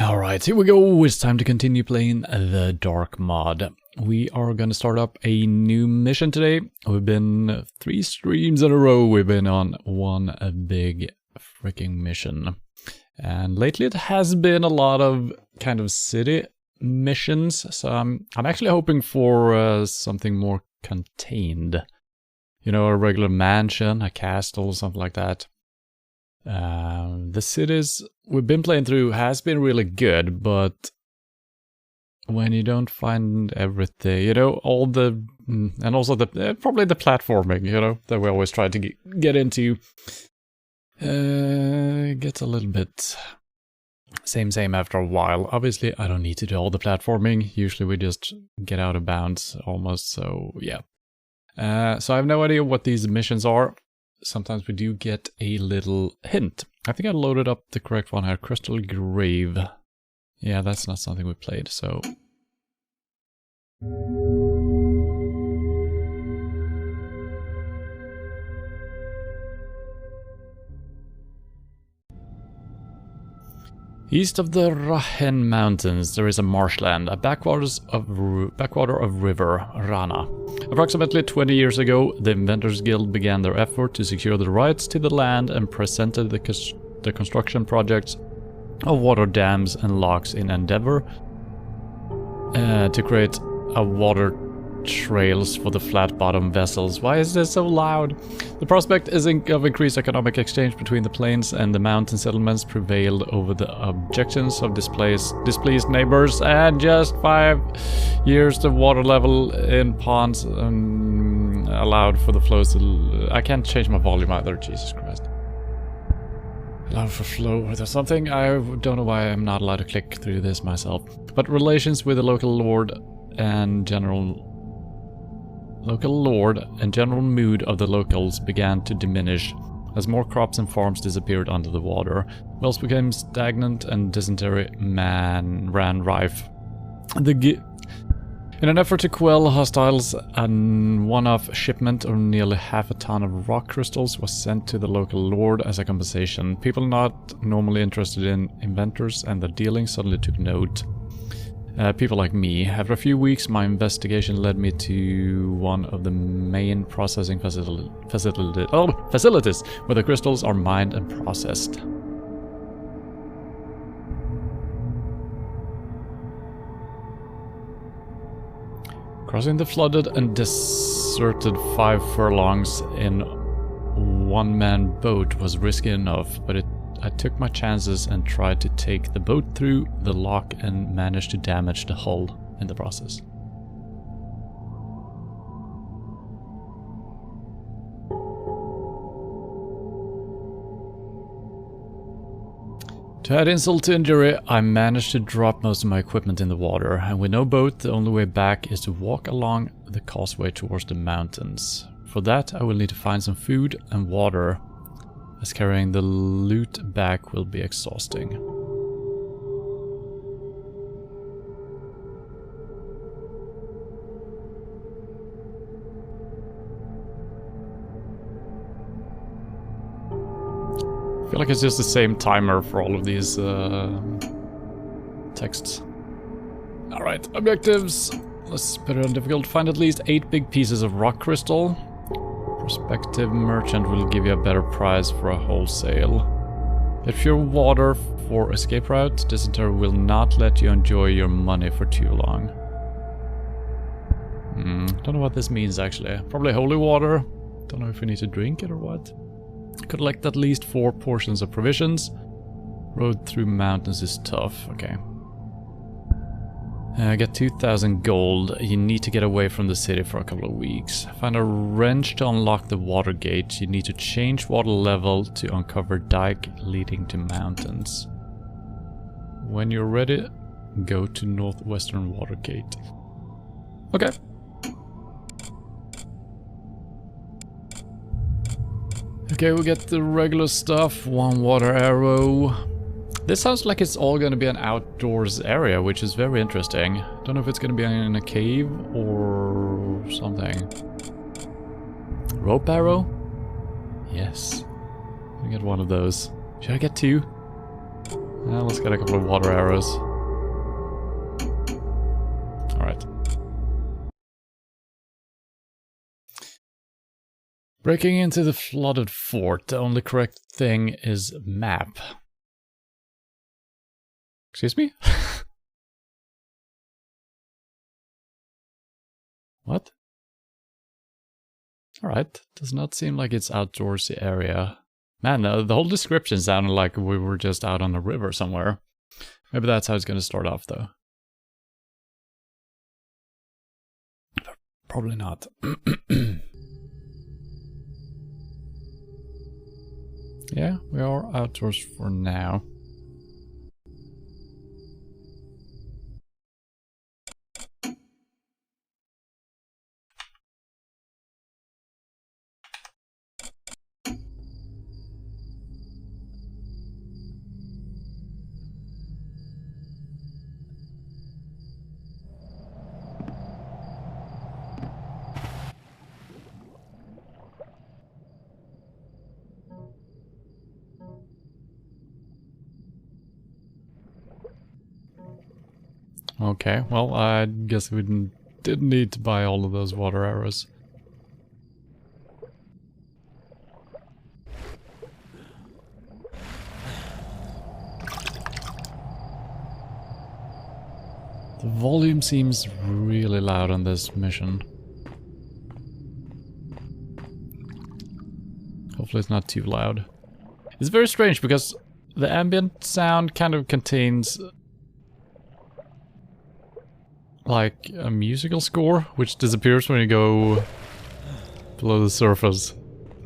Alright, here we go. It's time to continue playing the Dark mod. We are going to start up a new mission today. We've been 3 streams in a row. We've been on one big freaking mission. And lately it has been a lot of kind of city missions. So I'm actually hoping for something more contained. You know, a regular mansion, a castle, something like that. The cities we've been playing through has been really good, but when you don't find everything, you know, all the, and also the, probably the platforming, you know, that we always try to get into, gets a little bit same after a while. Obviously, I don't need to do all the platforming. Usually we just get out of bounds almost, so yeah. So I have no idea what these missions are. Sometimes we do get a little hint. I think I loaded up the correct one here, Crystal Grave. Yeah, that's not something we played, so... East of the Rahen Mountains, there is a marshland, a backwater of River Rana. Approximately 20 years ago, the Inventors Guild began their effort to secure the rights to the land and presented the construction projects of water dams and locks in endeavor to create a water trails for the flat-bottom vessels. Why is this so loud? The prospect of increased economic exchange between the plains and the mountain settlements prevailed over the objections of displeased neighbors, and just 5 years the water level in ponds allowed for the flows to... I can't change my volume either, Jesus Christ. Allowed for flow or something? I don't know why I'm not allowed to click through this myself. But relations with the local lord and general mood of the locals began to diminish as more crops and farms disappeared under the water. Wells became stagnant and dysentery ran rife. In an effort to quell hostiles, a one-off shipment of nearly half a ton of rock crystals was sent to the local lord as a compensation. People not normally interested in inventors and their dealings suddenly took note. People like me. After a few weeks, my investigation led me to one of the main processing facilities where the crystals are mined and processed. Crossing the flooded and deserted 5 furlongs in one-man boat was risky enough, but I took my chances and tried to take the boat through the lock and managed to damage the hull in the process. To add insult to injury, I managed to drop most of my equipment in the water, and with no boat, the only way back is to walk along the causeway towards the mountains. For that, I will need to find some food and water, as carrying the loot back will be exhausting. I feel like it's just the same timer for all of these texts. Alright, objectives. Let's put it on difficult. Find at least 8 big pieces of rock crystal. Prospective merchant will give you a better price for a wholesale. Get pure water for escape route. Dysentery will not let you enjoy your money for too long. Don't know what this means actually. Probably holy water. Don't know if we need to drink it or what. Collect at least 4 portions of provisions. Road through mountains is tough. Okay. Get 2,000 gold. You need to get away from the city for a couple of weeks. Find a wrench to unlock the water gate. You need to change water level to uncover dike leading to mountains. When you're ready, go to northwestern water gate. Okay. Okay, we get the regular stuff. 1 water arrow. This sounds like it's all going to be an outdoors area, which is very interesting. Don't know if it's going to be in a cave or something. Rope arrow? Yes. I get one of those. Should I get 2? Let's get a couple of water arrows. Alright. Breaking into the flooded fort. The only correct thing is map. Excuse me? What? Alright. Does not seem like it's outdoorsy area. Man, the whole description sounded like we were just out on a river somewhere. Maybe that's how it's gonna start off, though. Probably not. Yeah, we are outdoors for now. Okay, well, I guess we didn't need to buy all of those water arrows. The volume seems really loud on this mission. Hopefully it's not too loud. It's very strange because the ambient sound kind of contains like a musical score, which disappears when you go below the surface.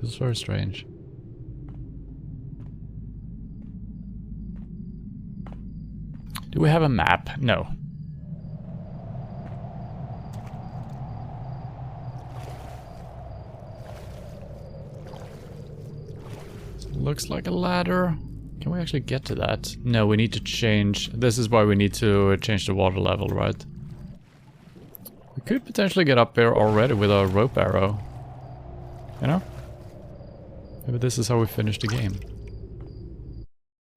It's very strange. Do we have a map? No. Looks like a ladder. Can we actually get to that? No, we need to change. This is why we need to change the water level, right? We could potentially get up there already with a rope arrow. You know? Maybe this is how we finish the game.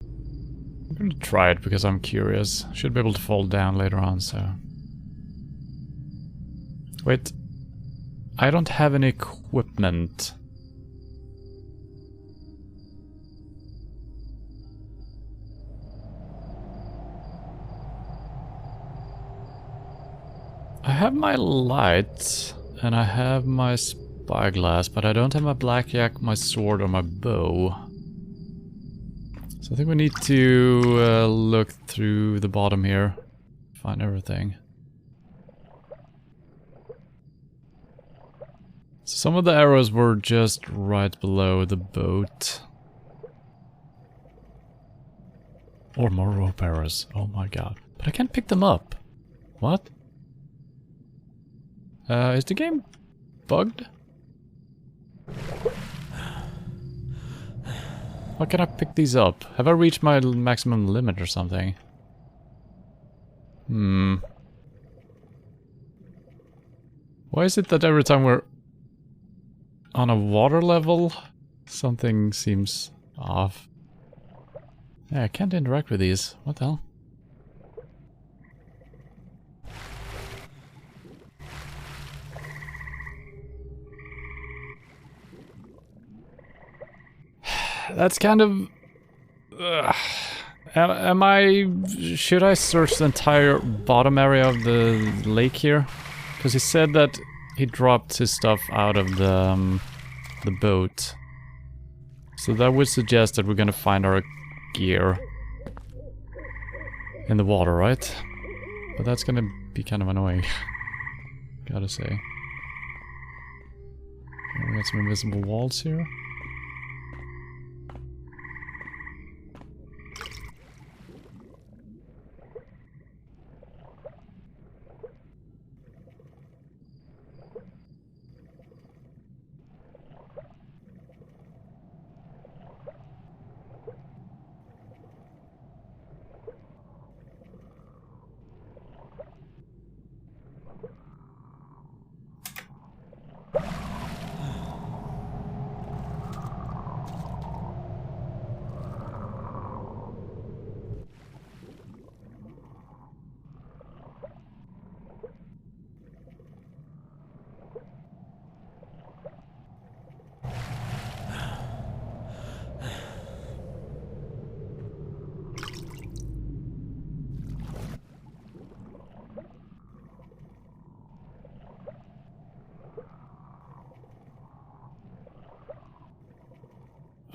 I'm gonna try it because I'm curious. Should be able to fall down later on, so... Wait. I don't have any equipment. I have my light, and I have my spyglass, but I don't have my blackjack, my sword, or my bow. So I think we need to look through the bottom here, find everything. So some of the arrows were just right below the boat. Or more rope arrows, oh my god. But I can't pick them up. What? Is the game bugged? Why can't I pick these up? Have I reached my maximum limit or something? Why is it that every time we're on a water level, something seems off? Yeah, I can't interact with these. What the hell? That's kind of... am I... Should I search the entire bottom area of the lake here? Because he said that he dropped his stuff out of the boat. So that would suggest that we're gonna find our gear in the water, right? But that's gonna be kind of annoying. Gotta say. Okay, we got some invisible walls here.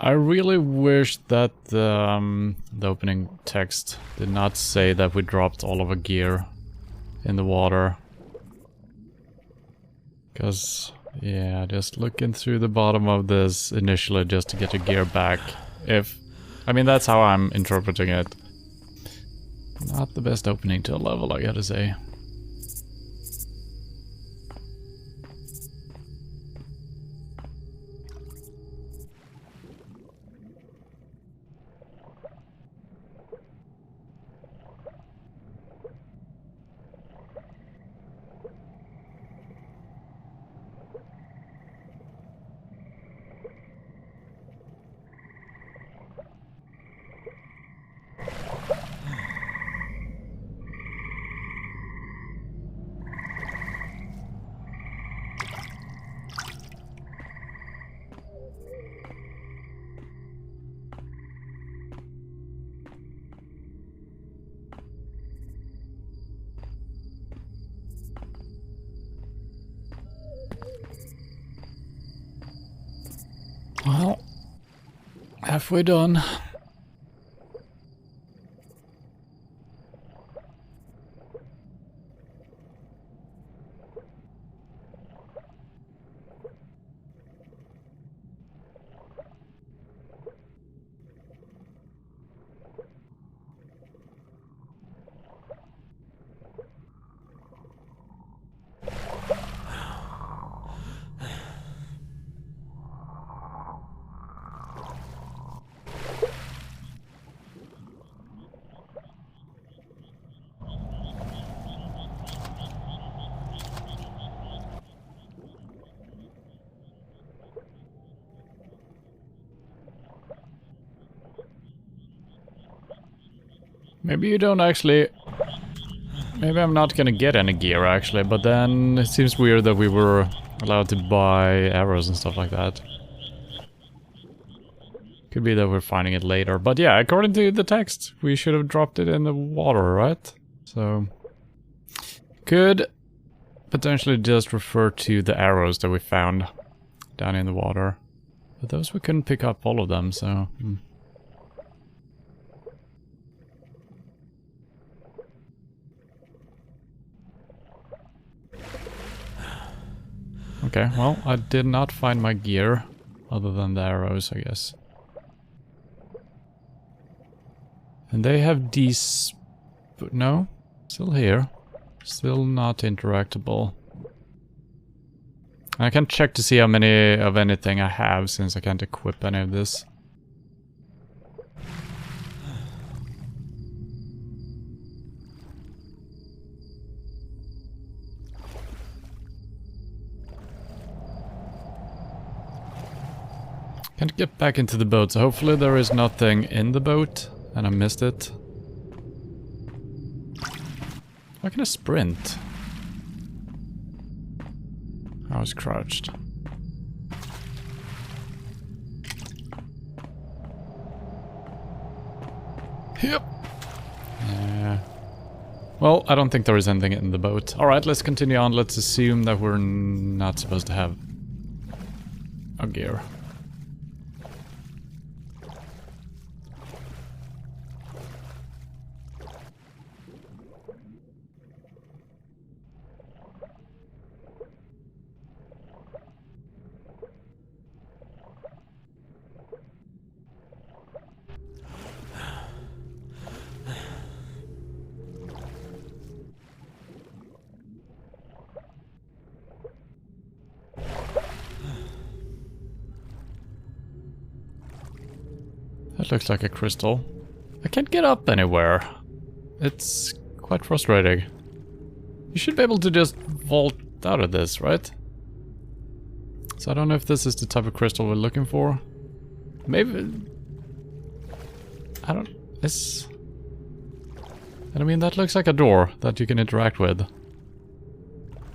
I really wish that the opening text did not say that we dropped all of our gear in the water. Because, yeah, just looking through the bottom of this initially just to get your gear back. I mean, that's how I'm interpreting it. Not the best opening to a level, I gotta say. Well, halfway done. Maybe you don't actually... Maybe I'm not gonna get any gear actually, but then it seems weird that we were allowed to buy arrows and stuff like that. Could be that we're finding it later, but yeah, according to the text, we should have dropped it in the water, right? So... could potentially just refer to the arrows that we found down in the water. But those we couldn't pick up all of them, so... Okay, well, I did not find my gear, other than the arrows, I guess. And they have these... no? Still here. Still not interactable. I can check to see how many of anything I have, since I can't equip any of this. Can't get back into the boat, so hopefully there is nothing in the boat and I missed it. Why can I sprint? I was crouched. Yep. Yeah. Well, I don't think there is anything in the boat. Alright, let's continue on. Let's assume that we're not supposed to have a gear. That looks like a crystal. I can't get up anywhere. It's quite frustrating. You should be able to just vault out of this, right? So I don't know if this is the type of crystal we're looking for. Maybe... I don't... it's... and I mean, that looks like a door that you can interact with.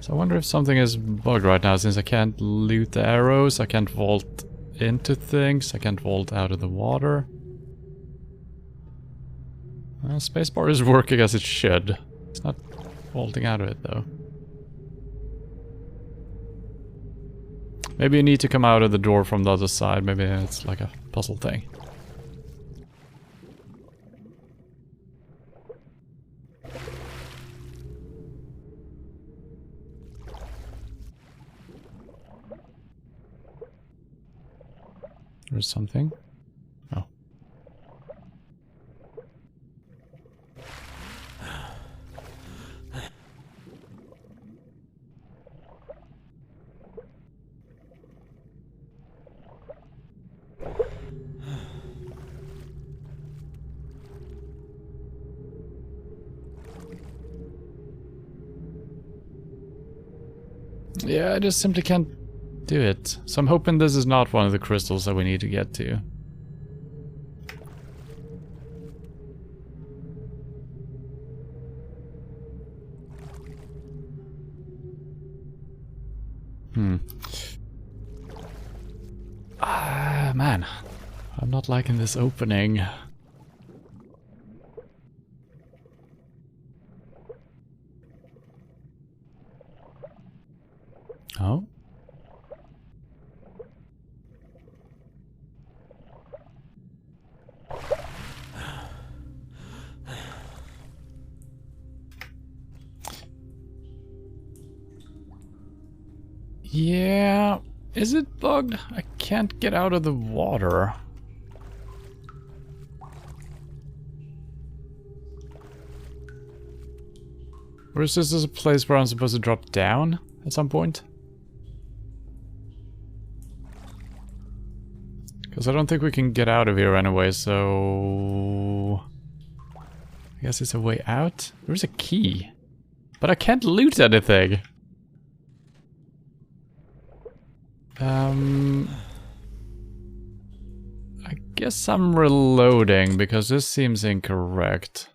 So I wonder if something is bugged right now, since I can't loot the arrows, I can't vault into things, I can't vault out of the water. Spacebar is working as it should. It's not vaulting out of it though. Maybe you need to come out of the door from the other side. Maybe it's like a puzzle thing. There's something. Oh. Yeah, I just simply can't do it. So I'm hoping this is not one of the crystals that we need to get to. Ah, man. I'm not liking this opening. Oh. Yeah, is it bugged? I can't get out of the water. Or is this a place where I'm supposed to drop down at some point? Because I don't think we can get out of here anyway, so... I guess it's a way out? There's a key. But I can't loot anything! I guess I'm reloading, because this seems incorrect.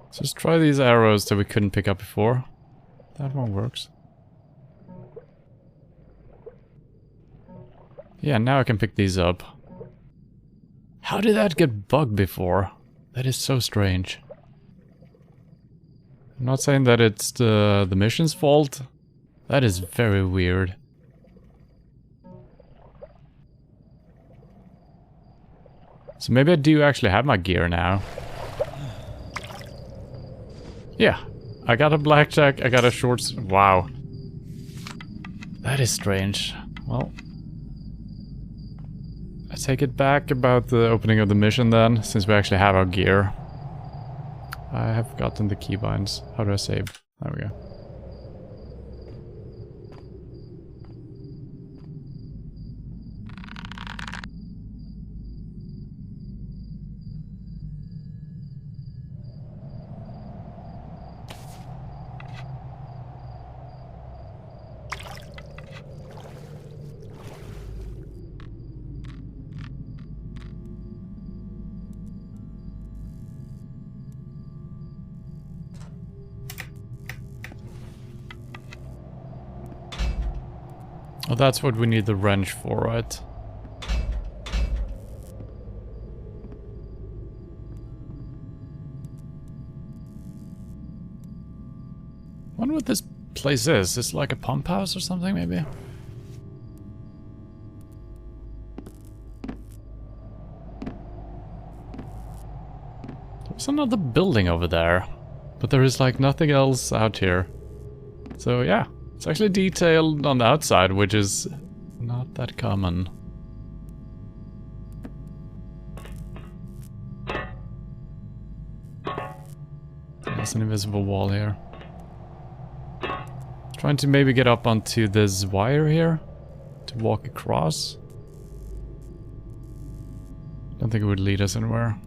Let's just try these arrows that we couldn't pick up before. That one works. Yeah, now I can pick these up. How did that get bugged before? That is so strange. I'm not saying that it's the mission's fault. That is very weird. So maybe I do actually have my gear now. Yeah, I got a blackjack, I got a short... Wow. That is strange. Well... I take it back about the opening of the mission then, since we actually have our gear. I have gotten the keybinds. How do I save? There we go. Oh, that's what we need the wrench for, right? I wonder what this place is. It's like a pump house or something, maybe? There's another building over there. But there is like nothing else out here. So yeah. It's actually detailed on the outside, which is not that common. There's an invisible wall here. Trying to maybe get up onto this wire here to walk across. Don't think it would lead us anywhere.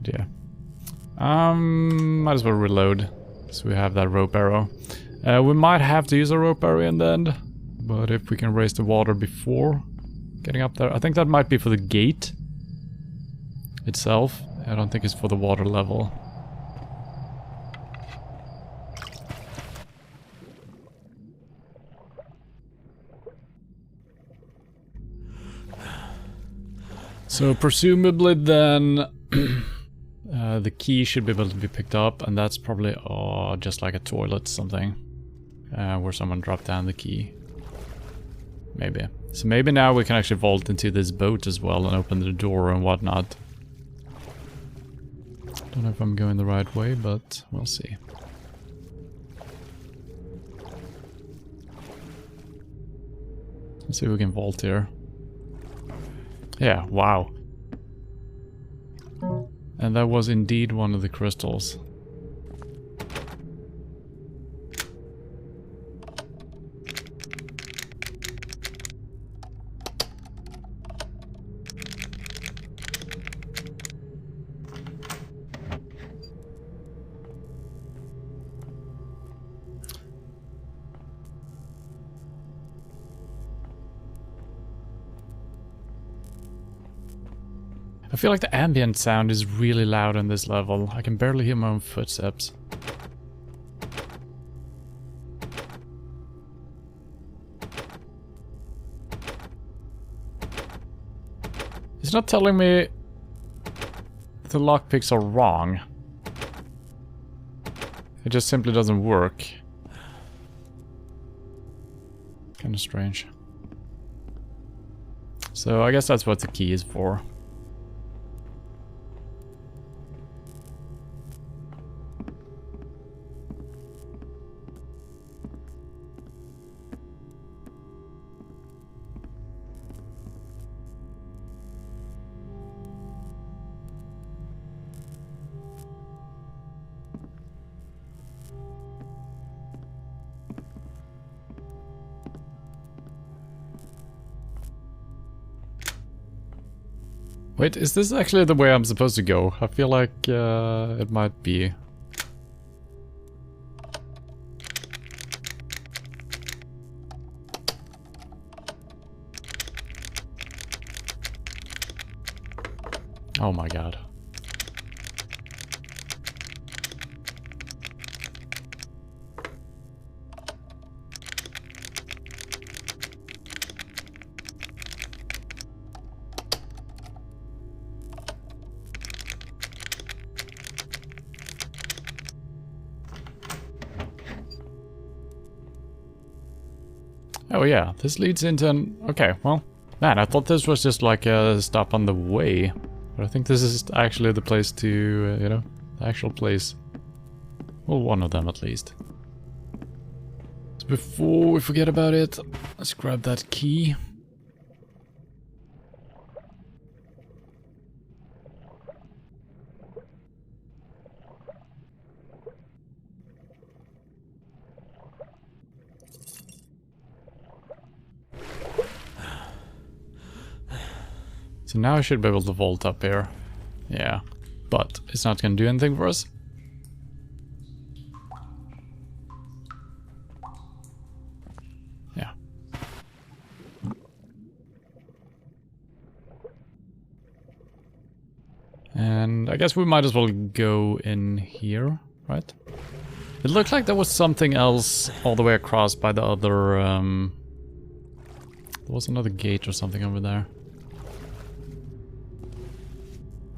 Yeah. Might as well reload. So we have that rope arrow. We might have to use a rope arrow in the end. But if we can raise the water before getting up there. I think that might be for the gate itself. I don't think it's for the water level. So presumably then the key should be able to be picked up, and that's probably just like a toilet or something where someone dropped down the key. Maybe. So maybe now we can actually vault into this boat as well and open the door and whatnot. Don't know if I'm going the right way, but we'll see. Let's see if we can vault here. Yeah, wow. And that was indeed one of the crystals. I feel like the ambient sound is really loud on this level. I can barely hear my own footsteps. It's not telling me the lockpicks are wrong. It just simply doesn't work. Kind of strange. So I guess that's what the key is for. Wait, is this actually the way I'm supposed to go? I feel like it might be. Oh my god. Oh yeah, this leads into an... Okay, well, man, I thought this was just like a stop on the way. But I think this is actually the place to, you know, the actual place. Well, one of them at least. So before we forget about it, let's grab that key. So now I should be able to vault up here. Yeah, but it's not going to do anything for us. Yeah. And I guess we might as well go in here, right? It looked like there was something else all the way across by the other... there was another gate or something over there.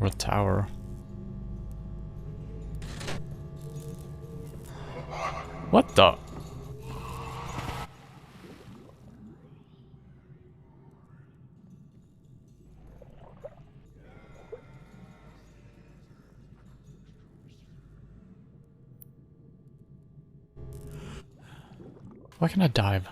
Or a tower. What the? Why can't I dive?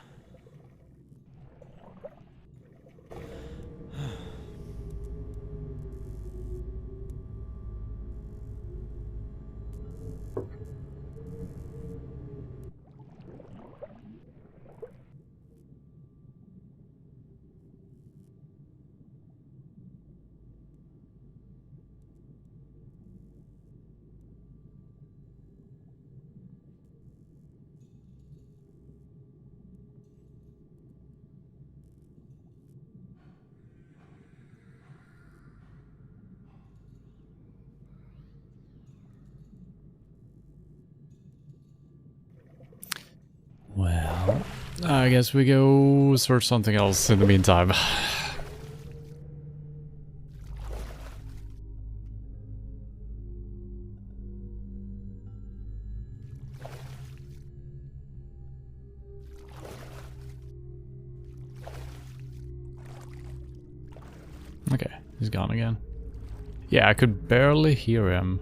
Well, I guess we go search something else in the meantime. Okay, he's gone again. Yeah, I could barely hear him.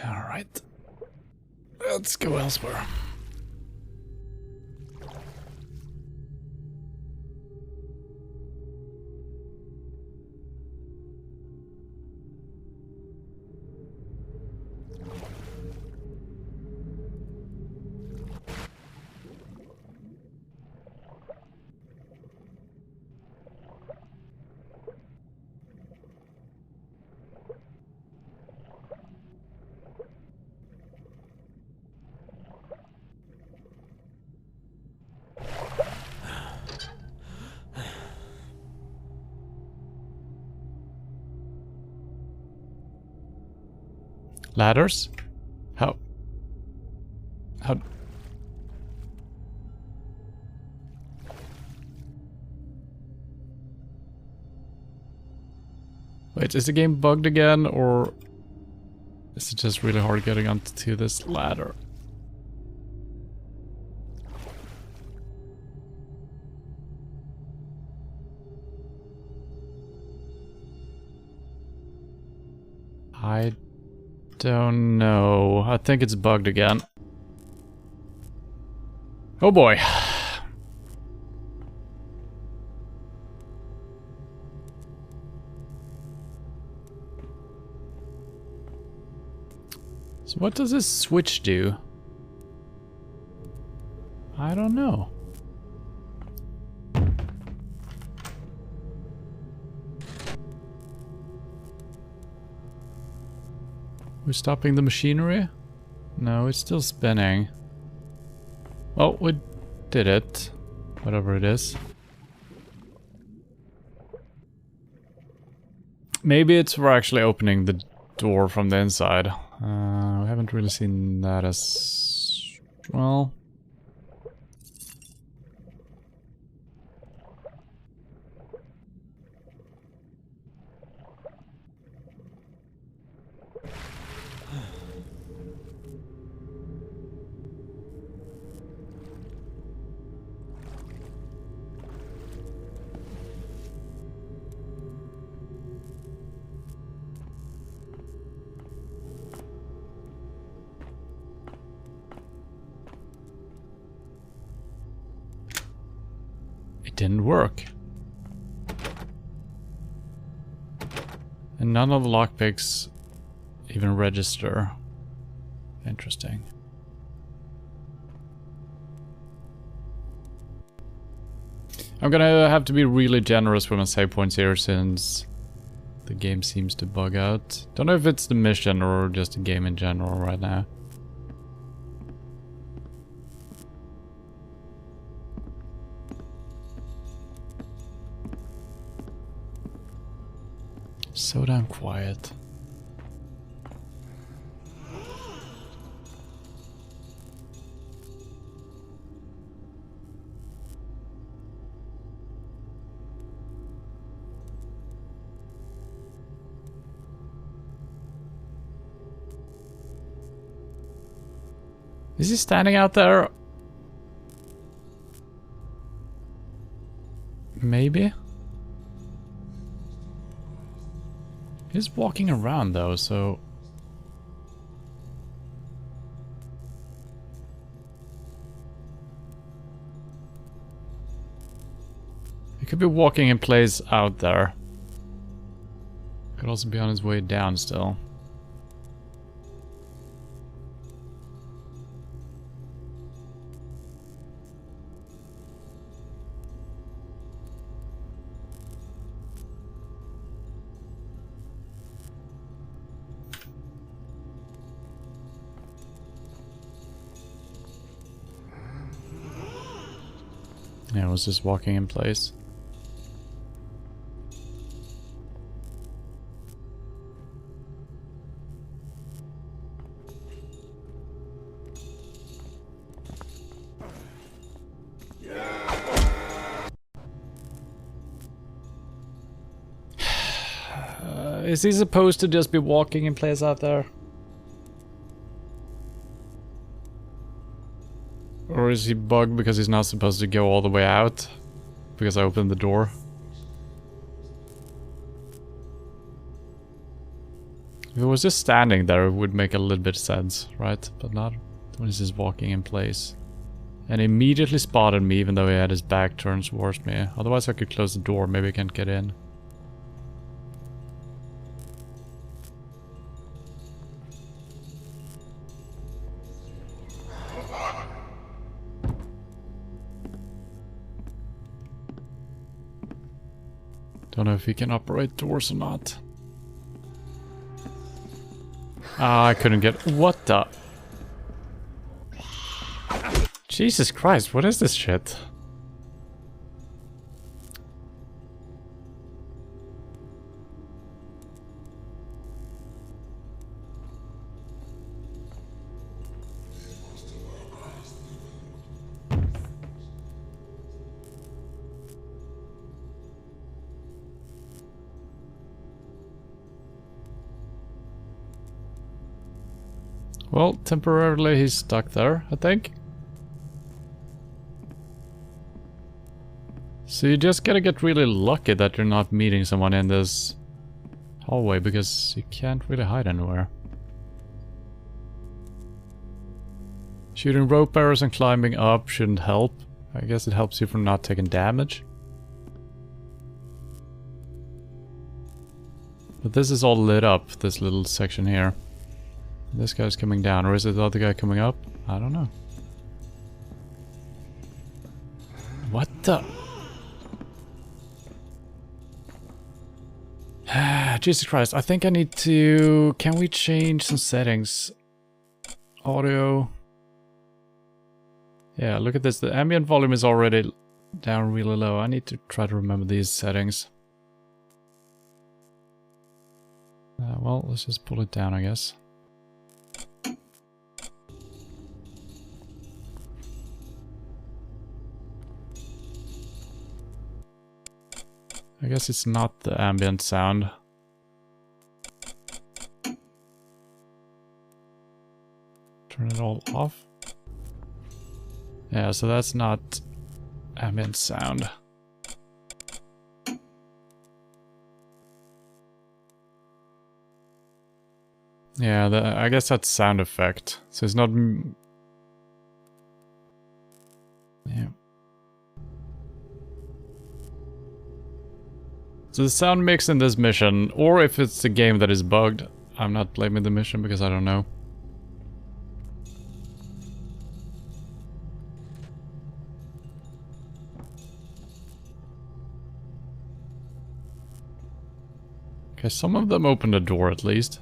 Alright. Let's go elsewhere. Ladders? How? Wait, is the game bugged again, or is it just really hard getting onto this ladder? I don't know. I think it's bugged again. Oh boy. So what does this switch do? I don't know. We're stopping the machinery? No, it's still spinning. Oh, we did it. Whatever it is. Maybe it's for actually opening the door from the inside. We haven't really seen that as well. It didn't work. And none of the lockpicks even register. Interesting. I'm gonna have to be really generous with my save points here since the game seems to bug out. Don't know if it's the mission or just the game in general right now. So damn quiet. Is he standing out there? Maybe? He's walking around though, so... He could be walking in place out there. Could also be on his way down still. Yeah, I was just walking in place. Is he supposed to just be walking in place out there? Or is he bugged because he's not supposed to go all the way out? Because I opened the door? If it was just standing there, it would make a little bit of sense, right? But not when he's just walking in place. And he immediately spotted me even though he had his back turned towards me. Otherwise I could close the door, maybe I can't get in. Don't know if he can operate doors or not. Ah, I couldn't get... What the... Jesus Christ, what is this shit? Well, temporarily he's stuck there, I think. So you just gotta get really lucky that you're not meeting someone in this hallway, because you can't really hide anywhere. Shooting rope arrows and climbing up shouldn't help. I guess it helps you from not taking damage. But this is all lit up, this little section here. This guy's coming down, or is it the other guy coming up? I don't know. What the... Jesus Christ, I think I need to... Can we change some settings? Audio... Yeah, look at this. The ambient volume is already down really low. I need to try to remember these settings. Well, let's just pull it down, I guess. I guess it's not the ambient sound. Turn it all off. Yeah, so that's not ambient sound. Yeah, I guess that's sound effect. So it's not... Yeah. So the sound mix in this mission, or if it's the game that is bugged, I'm not blaming the mission because I don't know. Okay, some of them opened a door at least.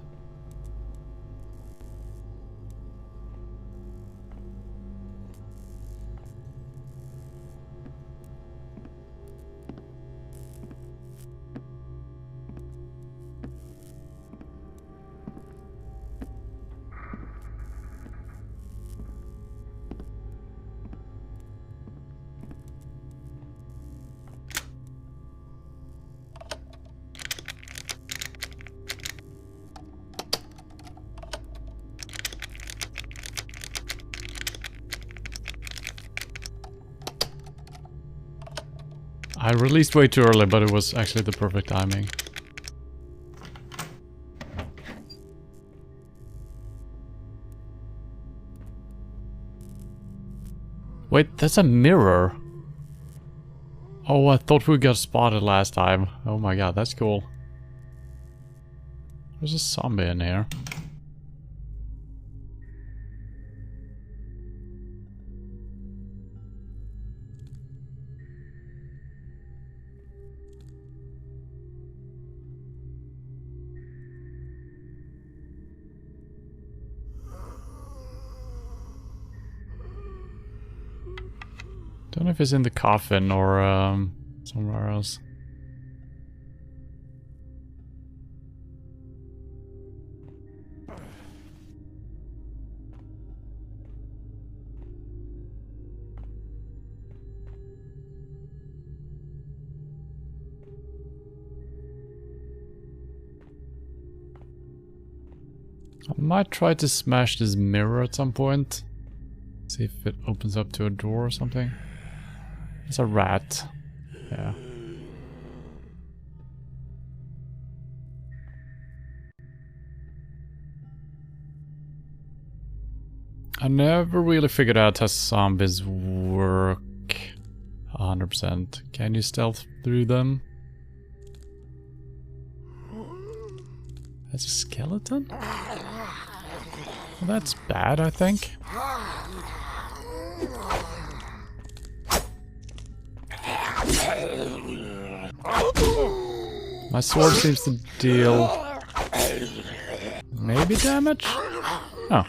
I released way too early, but it was actually the perfect timing. Wait, that's a mirror. Oh, I thought we got spotted last time. Oh my god, that's cool. There's a zombie in here. Don't know if it's in the coffin or somewhere else. I might try to smash this mirror at some point. See if it opens up to a door or something. It's a rat. Yeah. I never really figured out how zombies work 100%. Can you stealth through them? That's a skeleton? Well, that's bad, I think. My sword seems to deal maybe damage? Oh.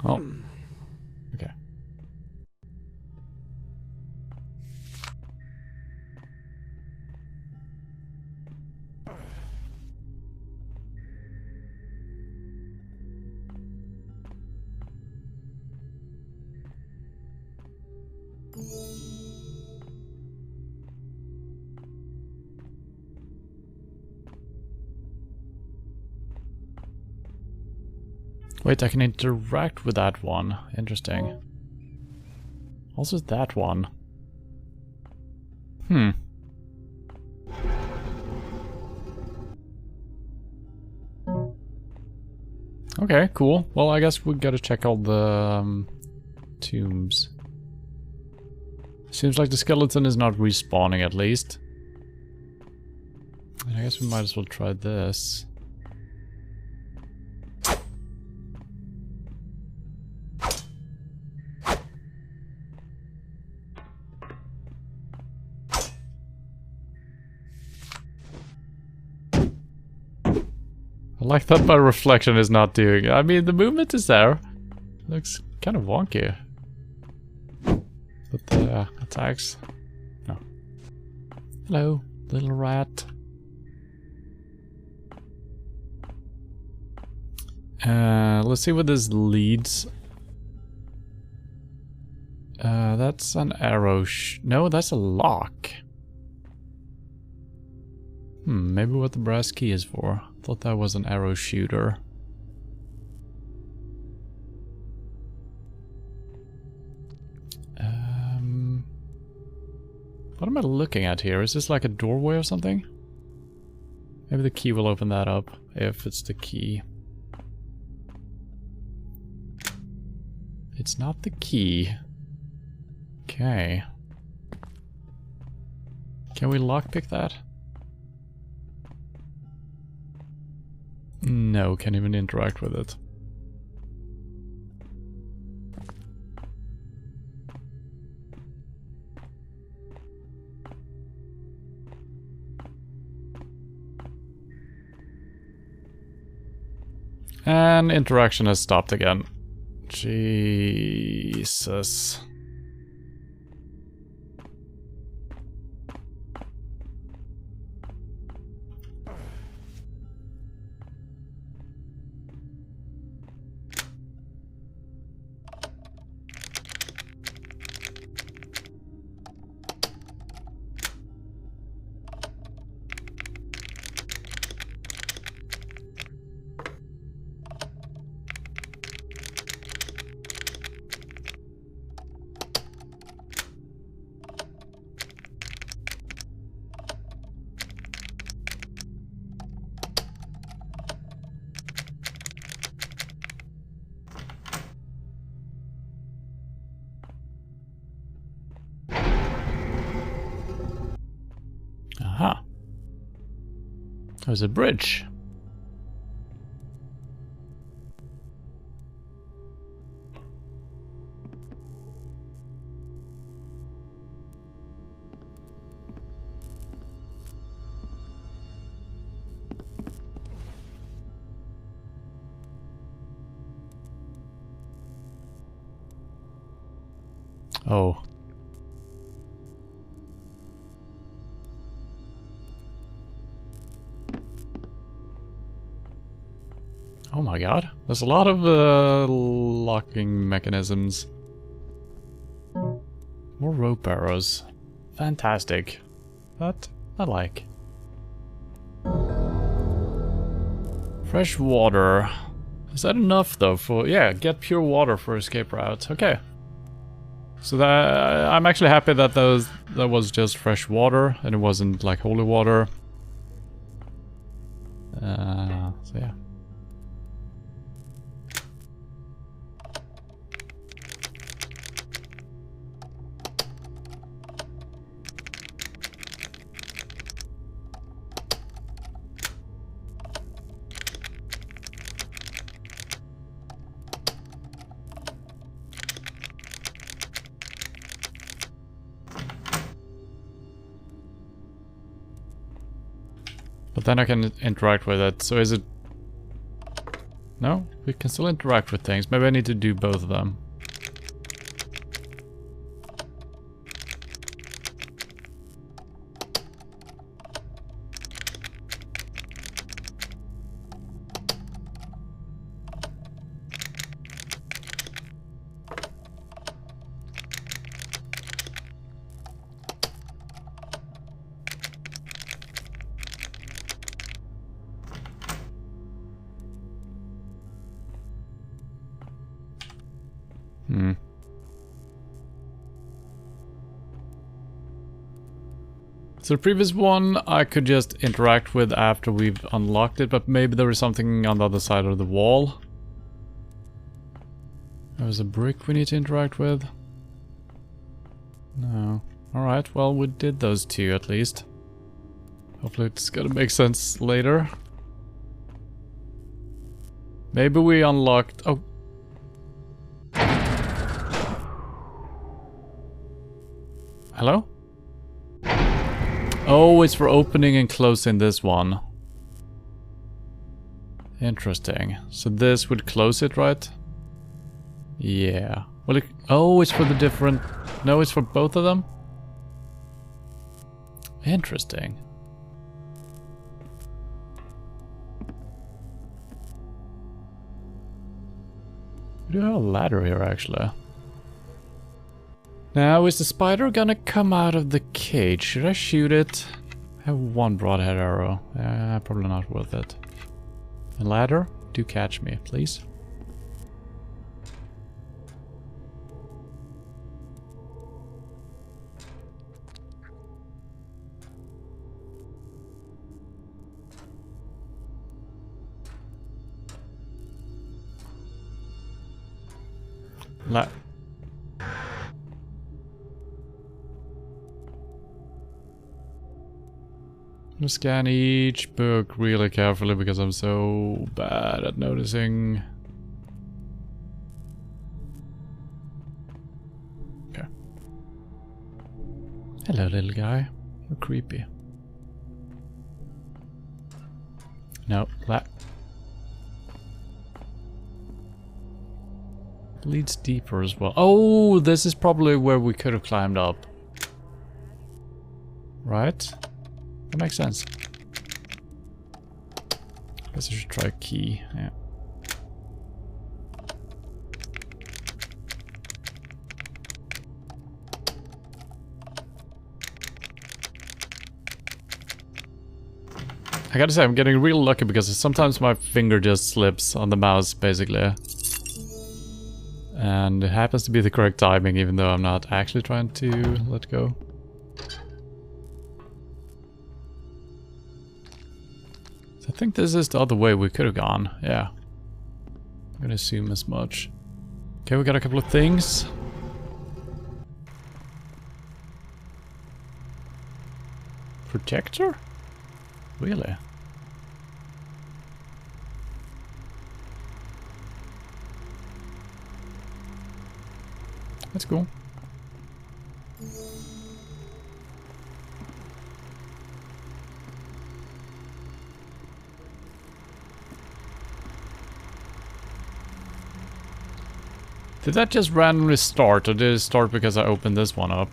Oh. Okay. Wait, I can interact with that one. Interesting. Also that one. Hmm. Okay, cool. Well, I guess we gotta check all the tombs. Seems like the skeleton is not respawning at least. And I guess we might as well try this. I like that my reflection is not doing it. I mean, the movement is there. Looks kind of wonky. But the attacks... No. Hello, little rat. Let's see what this leads. That's an arrow no, that's a lock. Maybe what the brass key is for. Thought that was an arrow shooter. What am I looking at here? Is this like a doorway or something? Maybe the key will open that up, if it's the key. It's not the key. Okay. Can we lockpick that? No, can't even interact with it. And interaction has stopped again. Jesus. Aha. There's a bridge. Oh. Oh my god. There's a lot of locking mechanisms. More rope arrows. Fantastic. That I like. Fresh water. Is that enough though for... Yeah, get pure water for escape route. Okay. So that I'm actually happy that that was just fresh water and it wasn't like holy water. So yeah. But then I can interact with it, so is it... No? We can still interact with things. Maybe I need to do both of them. So the previous one I could just interact with after we've unlocked it, but maybe there is something on the other side of the wall. There's a brick we need to interact with. No. Alright, well we did those two at least. Hopefully it's gonna make sense later. Maybe we unlocked... Oh. Hello? Oh, it's for opening and closing this one. Interesting. So this would close it, right? Yeah. Well, oh, it's for the different... No, it's for both of them? Interesting. We do have a ladder here, actually. Now, is the spider gonna come out of the cage? Should I shoot it? I have one broadhead arrow. Probably not worth it. A ladder? Do catch me, please. I'm gonna scan each book really carefully because I'm so bad at noticing. Okay. Hello, little guy. You're creepy. No, that leads deeper as well. Oh, this is probably where we could have climbed up. Right? That makes sense. Guess I should try a key. Yeah. I gotta say, I'm getting real lucky because sometimes my finger just slips on the mouse, basically. And it happens to be the correct timing, even though I'm not actually trying to let go. I think this is the other way we could have gone, yeah. I'm gonna assume as much. Okay, we got a couple of things. Projector? Really? That's cool. Did that just randomly start, or did it start because I opened this one up?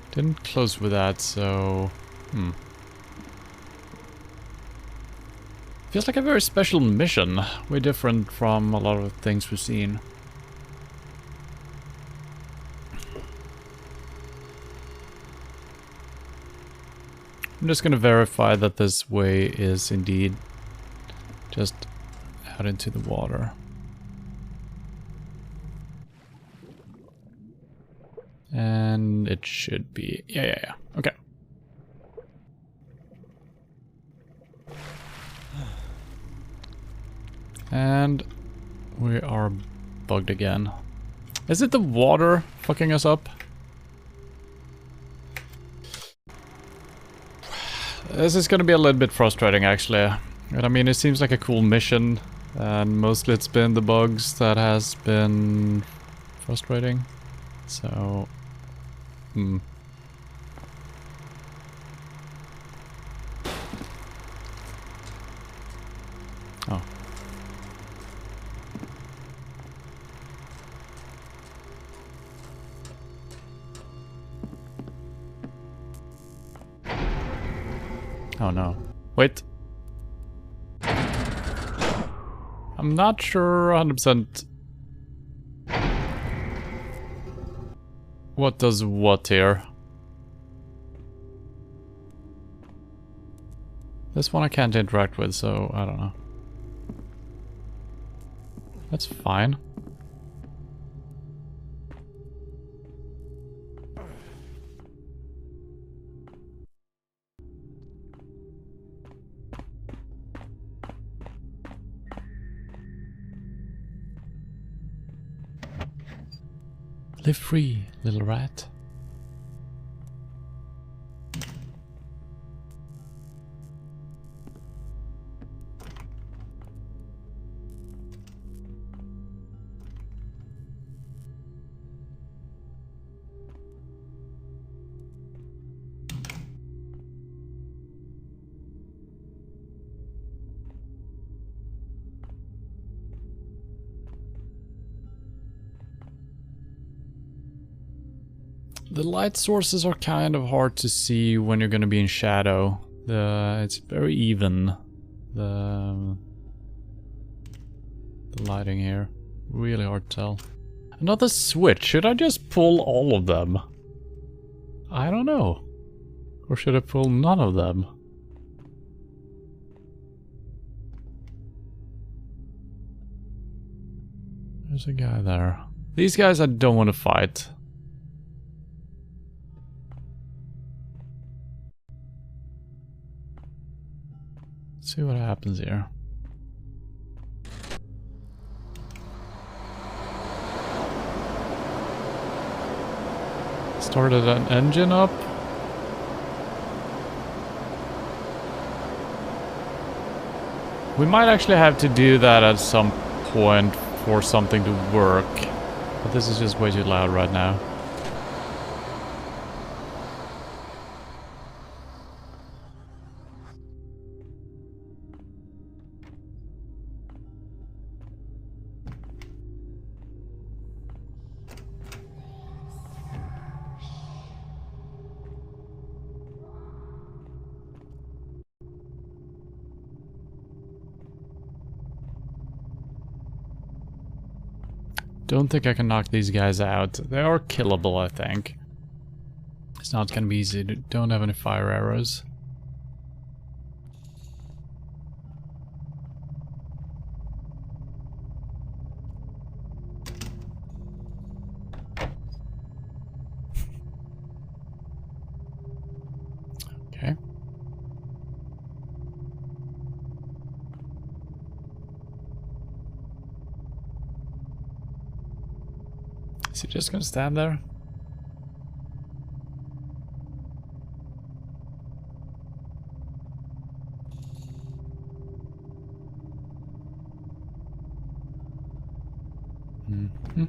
Didn't close with that, so... Feels like a very special mission. Way different from a lot of things we've seen. I'm just gonna verify that this way is indeed just out into the water. And it should be... yeah. Okay. And we are bugged again. Is it the water fucking us up? This is gonna be a little bit frustrating, actually. But I mean, it seems like a cool mission, and mostly it's been the bugs that has been frustrating. So, Oh. Oh no. Wait. I'm not sure 100% what does what here. This one I can't interact with, so I don't know. That's fine. Live free, little rat. The light sources are kind of hard to see when you're gonna be in shadow. It's very even. The lighting here. Really hard to tell. Another switch. Should I just pull all of them? I don't know. Or should I pull none of them? There's a guy there. These guys I don't want to fight. Let's see what happens here. Started an engine up. We might actually have to do that at some point for something to work. But this is just way too loud right now. Don't think I can knock these guys out. They are killable, I think. It's not gonna be easy. Don't have any fire arrows. Okay. Is he just gonna stand there? Mm-hmm.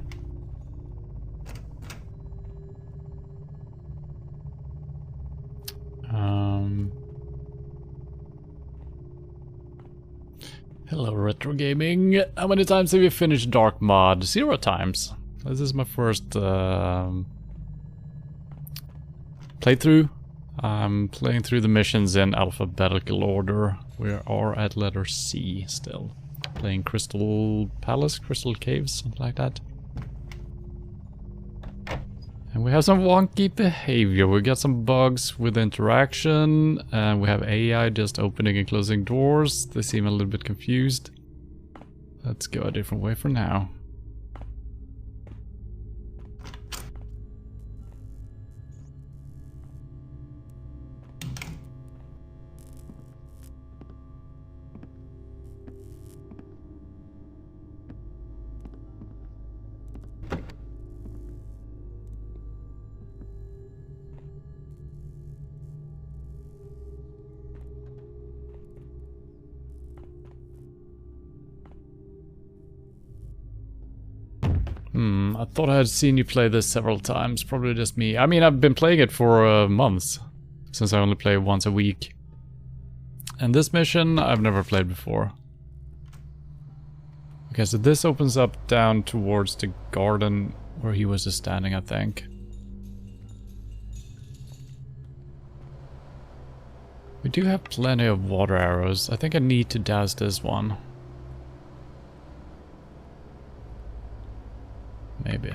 Hello, Retro Gaming. How many times have you finished Dark Mod? 0 times. This is my first playthrough. I'm playing through the missions in alphabetical order. We are at letter C still. Playing Crystal Palace, Crystal Caves, something like that. And we have some wonky behavior. We got some bugs with interaction, and we have AI just opening and closing doors. They seem a little bit confused. Let's go a different way for now. I thought I had seen you play this several times, probably just me. I mean, I've been playing it for months, since I only play once a week. And this mission, I've never played before. Okay, so this opens up down towards the garden where he was just standing, I think. We do have plenty of water arrows. I think I need to douse this one. Maybe.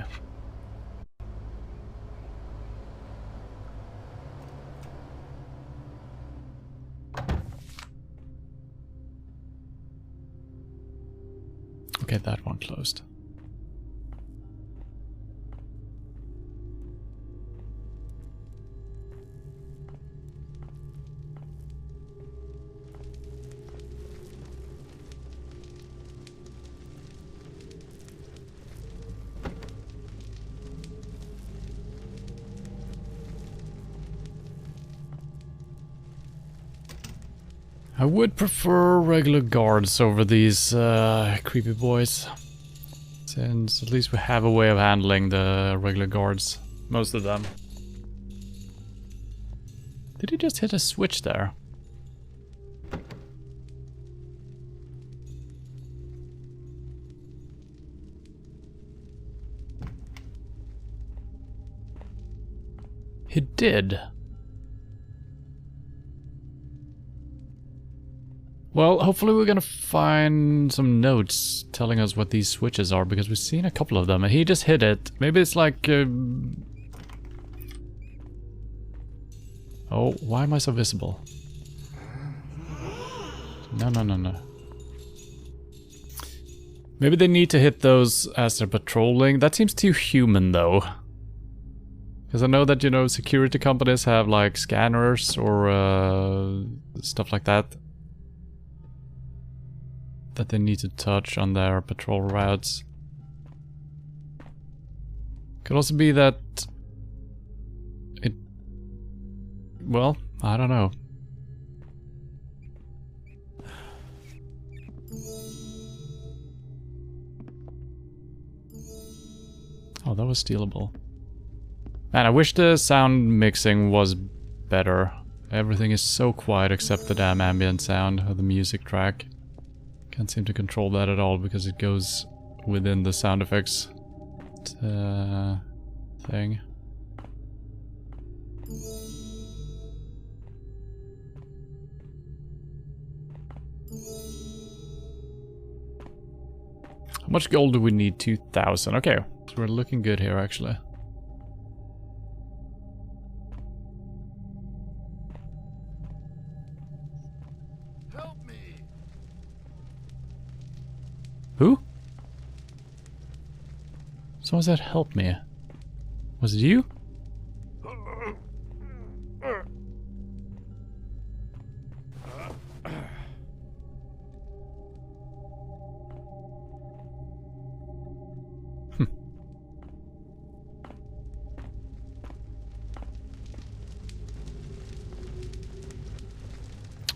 Okay, that one closed. I would prefer regular guards over these creepy boys. Since at least we have a way of handling the regular guards. Most of them. Did he just hit a switch there? He did. Well, hopefully we're gonna find some notes telling us what these switches are, because we've seen a couple of them and he just hit it. Maybe it's like... Oh, why am I so visible? No, no, no, no. Maybe they need to hit those as they're patrolling. That seems too human though. Because I know that, you know, security companies have like scanners or stuff like that. That they need to touch on their patrol routes. Could also be that it... Well, I don't know. Oh, that was stealable. Man, I wish the sound mixing was better. Everything is so quiet except the damn ambient sound of the music track. Can't seem to control that at all because it goes within the sound effects thing. How much gold do we need? 2,000. Okay, so we're looking good here actually. Who? Someone said help me. Was it you?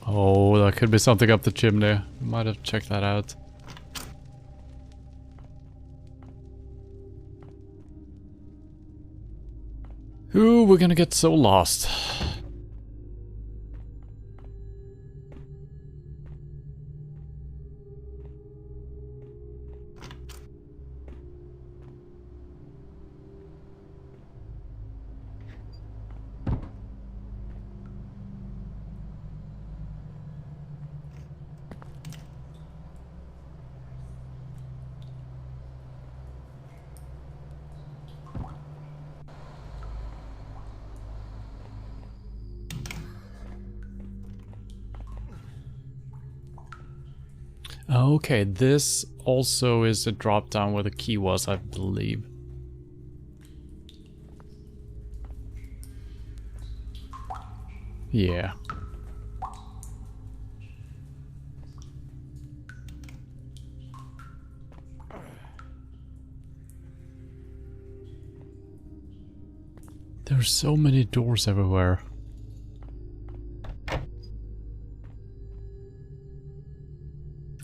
Oh, that could be something up the chimney. Might have checked that out. Ooh, we're gonna get so lost. Okay, this also is a drop down where the key was, I believe. Yeah. There's so many doors everywhere.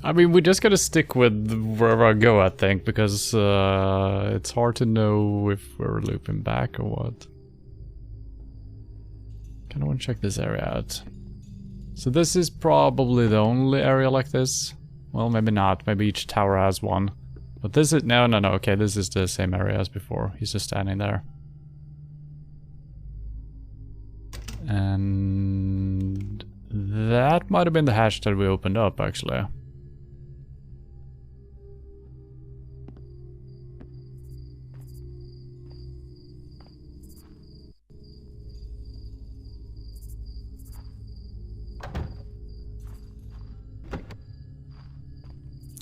I mean, we just gotta stick with wherever I go, I think, because it's hard to know if we're looping back or what. Kinda wanna check this area out. So this is probably the only area like this. Well, maybe not. Maybe each tower has one. But this is... No, okay, this is the same area as before. He's just standing there. And... that might have been the hatch that we opened up, actually.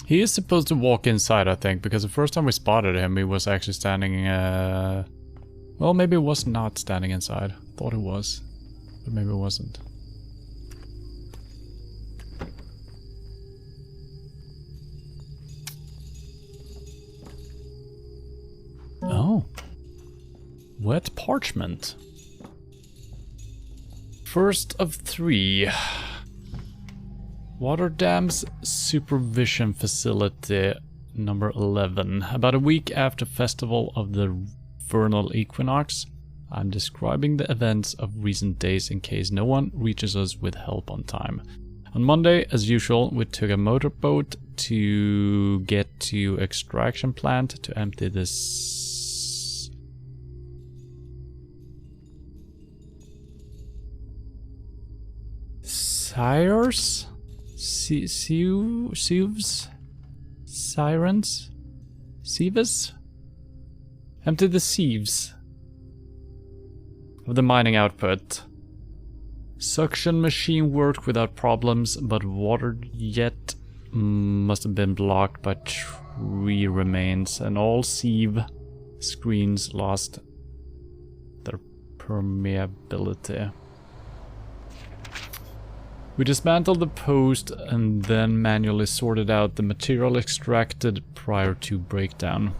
He is supposed to walk inside, I think, because the first time we spotted him, he was actually standing, well, maybe he was not standing inside. Thought he was, but maybe it wasn't. Oh. Wet parchment. First of 3. Water Dams Supervision Facility number 11. About a week after Festival of the Vernal Equinox, I'm describing the events of recent days in case no one reaches us with help on time. On Monday, as usual, we took a motorboat to get to extraction plant to empty this... Sires? Sieves? Sirens? Sieves? Empty the sieves of the mining output. Suction machine worked without problems, but water jet must have been blocked by tree remains, and all sieve screens lost their permeability. We dismantled the post and then manually sorted out the material extracted prior to breakdown.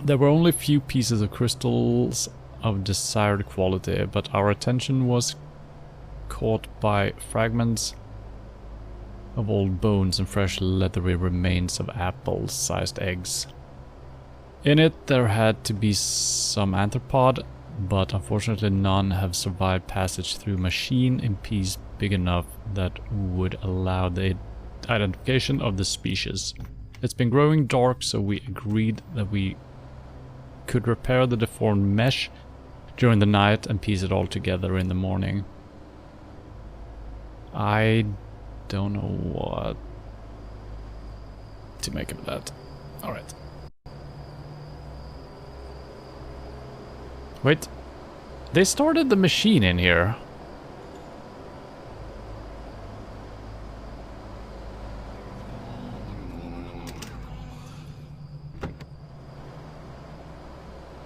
There were only a few pieces of crystals of desired quality, but our attention was caught by fragments of old bones and fresh leathery remains of apple-sized eggs. In it there had to be some arthropod, but unfortunately none have survived passage through machine in piece big enough that would allow the identification of the species. It's been growing dark, so we agreed that we could repair the deformed mesh during the night and piece it all together in the morning. I don't know what to make of that. Alright. Wait. They started the machine in here.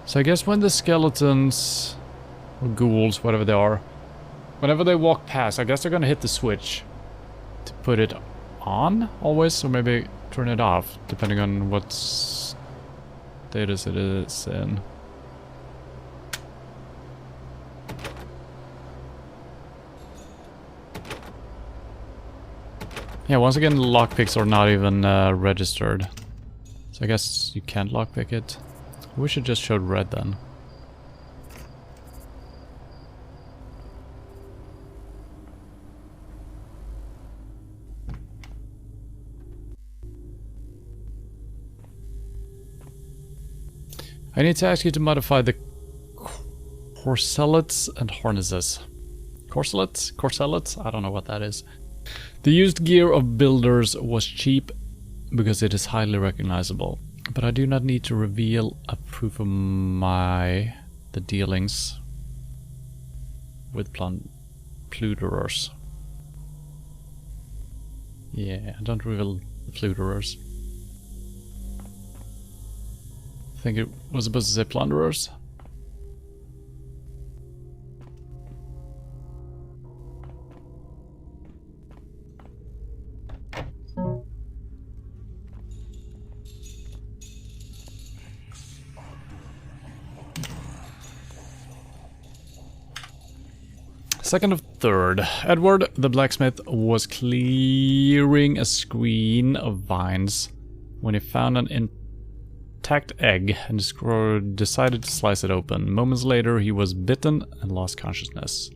So I guess when the skeletons, or ghouls, whatever they are, whenever they walk past, I guess they're gonna hit the switch to put it on always, or maybe turn it off, depending on what status it is in. Yeah, once again, the lockpicks are not even registered. So I guess you can't lockpick it. I wish it just showed red then. I need to ask you to modify the corsellets and harnesses. Corsellets? Corsellets? I don't know what that is. The used gear of builders was cheap because it is highly recognizable. But I do not need to reveal a proof of the dealings with plunderers. Yeah, I don't reveal The Fluterers. I think it was supposed to say Plunderers. Second of third, Edward the blacksmith was clearing a screen of vines when he found an intact egg and decided to slice it open. Moments later he was bitten and lost consciousness.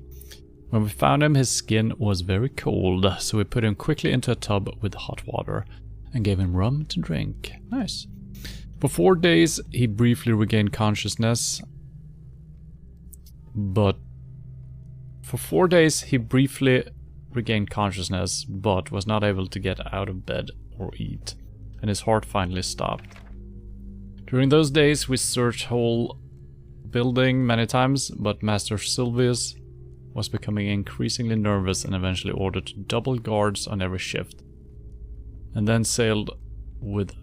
When we found him, his skin was very cold, so we put him quickly into a tub with hot water and gave him rum to drink. Nice. For 4 days he briefly regained consciousness, but was not able to get out of bed or eat, and his heart finally stopped. During those days we searched whole building many times, but Master Silvius was becoming increasingly nervous and eventually ordered double guards on every shift, and then sailed with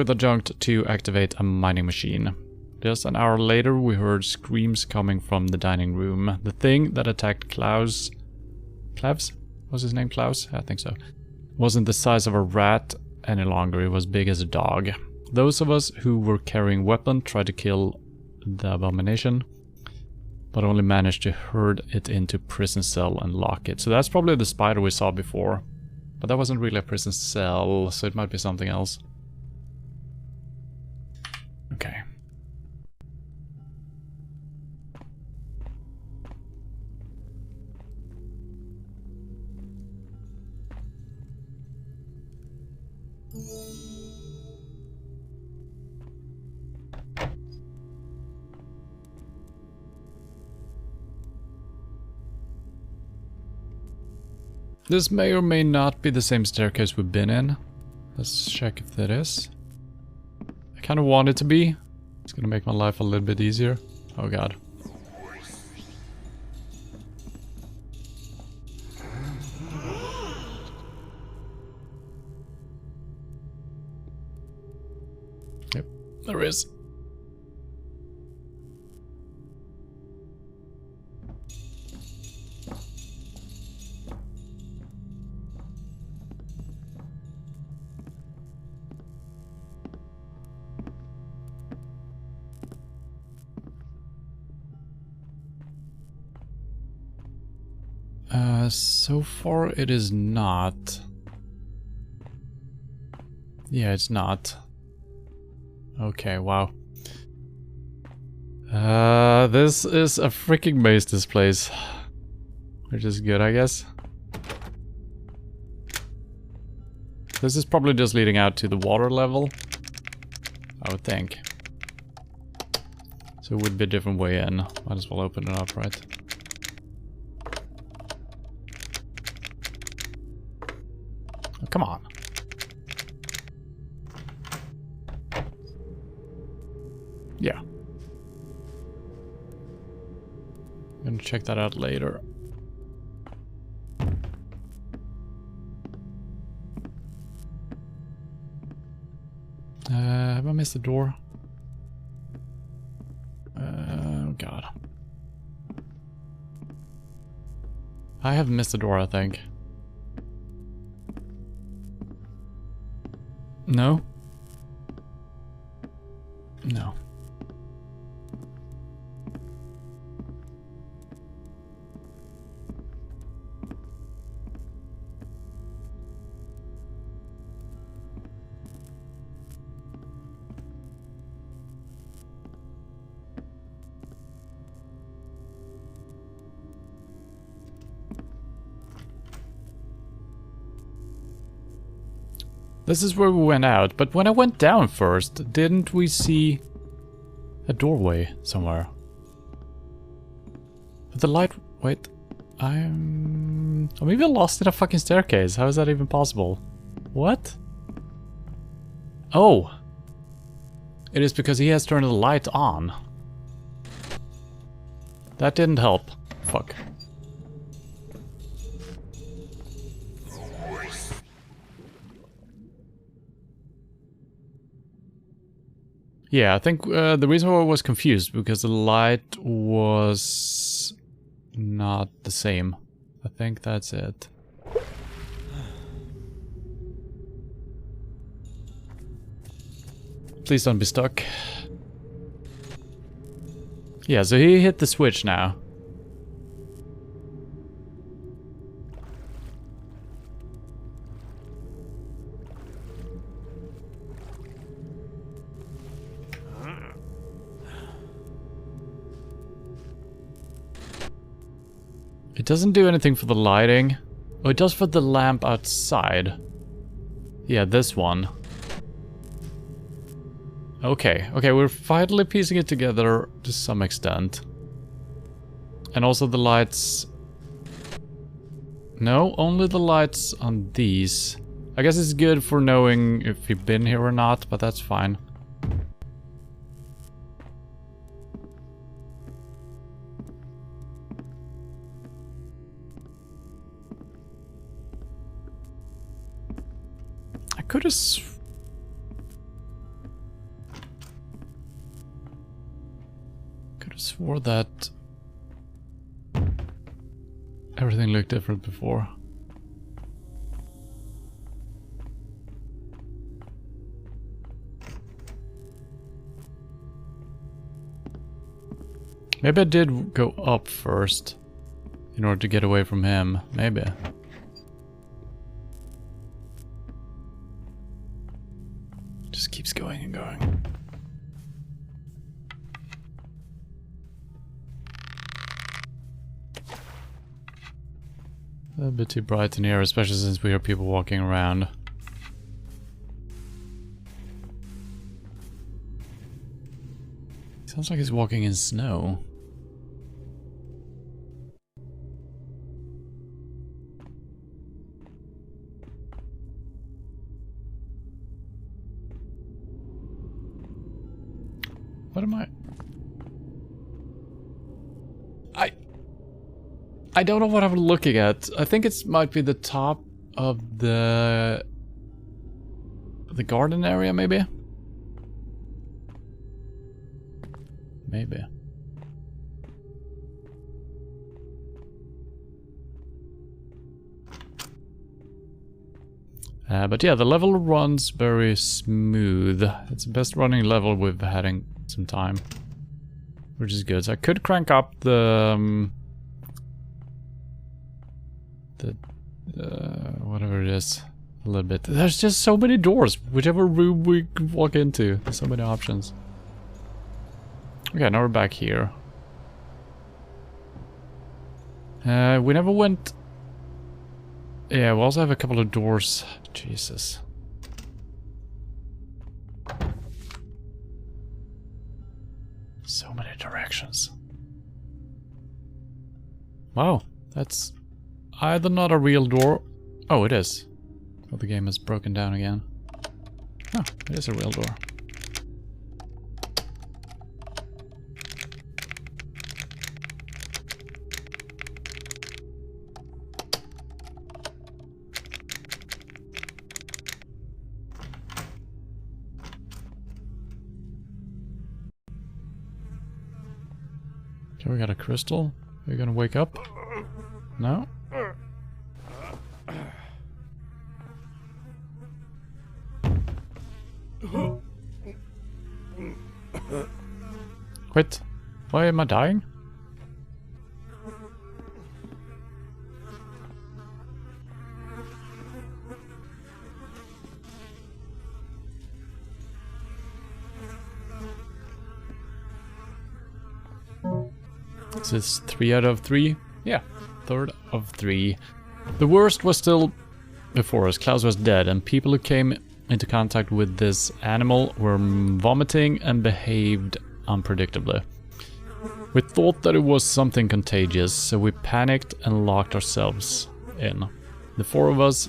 adjunct to activate a mining machine. Just an hour later we heard screams coming from the dining room. The thing that attacked Klaus... Was his name Klaus? I think so. Wasn't the size of a rat any longer, it was big as a dog. Those of us who were carrying weapons tried to kill the abomination, but only managed to herd it into prison cell and lock it. So that's probably the spider we saw before. But that wasn't really a prison cell, so it might be something else. Okay. This may or may not be the same staircase we've been in. Let's check if that is. I kind of want it to be. It's gonna make my life a little bit easier. Oh god. Yep, there is. So far it is not. Yeah, it's not. Okay, wow. This is a freaking maze, this place. Which is good, I guess. This is probably just leading out to the water level, I would think. So it would be a different way in. Might as well open it up, right? Oh, come on. Yeah. I'm gonna check that out later. Have I missed the door? Oh god. I have missed the door, I think. No? No. This is where we went out, but when I went down first, didn't we see a doorway somewhere? But the light... Wait, I'm... Oh, maybe I lost in a fucking staircase. How is that even possible? What? Oh! It is because he has turned the light on. That didn't help. Fuck. Yeah, I think the reason why I was confused because the light was not the same. I think that's it. Please don't be stuck. Yeah, so he hit the switch now. It doesn't do anything for the lighting. Oh, it does for the lamp outside. Yeah, this one. Okay, okay, we're finally piecing it together to some extent. And also the lights... No, only the lights on these. I guess it's good for knowing if you've been here or not, but that's fine. I could have... swore that everything looked different before. Maybe I did go up first in order to get away from him. Maybe. Just keeps going and going. A bit too bright in here, especially since we hear people walking around. Sounds like he's walking in snow. What am I don't know what I'm looking at. I think it might be the top of the garden area, maybe? Maybe. But yeah, the level runs very smooth. It's the best running level we've had in some time, which is good. So I could crank up the whatever it is a little bit. There's just so many doors. Whichever room we walk into, there's so many options. Okay, now we're back here. We never went... Yeah, we also have a couple of doors. Jesus. So many directions. Wow, that's either not a real door... Oh, it is. Oh, the game has broken down again. Oh, it is a real door. Okay, we got a crystal. Are you gonna wake up? No? Wait, why am I dying? Is this 3 out of 3? Yeah, 3rd of 3. The worst was still before us. Klaus was dead, and people who came into contact with this animal were vomiting and behaved unpredictably. We thought that it was something contagious, so we panicked and locked ourselves in. The 4 of us,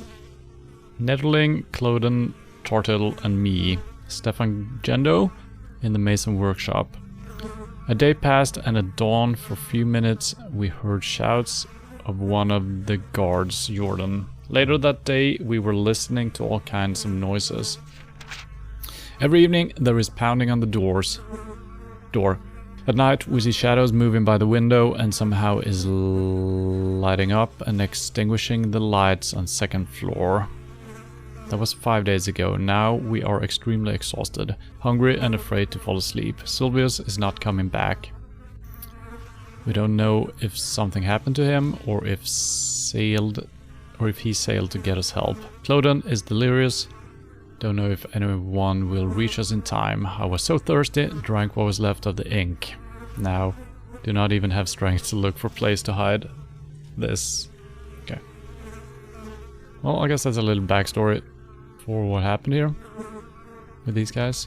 Netterling, Cloden, Tortil and me, Stefan Gendo, in the Mason workshop. A day passed and at dawn for a few minutes we heard shouts of one of the guards, Jordan. Later that day we were listening to all kinds of noises. Every evening there is pounding on the door. At night we see shadows moving by the window and somehow is lighting up and extinguishing the lights on second floor. That was 5 days ago. Now we are extremely exhausted, hungry and afraid to fall asleep. Sylvius is not coming back. We don't know if something happened to him or if he sailed to get us help. Cloden is delirious. Don't know if anyone will reach us in time. I was so thirsty, drank what was left of the ink. Now, do not even have strength to look for a place to hide this. Okay. Well, I guess that's a little backstory for what happened here with these guys.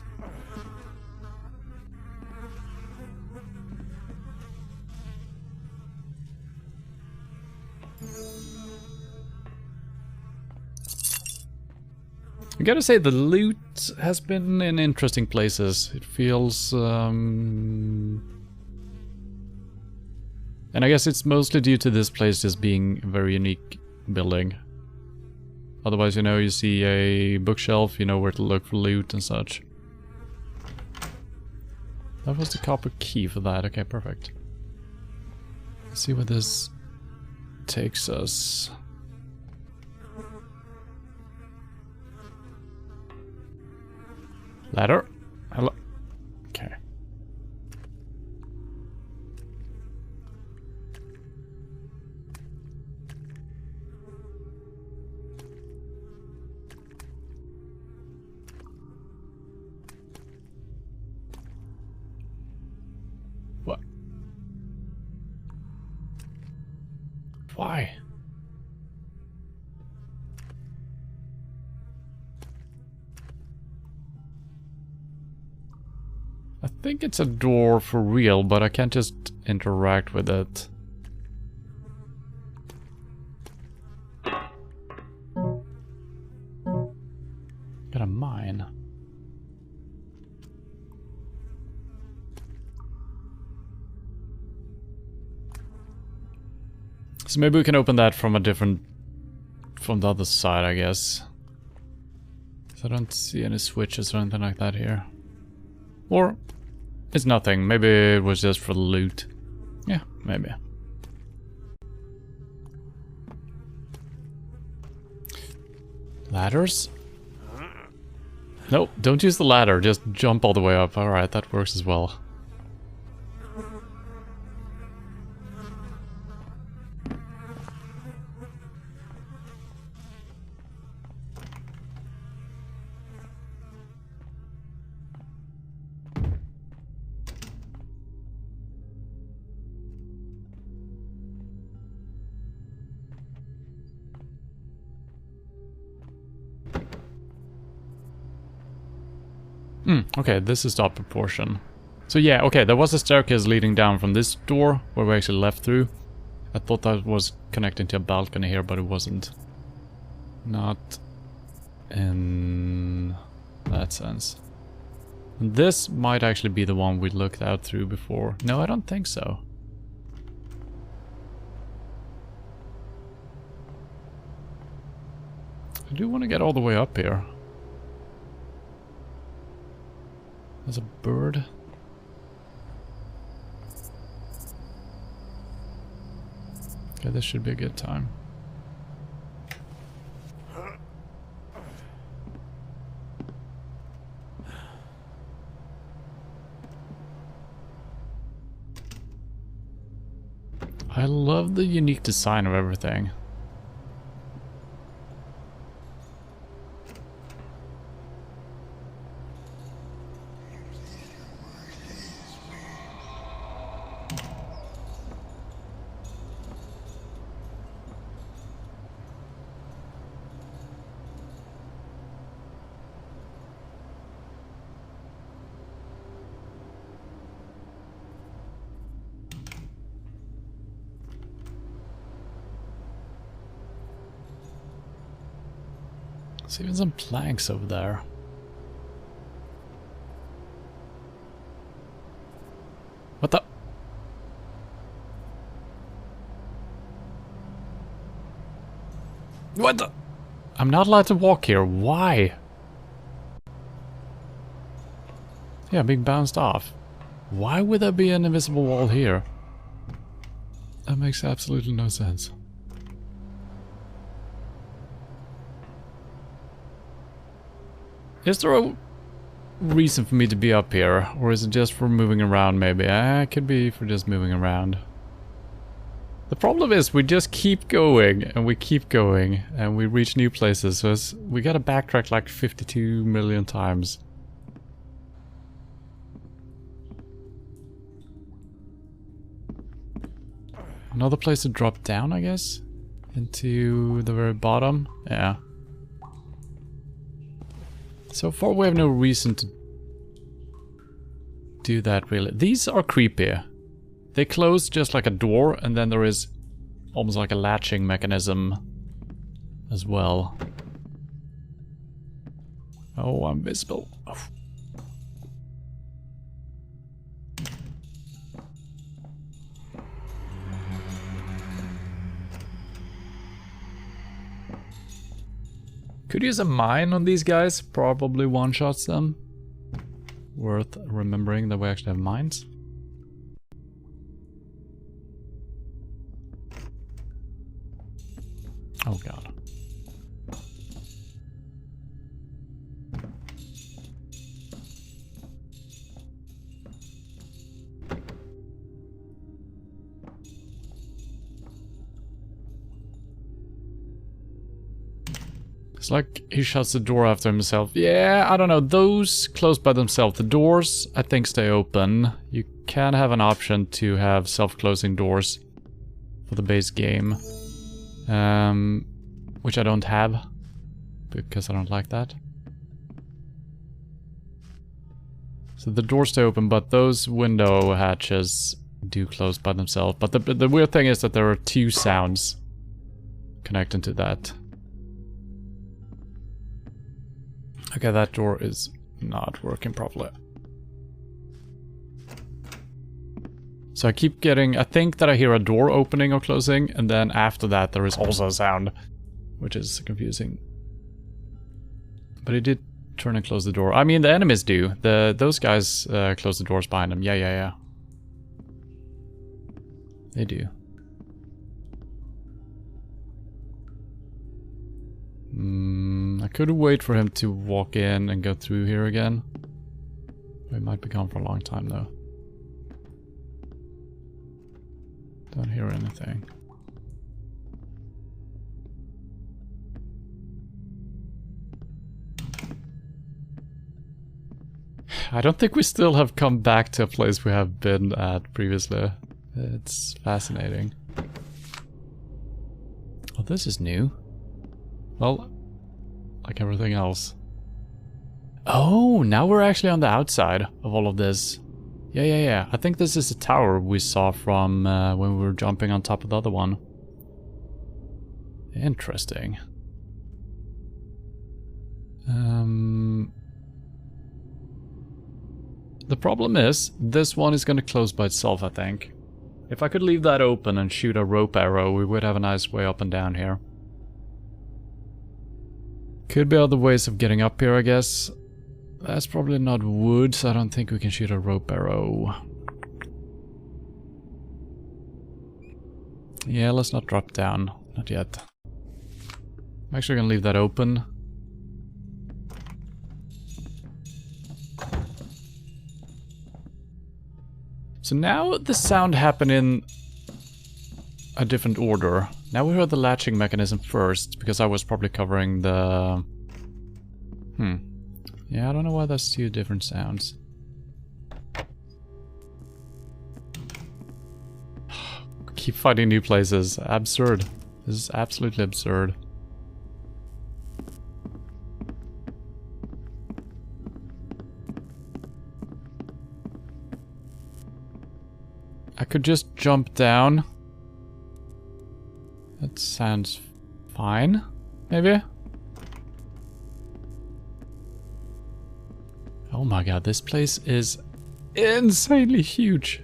I gotta say, the loot has been in interesting places. It feels... and I guess it's mostly due to this place just being a very unique building. Otherwise, you know, you see a bookshelf, you know where to look for loot and such. That was the copper key for that. Okay, perfect. Let's see where this takes us. Ladder. Hello. Okay. What? Why? I think it's a door for real, but I can't just interact with it. Got a mine. So maybe we can open that from a different... from the other side, I guess. So I don't see any switches or anything like that here. Or it's nothing. Maybe it was just for the loot. Yeah, maybe. Ladders? No, don't use the ladder. Just jump all the way up. Alright, that works as well. Okay, this is the upper portion. So yeah, okay, there was a staircase leading down from this door where we actually left through. I thought that was connecting to a balcony here, but it wasn't. Not in that sense. And this might actually be the one we looked out through before. No, I don't think so. I do want to get all the way up here. There's a bird. Okay, this should be a good time. I love the unique design of everything. There's even some planks over there. What the? What the? I'm not allowed to walk here. Why? Yeah, I'm being bounced off. Why would there be an invisible wall here? That makes absolutely no sense. Is there a reason for me to be up here? Or is it just for moving around maybe? It could be for just moving around. The problem is we just keep going and we keep going and we reach new places. So we gotta backtrack like 52 million times. Another place to drop down, I guess? Into the very bottom? Yeah. So far we have no reason to do that really. These are creepy. They close just like a door and then there is almost like a latching mechanism as well. Oh, I'm visible. Oh. Could use a mine on these guys, probably one-shots them. Worth remembering that we actually have mines. Oh god. It's like he shuts the door after himself. Yeah, I don't know. Those close by themselves. The doors, I think, stay open. You can have an option to have self-closing doors for the base game. Which I don't have. Because I don't like that. So the doors stay open, but those window hatches do close by themselves. But the weird thing is that there are two sounds connecting to that. Okay, that door is not working properly. So I keep getting... I think that I hear a door opening or closing, and then after that there is also a sound, which is confusing. But it did turn and close the door. I mean, the enemies do. Those guys close the doors behind them. Yeah. They do. I could wait for him to walk in and go through here again. We might be gone for a long time though. Don't hear anything. I don't think we still have come back to a place we have been at previously. It's fascinating. Oh, this is new. Well, like everything else. Oh, now we're actually on the outside of all of this. Yeah. I think this is the tower we saw from when we were jumping on top of the other one. Interesting. The problem is, this one is going to close by itself, I think. If I could leave that open and shoot a rope arrow, we would have a nice way up and down here. Could be other ways of getting up here, I guess. That's probably not wood, so I don't think we can shoot a rope arrow. Yeah, let's not drop down. Not yet. I'm actually gonna leave that open. So now the sound happened in a different order. Now we heard the latching mechanism first, because I was probably covering the... Yeah, I don't know why that's two different sounds. Keep finding new places. Absurd. This is absolutely absurd. I could just jump down. That sounds fine, maybe? Oh my god, this place is insanely huge.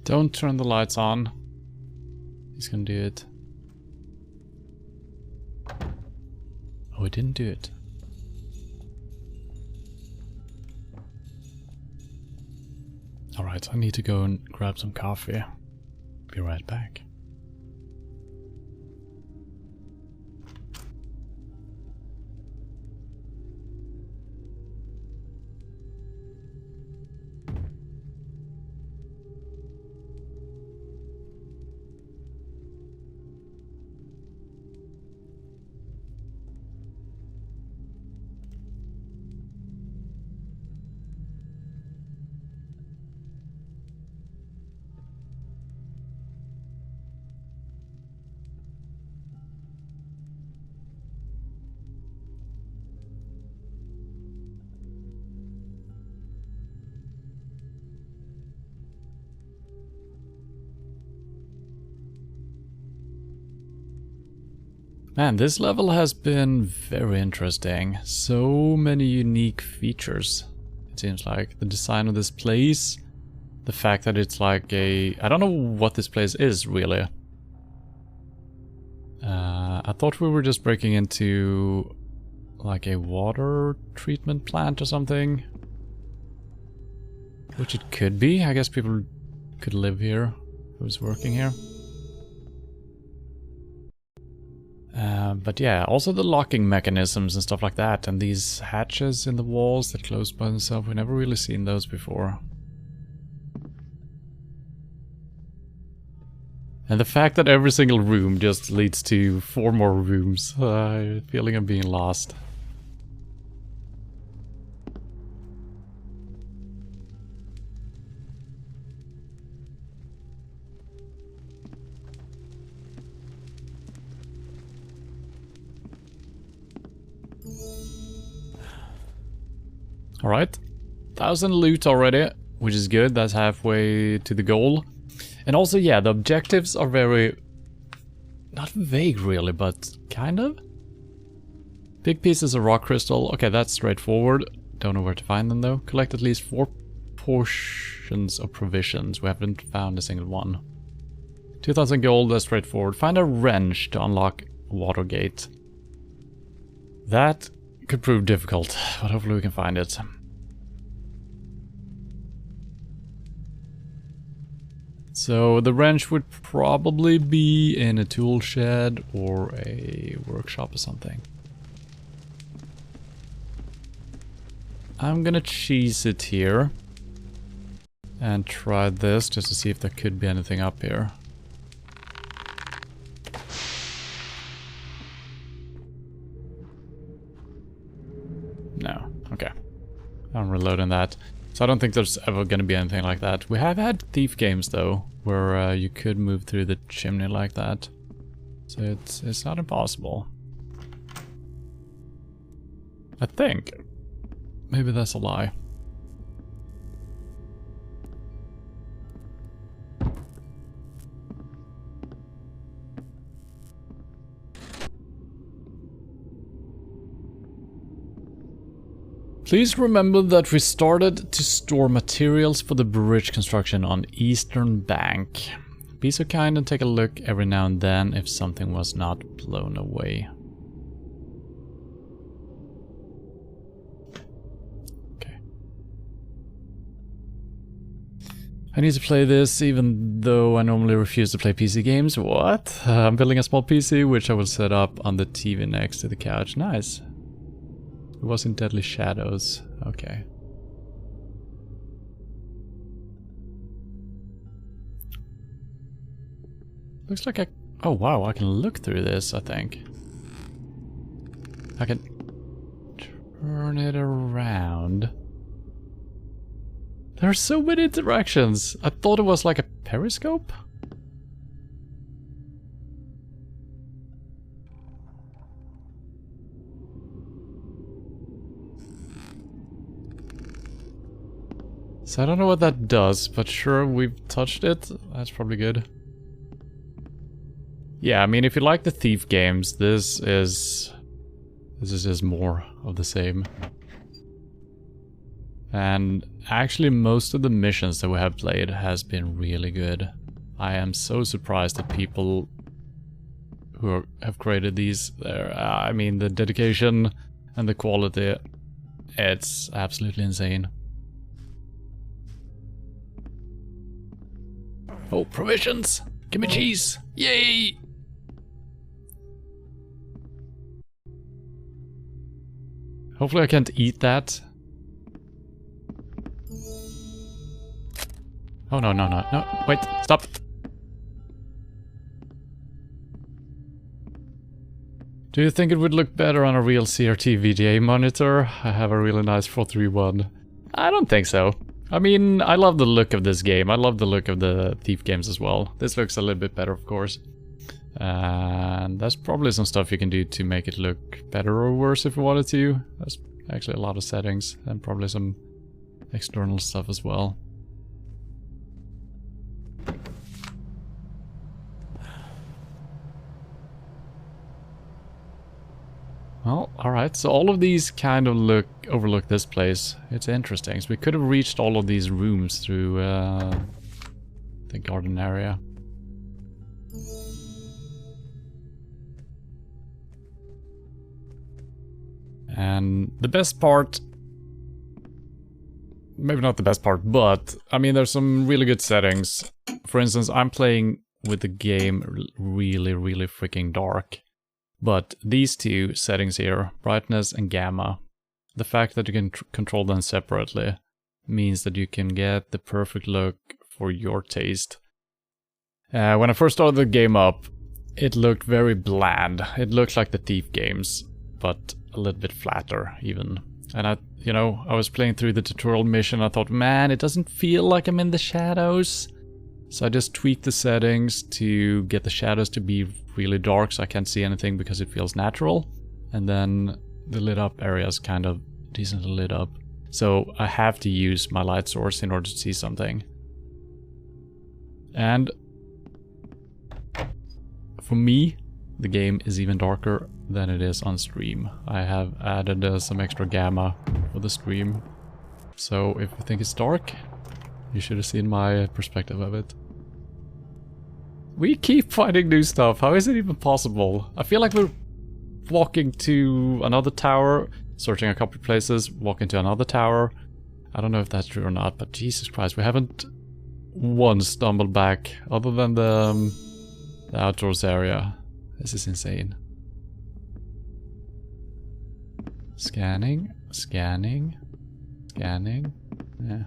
Don't turn the lights on. He's gonna do it. Oh, he didn't do it. Alright, I need to go and grab some coffee. Be right back. Man, this level has been very interesting. So many unique features, it seems like. The design of this place, the fact that it's like a... I don't know what this place is, really. I thought we were just breaking into like a water treatment plant or something. Which it could be. I guess people could live here who's working here. But yeah, also the locking mechanisms and stuff like that, and these hatches in the walls that close by themselves, we've never really seen those before. And the fact that every single room just leads to 4 more rooms, feeling I'm being lost. Alright, 1,000 loot already, which is good, that's halfway to the goal. And also, yeah, the objectives are very... not vague really, but kind of? Big pieces of rock crystal, okay, that's straightforward. Don't know where to find them though. Collect at least 4 portions of provisions, we haven't found a single one. 2,000 gold, that's straightforward. Find a wrench to unlock water gate. That could prove difficult, but hopefully we can find it. So the wrench would probably be in a tool shed or a workshop or something. I'm gonna cheese it here and try this just to see if there could be anything up here. No, okay. I'm reloading that. So I don't think there's ever going to be anything like that. We have had thief games though, where you could move through the chimney like that. So it's not impossible. I think. Maybe that's a lie. Please remember that we started to store materials for the bridge construction on Eastern Bank. Be so kind and take a look every now and then if something was not blown away. Okay. I need to play this even though I normally refuse to play PC games. What? I'm building a small PC which I will set up on the TV next to the couch. Nice. It was in Deadly Shadows. Okay. Looks like I... oh wow, I can look through this, I think. I can turn it around. There are so many interactions. I thought it was like a periscope. So I don't know what that does, but sure, we've touched it. That's probably good. Yeah, I mean, if you like the thief games, this is just more of the same. And actually most of the missions that we have played has been really good. I am so surprised at people who have created these. I mean, the dedication and the quality, it's absolutely insane. Oh, provisions! Give me cheese! Yay! Hopefully I can't eat that. Oh, no, no, no, no. Wait, stop! Do you think it would look better on a real CRT VGA monitor? I have a really nice 431. I don't think so. I mean, I love the look of this game. I love the look of the Thief games as well. This looks a little bit better, of course. And there's probably some stuff you can do to make it look better or worse if you wanted to. There's actually a lot of settings and probably some external stuff as well. Well, alright, so all of these kind of overlook this place. It's interesting. So we could have reached all of these rooms through the garden area. And the best part, maybe not the best part, but I mean there's some really good settings. For instance, I'm playing with the game really, really freaking dark. But these two settings here, brightness and gamma, the fact that you can control them separately means that you can get the perfect look for your taste. When I first started the game up, it looked very bland. It looked like the Thief games, but a little bit flatter even. And I was playing through the tutorial mission, I thought, man, it doesn't feel like I'm in the shadows. So I just tweaked the settings to get the shadows to be really dark so I can't see anything because it feels natural. And then the lit up area is kind of decently lit up. So I have to use my light source in order to see something. And for me, the game is even darker than it is on stream. I have added some extra gamma for the stream. So if you think it's dark, you should have seen my perspective of it. We keep finding new stuff. How is it even possible? I feel like we're walking to another tower, searching a couple of places, walking to another tower. I don't know if that's true or not, but Jesus Christ, we haven't once stumbled back other than the outdoors area. This is insane. Scanning, scanning, scanning. Yeah.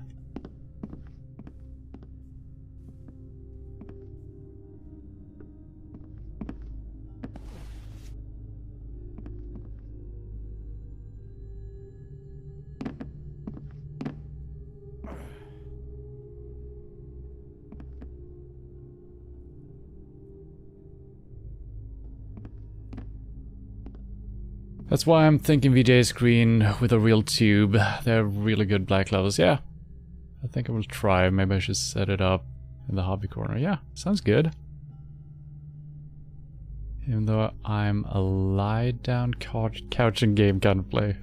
That's why I'm thinking VGA screen with a real tube. They're really good black levels. Yeah, I think I will try. Maybe I should set it up in the hobby corner. Yeah, sounds good. Even though I'm a lie-down couch and game kind of play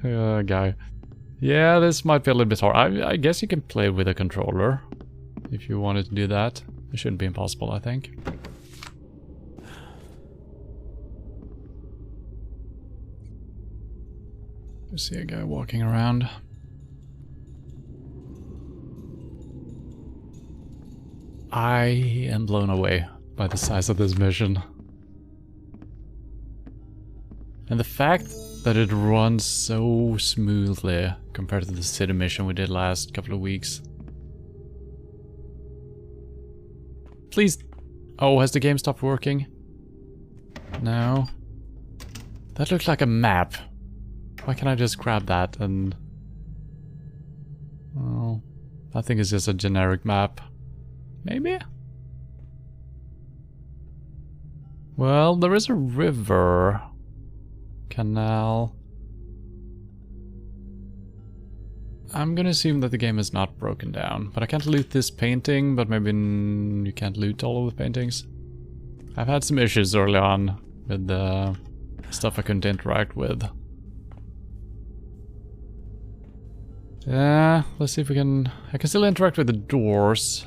guy. Yeah, this might be a little bit hard. I guess you can play with a controller if you wanted to do that. It shouldn't be impossible, I think. I see a guy walking around. I am blown away by the size of this mission. And the fact that it runs so smoothly compared to the city mission we did last couple of weeks. Please. Oh, has the game stopped working? No. That looks like a map. Why can't I just grab that and... Oh, I think it's just a generic map. Maybe? Well, there is a river. Canal. I'm gonna assume that the game is not broken down. But I can't loot this painting, but maybe you can't loot all of the paintings. I've had some issues early on with the stuff I couldn't interact with. Let's see if we can... I can still interact with the doors.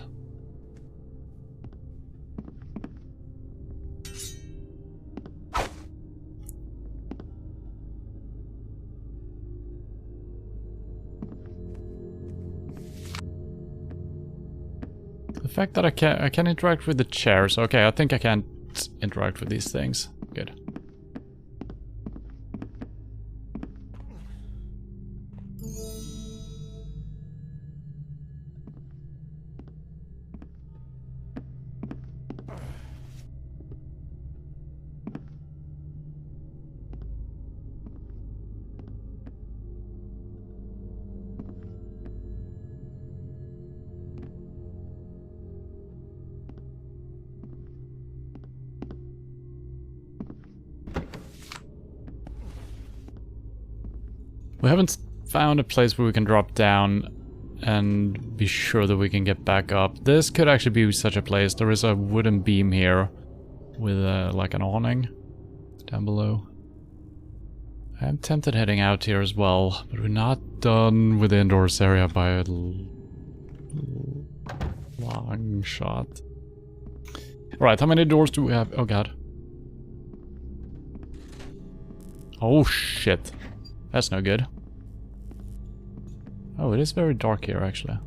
The fact that I can interact with the chairs. Okay, I think I can't interact with these things. Good. We haven't found a place where we can drop down and be sure that we can get back up. This could actually be such a place. There is a wooden beam here with like an awning down below. I am tempted heading out here as well, but we're not done with the indoors area by a long shot. Alright, how many doors do we have? Oh god. Oh shit. That's no good. Oh, it is very dark here, actually.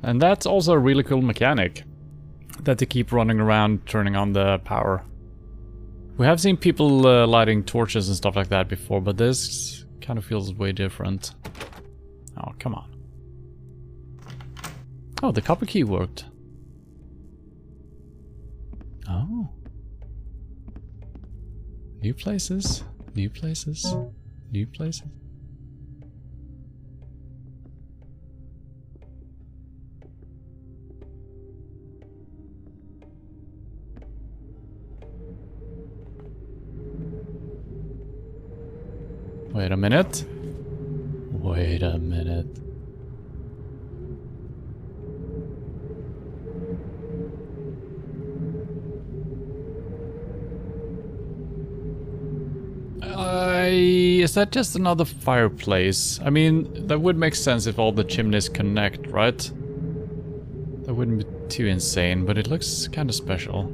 And that's also a really cool mechanic. That they keep running around, turning on the power. We have seen people lighting torches and stuff like that before, but this kind of feels way different. Oh, come on. Oh, the copper key worked. Oh. New places, new places, new places. Wait a minute. Wait a minute. Is that just another fireplace? I mean, that would make sense if all the chimneys connect, right? That wouldn't be too insane, but it looks kind of special.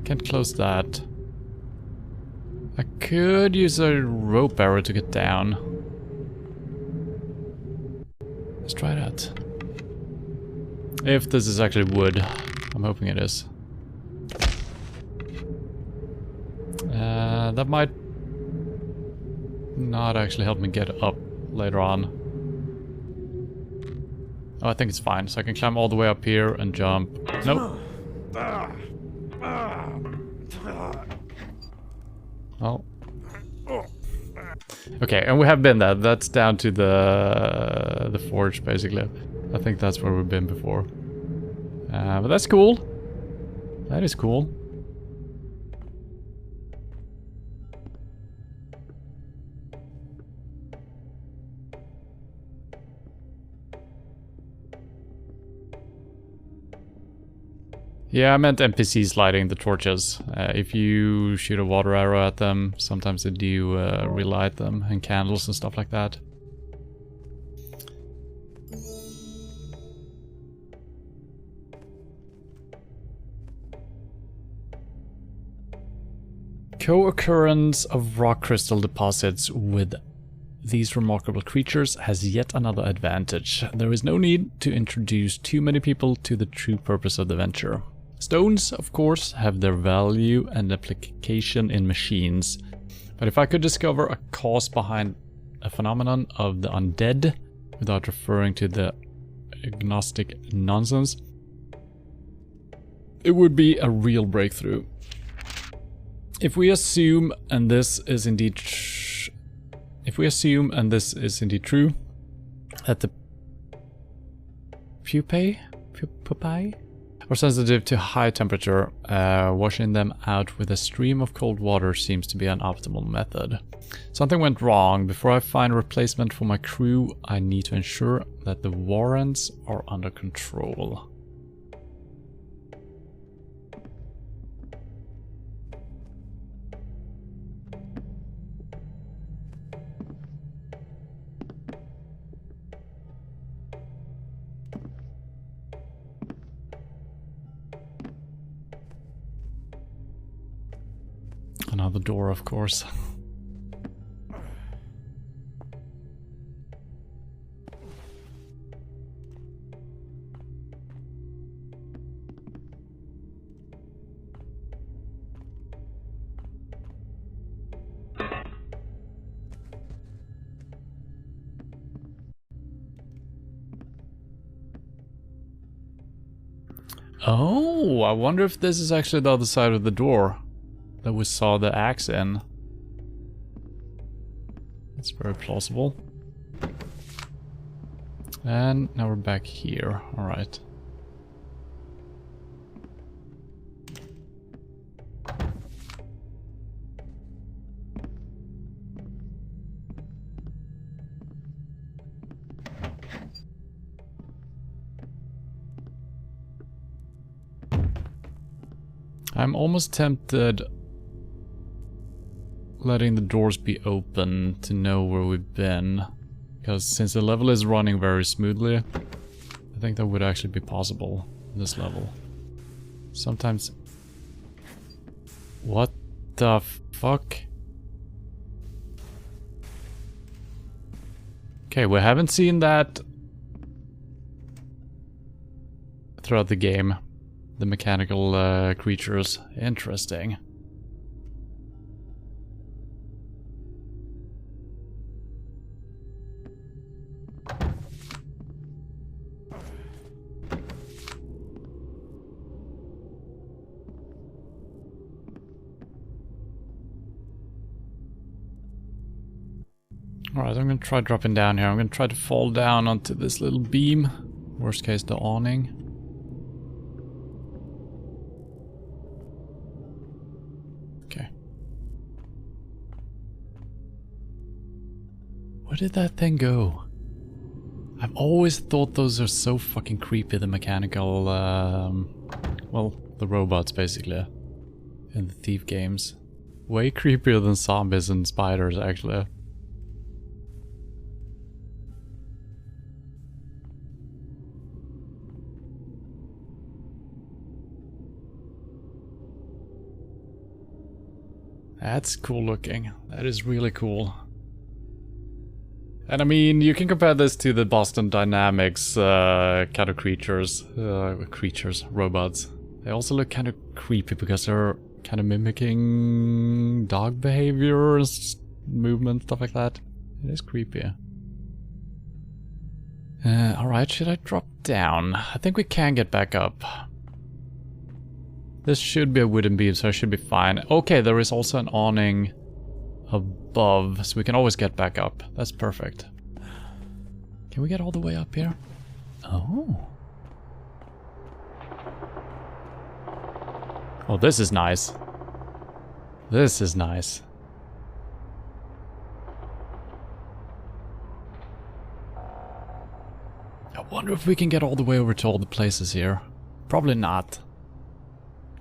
Can't close that. I could use a rope arrow to get down. Let's try that. If this is actually wood. I'm hoping it is. That might not actually help me get up later on. Oh, I think it's fine. So I can climb all the way up here and jump. Nope. Well. Okay, and we have been there. That's down to the forge, basically. I think that's where we've been before. But that's cool. That is cool. Yeah, I meant NPCs lighting the torches. If you shoot a water arrow at them, sometimes they do relight them, and candles and stuff like that. Co-occurrence of rock crystal deposits with these remarkable creatures has yet another advantage. There is no need to introduce too many people to the true purpose of the venture. Stones, of course, have their value and application in machines, but if I could discover a cause behind a phenomenon of the undead without referring to the agnostic nonsense, it would be a real breakthrough. If we assume, and this is indeed true, that the pupae are sensitive to high temperature, washing them out with a stream of cold water seems to be an optimal method. Something went wrong. Before I find a replacement for my crew, I need to ensure that the warrants are under control. another door, of course. Oh, I wonder if this is actually the other side of the door that we saw the axe in. It's very plausible. And now we're back here. Alright. I'm almost tempted letting the doors be open to know where we've been. Because since the level is running very smoothly, I think that would actually be possible in this level. Sometimes... What the fuck? Okay, we haven't seen that throughout the game. The mechanical creatures. Interesting. Alright, I'm gonna try dropping down here. I'm gonna try to fall down onto this little beam. Worst case, the awning. Okay. Where did that thing go? I've always thought those are so fucking creepy, the mechanical, well, the robots basically, in the Thief games. Way creepier than zombies and spiders, actually. That's cool looking. That is really cool. And I mean, you can compare this to the Boston Dynamics kind of creatures. Robots. They also look kind of creepy because they're kind of mimicking dog behaviors, movement, stuff like that. It is creepy. Alright, should I drop down? I think we can get back up. This should be a wooden beam, so I should be fine. Okay, there is also an awning above, so we can always get back up. That's perfect. Can we get all the way up here? Oh. Oh, this is nice. This is nice. I wonder if we can get all the way over to all the places here. Probably not.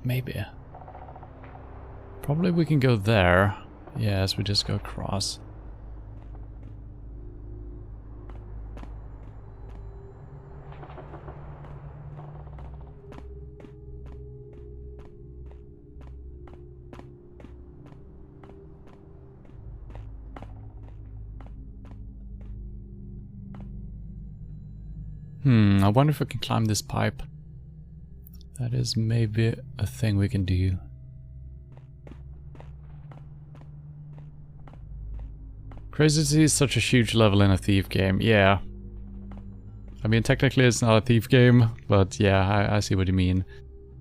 Maybe. Probably we can go there. Yes, we just go across. I wonder if we can climb this pipe. That is maybe a thing we can do. Crazy to see such a huge level in a Thief game, yeah. I mean, technically it's not a Thief game, but yeah, I see what you mean.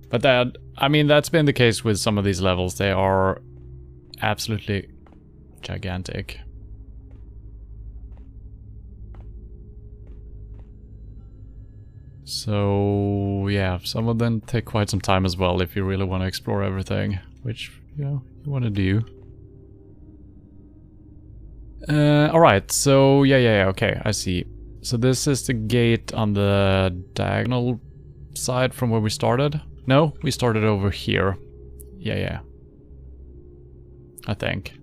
But that, I mean, that's been the case with some of these levels. They are absolutely gigantic. So, yeah, some of them take quite some time as well if you really want to explore everything, which, you know, you want to do. Alright, so, yeah, okay, I see. So this is the gate on the diagonal side from where we started? No, we started over here. Yeah. I think.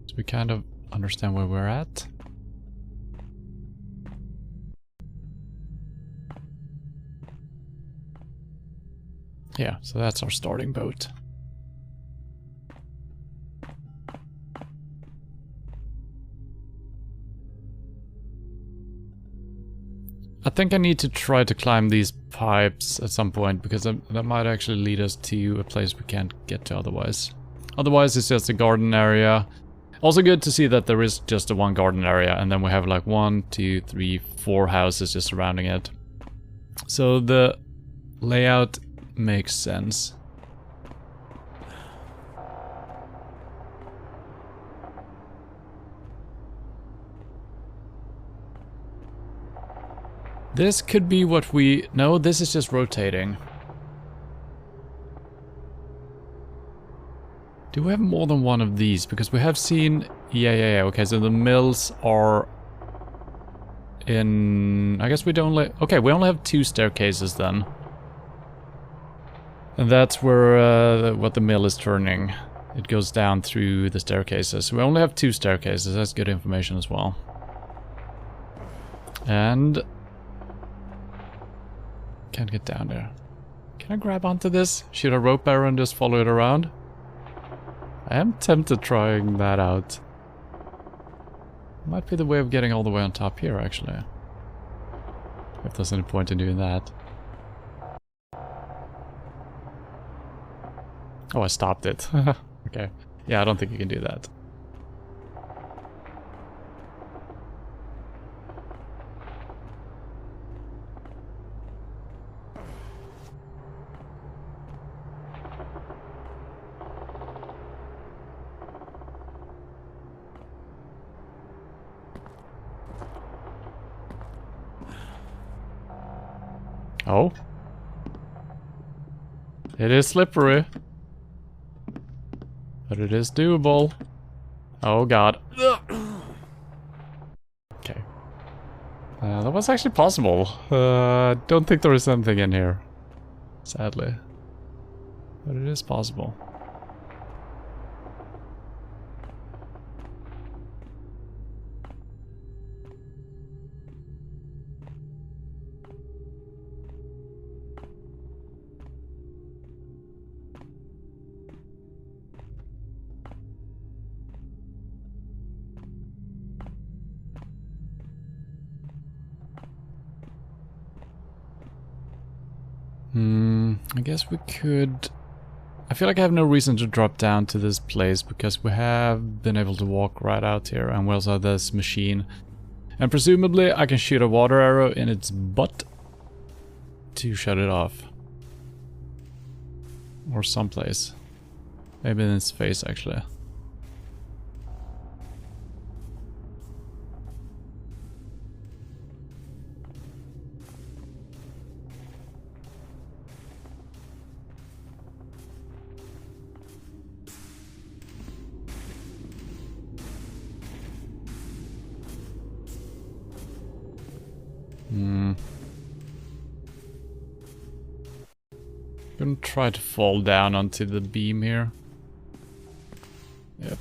So we kind of understand where we're at. Yeah, so that's our starting boat. think I need to try to climb these pipes at some point, because that might actually lead us to a place we can't get to otherwise. Otherwise, it's just a garden area. Also good to see that there is just a one garden area, and then we have like 1, 2, 3, 4 houses just surrounding it. So the layout makes sense. This could be what we... No, this is just rotating. Do we have more than one of these? Because we have seen... Yeah. Okay, so the mills are... in... I guess we don't... Okay, we only have 2 staircases then. And that's where what the mill is turning. It goes down through the staircases. We only have 2 staircases. That's good information as well. And... can't get down there. Can I grab onto this? Shoot a rope arrow and just follow it around? I am tempted trying that out. Might be the way of getting all the way on top here, actually. If there's any point in doing that. Oh, I stopped it. Okay. Yeah, I don't think you can do that. Oh. It is slippery. But it is doable. Oh god. Okay. That was actually possible. Don't think there is anything in here. Sadly. But it is possible. I guess we could... I feel like I have no reason to drop down to this place, because we have been able to walk right out here, and we also have this machine. And presumably I can shoot a water arrow in its butt to shut it off. Or someplace. Maybe in its face, actually. Gonna try to fall down onto the beam here. Yep.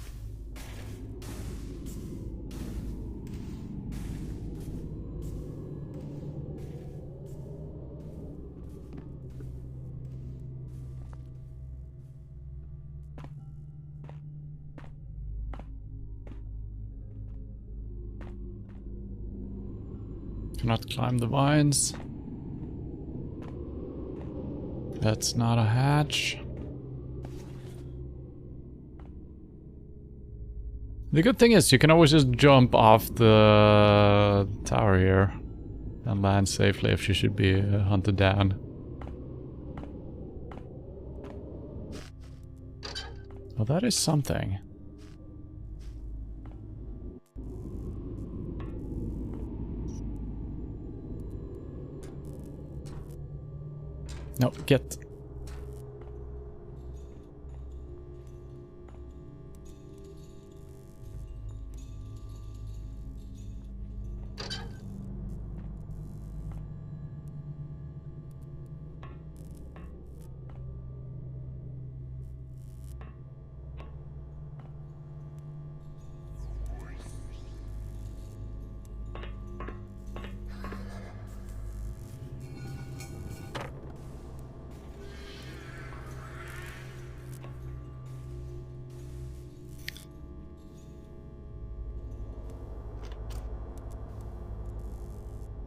Cannot climb the vines. That's not a hatch. The good thing is you can always just jump off the tower here and land safely if you should be hunted down. Well, that is something. No, get.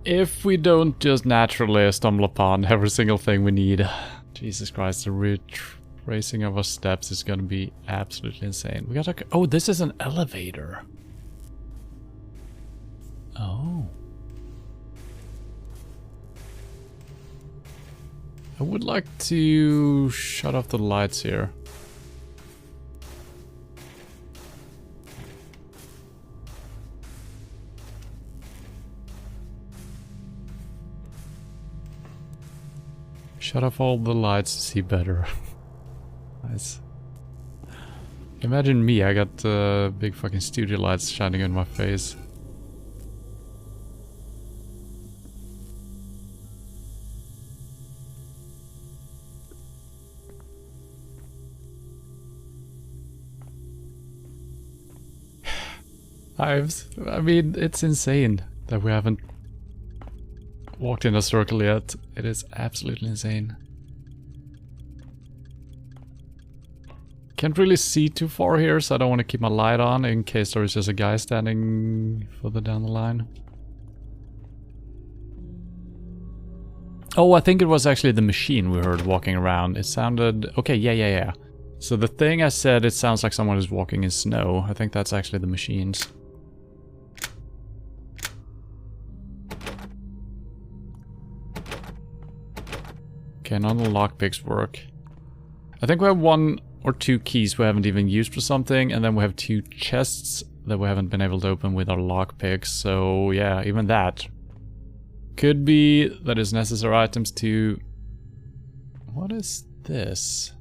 If we don't just naturally stumble upon every single thing we need. Jesus Christ, the retracing of our steps is gonna be absolutely insane. We gotta... Oh, this is an elevator. Oh. I would like to shut off the lights here. Shut off all the lights to see better. Nice. Imagine me, I got big fucking studio lights shining in my face. I mean, it's insane that we haven't walked in a circle yet. It is absolutely insane. Can't really see too far here, so I don't want to keep my light on in case there is just a guy standing further down the line. Oh, I think it was actually the machine we heard walking around. It sounded... Okay, yeah. So the thing I said, it sounds like someone is walking in snow. I think that's actually the machines. Okay, none of the lockpicks work. I think we have 1 or 2 keys we haven't even used for something, and then we have 2 chests that we haven't been able to open with our lockpicks, so yeah, even that. Could be that is necessary items to... What is this?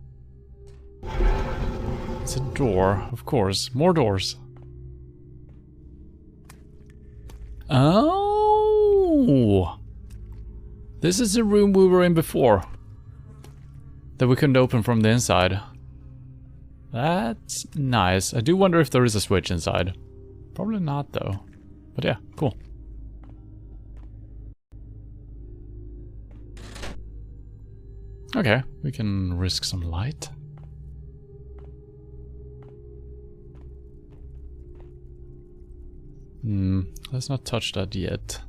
It's a door, of course. More doors. Oh! This is the room we were in before. That we couldn't open from the inside. That's nice. I do wonder if there is a switch inside. Probably not though. But yeah, cool. Okay, we can risk some light. Let's not touch that yet.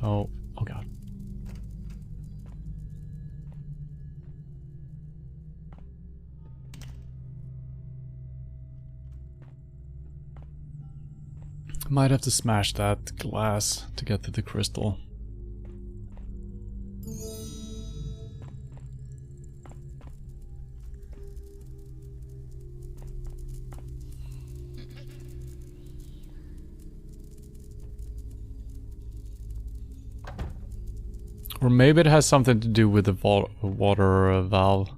Oh god. Might have to smash that glass to get to the crystal. Or maybe it has something to do with the water valve.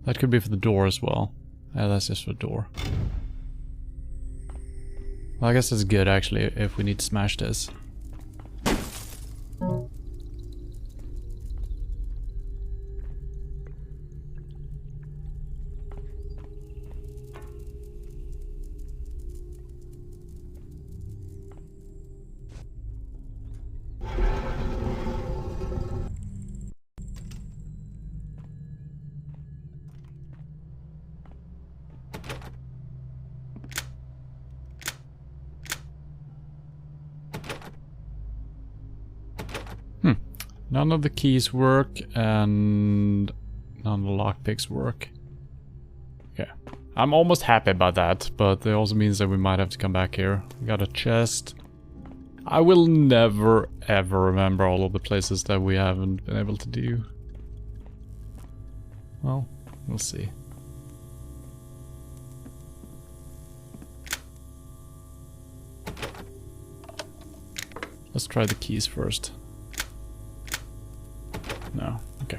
That could be for the door as well. Yeah, that's just for the door. Well, I guess that's good actually, if we need to smash this. None of the keys work, and none of the lockpicks work. Okay. I'm almost happy about that, but it also means that we might have to come back here. We got a chest. I will never, ever remember all of the places that we haven't been able to do. Well, we'll see. Let's try the keys first. No, okay.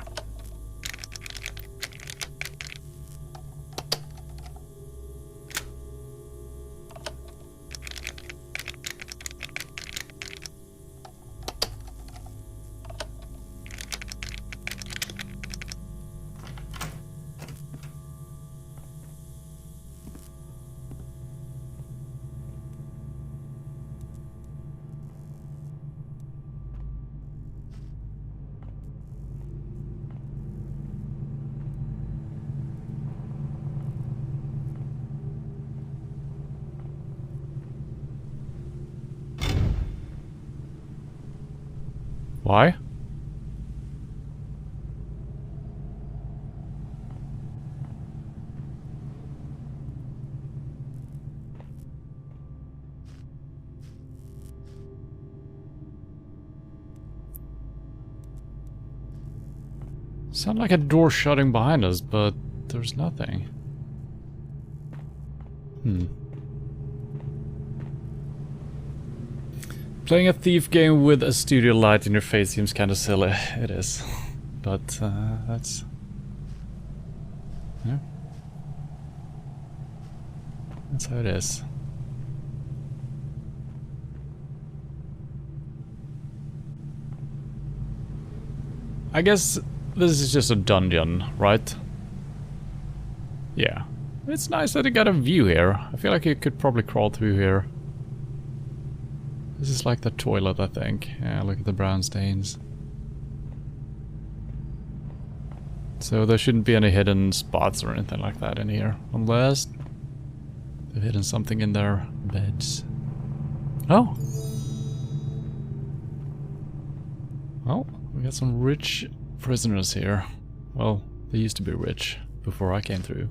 Why? Sound like a door shutting behind us, but there's nothing. Playing a thief game with a studio light in your face seems kind of silly. It is. But, that's... yeah. That's how it is. I guess this is just a dungeon, right? Yeah. It's nice that it got a view here. I feel like you could probably crawl through here. This is like the toilet, I think. Yeah, look at the brown stains. So there shouldn't be any hidden spots or anything like that in here. Unless they've hidden something in their beds. Oh! Well, we got some rich prisoners here. Well, they used to be rich before I came through.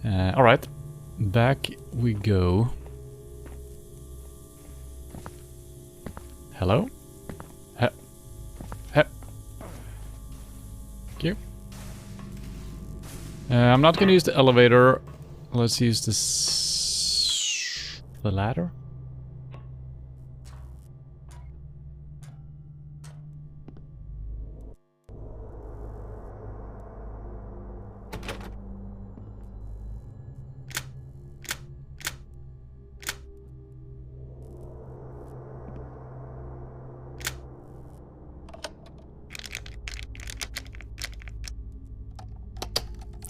Alright, back we go. Hello? Thank you. I'm not gonna use the elevator. Let's use this... the ladder?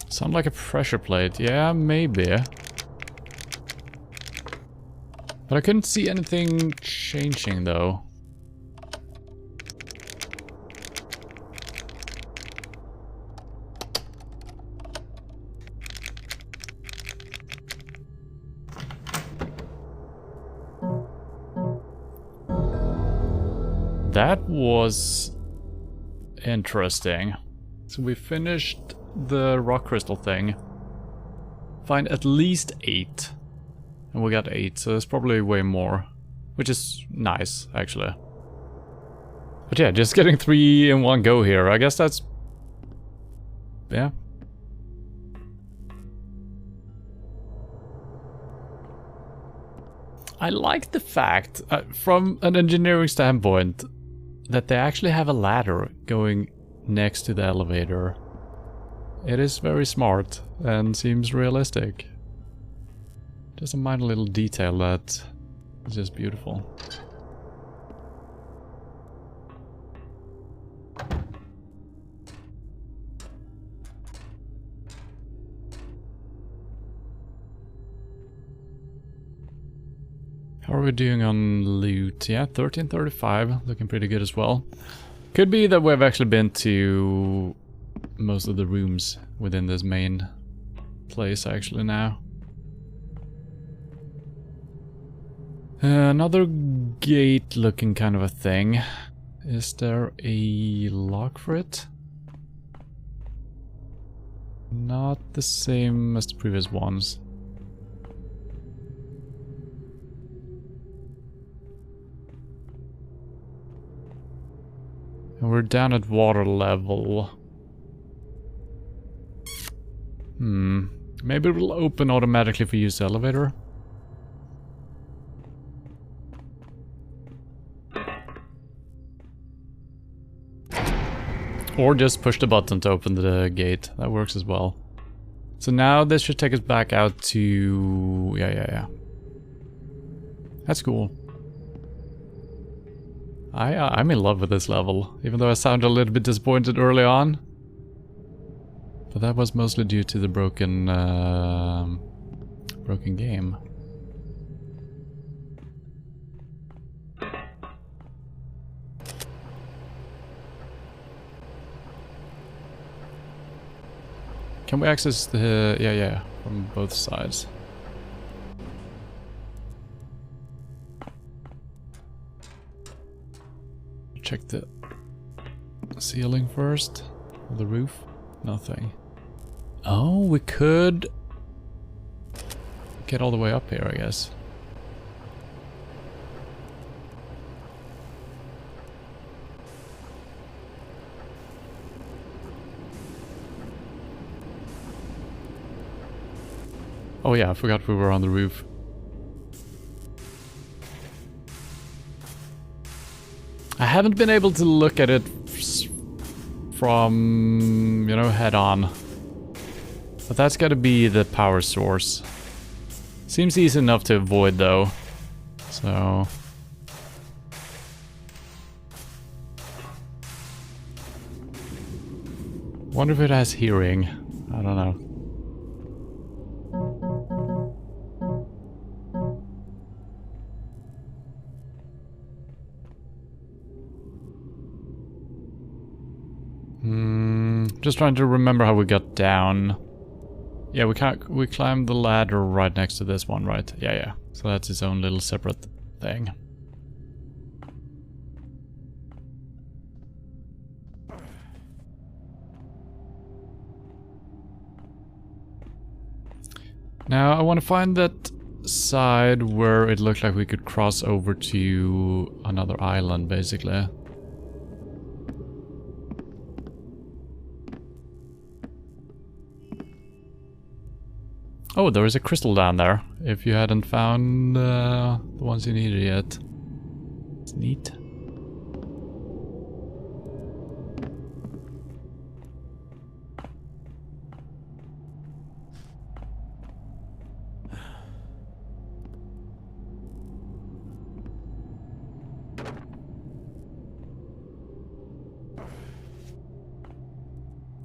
Sound like a pressure plate. Yeah, maybe. But I couldn't see anything changing, though. That was interesting. So we finished the rock crystal thing. Find at least 8. And we got 8, so there's probably way more. Which is nice, actually. But yeah, just getting 3 in one go here. I guess that's... yeah. I like the fact, from an engineering standpoint, that they actually have a ladder going next to the elevator. It is very smart and seems realistic. Just a minor little detail that is just beautiful. How are we doing on loot? Yeah, 1335, looking pretty good as well. Could be that we've actually been to most of the rooms within this main place actually now. Another gate looking kind of a thing. Is there a lock for it? Not the same as the previous ones. And we're down at water level. Maybe it will open automatically if we use the elevator. Or just push the button to open the gate. That works as well. So now this should take us back out to... yeah. That's cool. I'm in love with this level, even though I sounded a little bit disappointed early on. But that was mostly due to the broken game. Can we access the... yeah, from both sides. check the ceiling first. Or the roof. Nothing. Oh, we could get all the way up here, I guess. Oh yeah, I forgot we were on the roof. I haven't been able to look at it from, you know, head on. But that's gotta be the power source. Seems easy enough to avoid though. So... wonder if it has hearing. I don't know. Just trying to remember how we got down. Yeah, we climbed the ladder right next to this one, right? Yeah. So that's its own little separate thing. Now I want to find that side where it looked like we could cross over to another island, basically. Oh, there is a crystal down there, if you hadn't found the ones you needed yet. It's neat.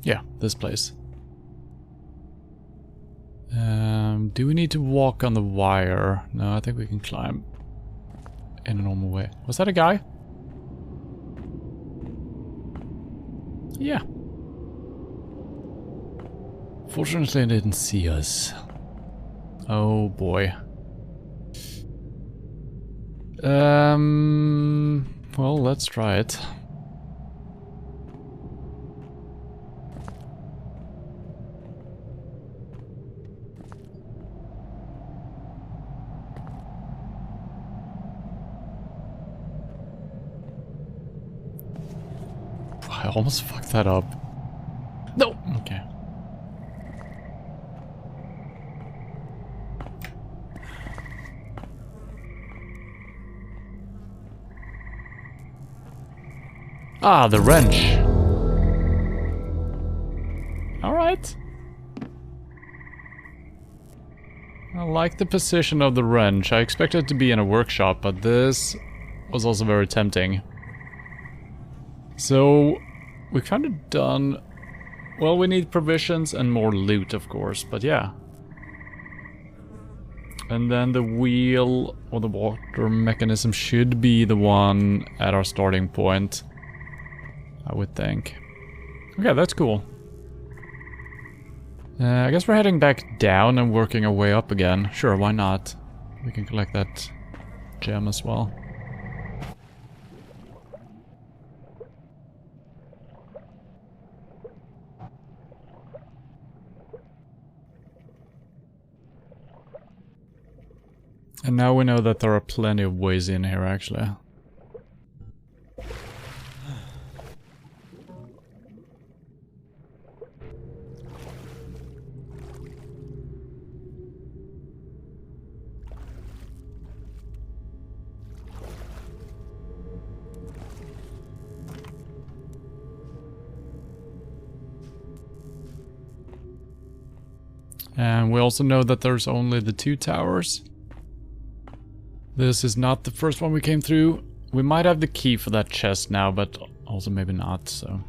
Yeah, this place. Do we need to walk on the wire? No, I think we can climb in a normal way. Was that a guy? Yeah. Fortunately, it didn't see us. Oh boy. Well, let's try it. I almost fucked that up. No! Okay. Ah, the wrench. Alright. I like the position of the wrench. I expected it to be in a workshop, but this was also very tempting. So, we're kind of done. Well, we need provisions and more loot, of course, but yeah. And then the wheel or the water mechanism should be the one at our starting point, I would think. Okay, that's cool. I guess we're heading back down and working our way up again. Sure, why not? We can collect that gem as well. And now we know that there are plenty of ways in here, actually. And we also know that there's only the 2 towers. This is not the first one we came through. We might have the key for that chest now, but also maybe not, so...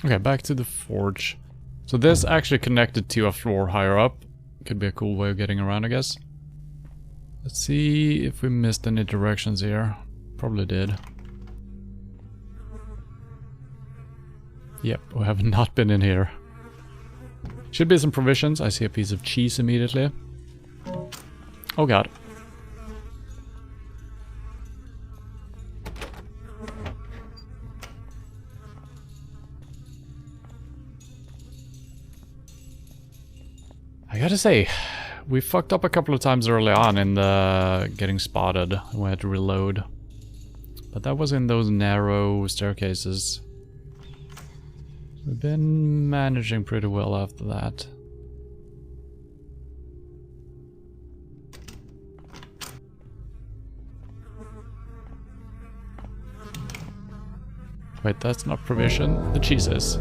Okay, back to the forge. So this actually connected to a floor higher up. Could be a cool way of getting around, I guess. Let's see if we missed any directions here. Probably did. Yep, we have not been in here. Should be some provisions. I see a piece of cheese immediately. Oh god. I gotta say, we fucked up a couple of times early on in the getting spotted. We had to reload. But that was in those narrow staircases. We've been managing pretty well after that. Wait, that's not provision. The cheese is.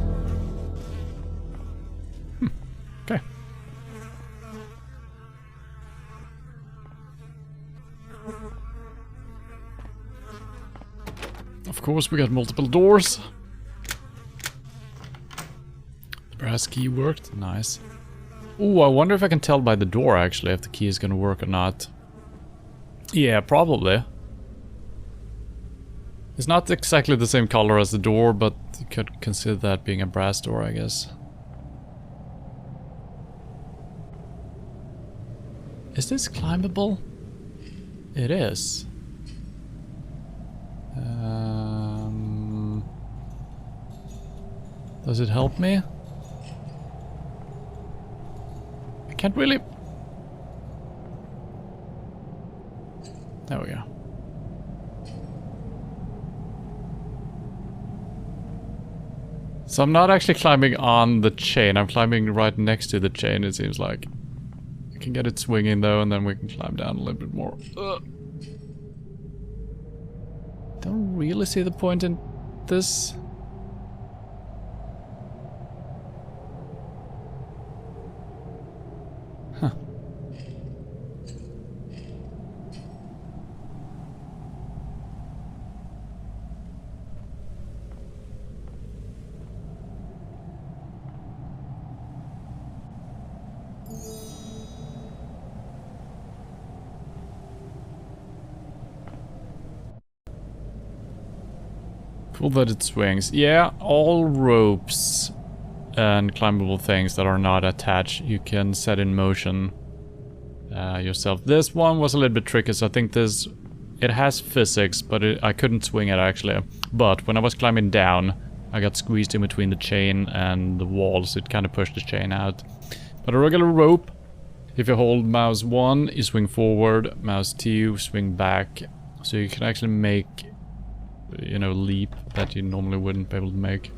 Okay. Of course, we got multiple doors. The brass key worked. Nice. Ooh, I wonder if I can tell by the door, actually, if the key is gonna work or not. Yeah, probably. It's not exactly the same color as the door, but you could consider that being a brass door, I guess. Is this climbable? It is. Does it help me? I can't really... There we go. So I'm not actually climbing on the chain, I'm climbing right next to the chain, it seems like. I can get it swinging though, and then we can climb down a little bit more. Don't really see the point in this. Huh. Cool that it swings. Yeah, all ropes and climbable things that are not attached, you can set in motion yourself. This one was a little bit tricky, so I think this... It has physics, but I couldn't swing it actually. But when I was climbing down, I got squeezed in between the chain and the walls. It kind of pushed the chain out. But a regular rope, if you hold mouse 1, you swing forward, mouse 2, swing back. So you can actually make, you know, leap that you normally wouldn't be able to make.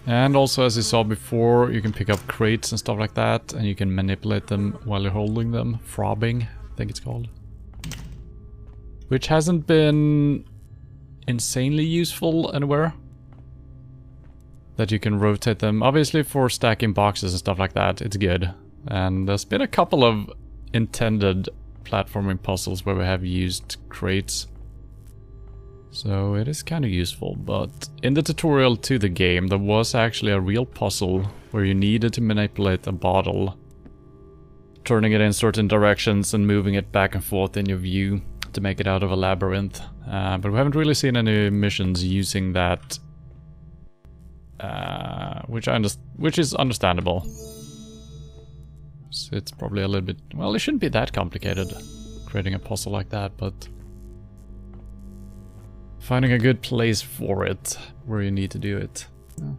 And also, as you saw before, you can pick up crates and stuff like that, and you can manipulate them while you're holding them. Frobbing, I think it's called. Which hasn't been insanely useful anywhere. That you can rotate them. Obviously for stacking boxes and stuff like that, it's good. And there's been a couple of intended platforming puzzles where we have used crates. So it is kind of useful, but in the tutorial to the game there was actually a real puzzle where you needed to manipulate a bottle, turning it in certain directions and moving it back and forth in your view to make it out of a labyrinth. But we haven't really seen any missions using that, which is understandable. So it's probably a little bit... Well, it shouldn't be that complicated, creating a puzzle like that, but... Finding a good place for it, where you need to do it. Yeah.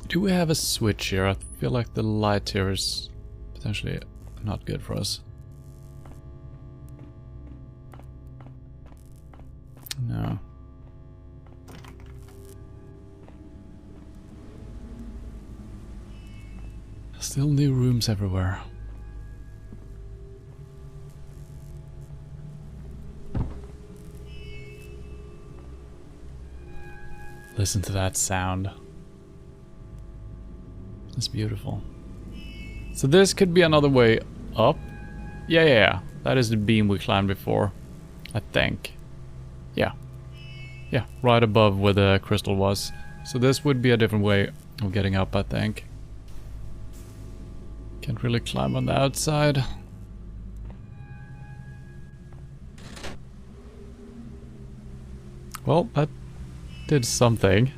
Do we have a switch here? I feel like the light here is potentially not good for us. No. Still new rooms everywhere. Listen to that sound. It's beautiful. So this could be another way up. Yeah. That is the beam we climbed before, I think. Yeah, right above where the crystal was. So this would be a different way of getting up, I think. Can't really climb on the outside. Well, that did something,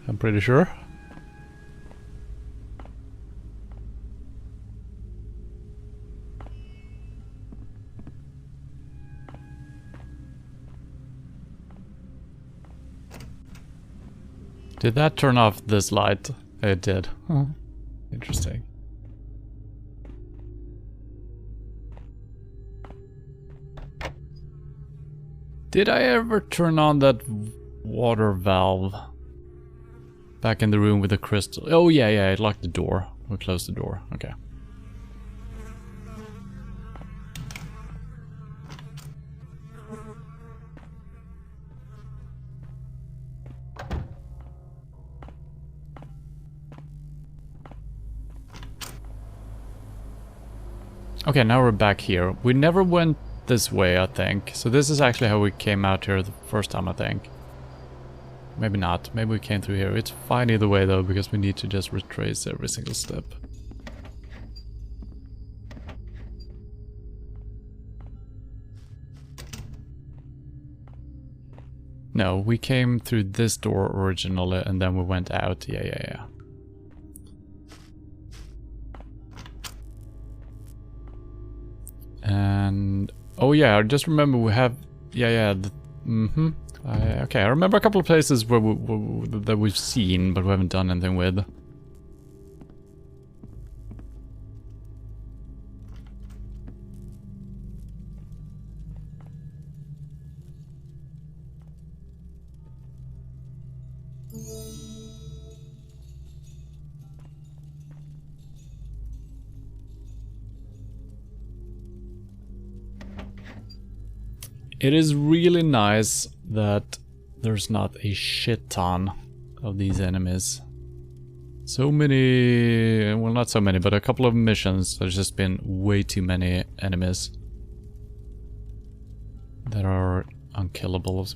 I'm pretty sure. Did that turn off this light? It did. Huh. Interesting. Did I ever turn on that water valve back in the room with the crystal? Oh yeah, it locked the door. We closed the door. Okay. Okay, now we're back here. We never went this way, I think. So this is actually how we came out here the first time, I think. Maybe not. Maybe we came through here. It's fine either way, though, because we need to just retrace every single step. No, we came through this door originally, and then we went out. Yeah. And oh yeah, I just remember we have okay, I remember a couple of places where that we've seen but we haven't done anything with. It is really nice that there's not a shit ton of these enemies. So many, well not so many, but a couple of missions there's just been way too many enemies that are unkillable.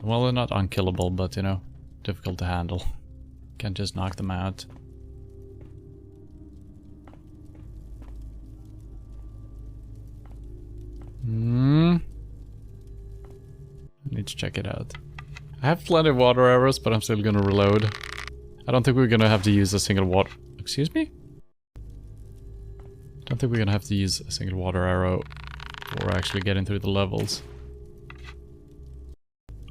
Well, they're not unkillable, but you know, difficult to handle. Can't just knock them out. I need to check it out. I have plenty of water arrows, but I'm still gonna reload. I don't think we're gonna have to use a single water... Excuse me? I don't think we're gonna have to use a single water arrow for actually getting through the levels.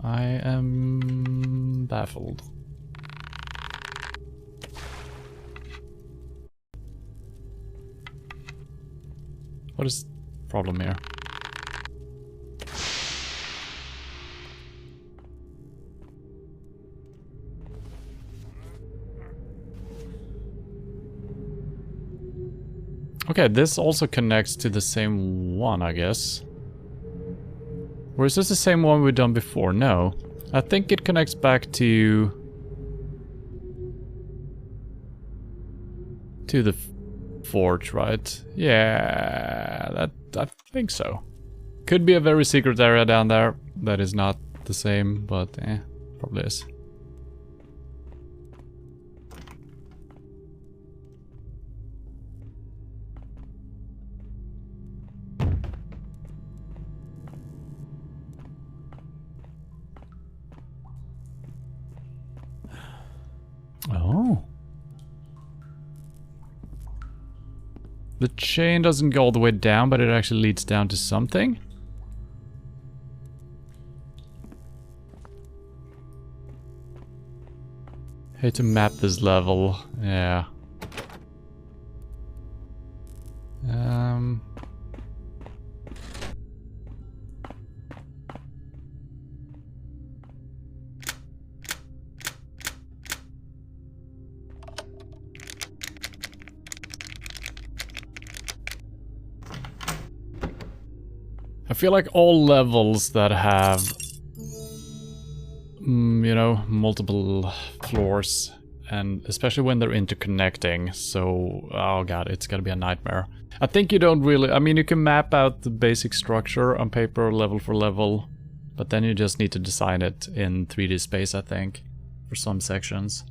I am baffled. What is the problem here? Okay, this also connects to the same one, I guess. Or is this the same one we've done before? No. I think it connects back to the forge, right? Yeah, I think so. Could be a very secret area down there that is not the same, but probably is. Oh. The chain doesn't go all the way down, but it actually leads down to something. Hate to map this level. Yeah. I feel like all levels that have, you know, multiple floors, and especially when they're interconnecting, so, oh god, it's gonna be a nightmare. I think you don't really, I mean, you can map out the basic structure on paper, level for level, but then you just need to design it in 3D space, I think, for some sections.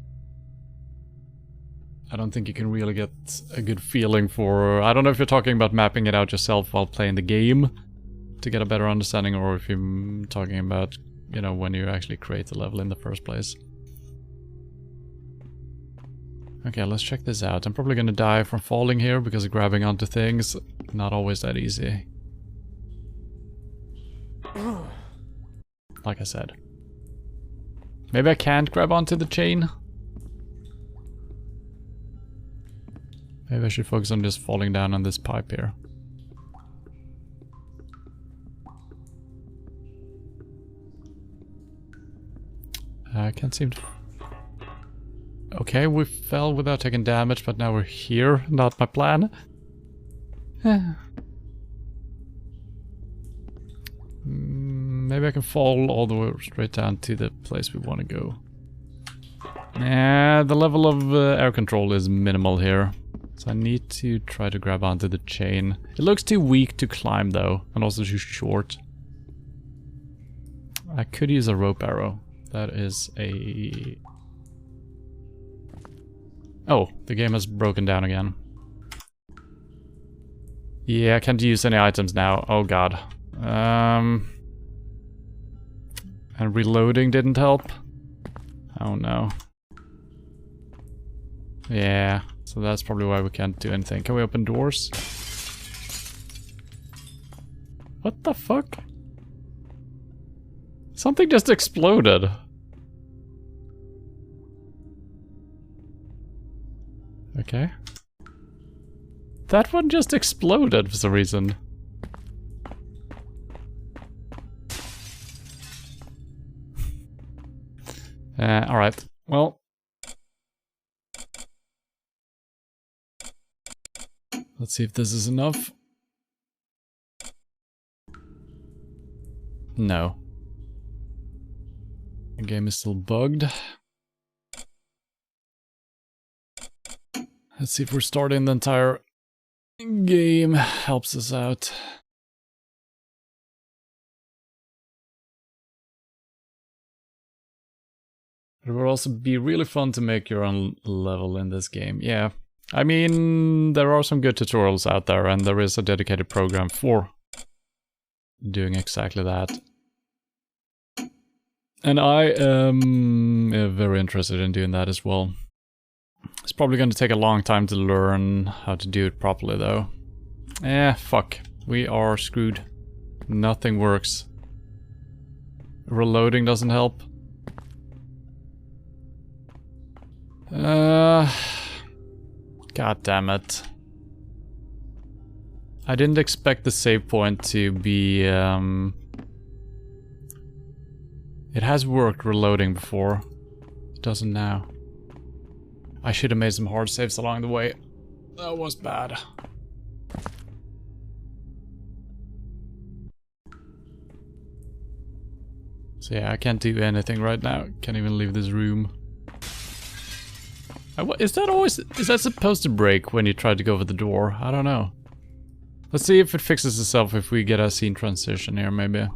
I don't think you can really get a good feeling for... I don't know if you're talking about mapping it out yourself while playing the game to get a better understanding, or if you're talking about, you know, when you actually create the level in the first place. Okay, let's check this out. I'm probably gonna die from falling here because grabbing onto things, not always that easy. Like I said. Maybe I can't grab onto the chain? Maybe I should focus on just falling down on this pipe here. I can't seem to... Okay, we fell without taking damage, but now we're here. Not my plan. Maybe I can fall all the way straight down to the place we want to go. The level of air control is minimal here. So I need to try to grab onto the chain. It looks too weak to climb though, and also too short. I could use a rope arrow. That is a... Oh, the game has broken down again. Yeah, I can't use any items now. Oh god. And reloading didn't help. Oh no. Yeah, so that's probably why we can't do anything. Can we open doors? What the fuck? Something just exploded. Okay. That one just exploded for some reason. Alright. Well. Let's see if this is enough. No. The game is still bugged. Let's see if we're starting the entire game helps us out. It will also be really fun to make your own level in this game. Yeah, I mean, there are some good tutorials out there, and there is a dedicated program for doing exactly that. And I am very interested in doing that as well. It's probably going to take a long time to learn how to do it properly though. Fuck. We are screwed. Nothing works. Reloading doesn't help. God damn it. I didn't expect the save point to be... It has worked reloading before. It doesn't now. I should have made some hard saves along the way. That was bad. So yeah, I can't do anything right now. Can't even leave this room. Is that supposed to break when you try to go over the door? I don't know. Let's see if it fixes itself if we get a scene transition here, maybe.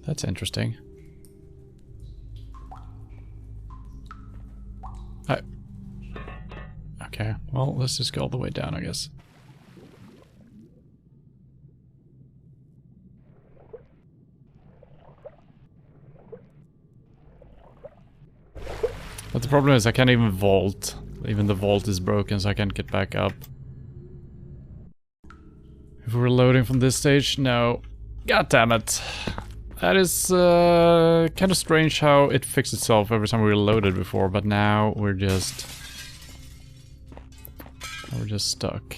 That's interesting. Okay, well, let's just go all the way down, I guess. But the problem is I can't even vault. Even the vault is broken, so I can't get back up. If we're loading from this stage, no. God damn it. That is kind of strange how it fixed itself every time we reloaded before, but now we're just stuck.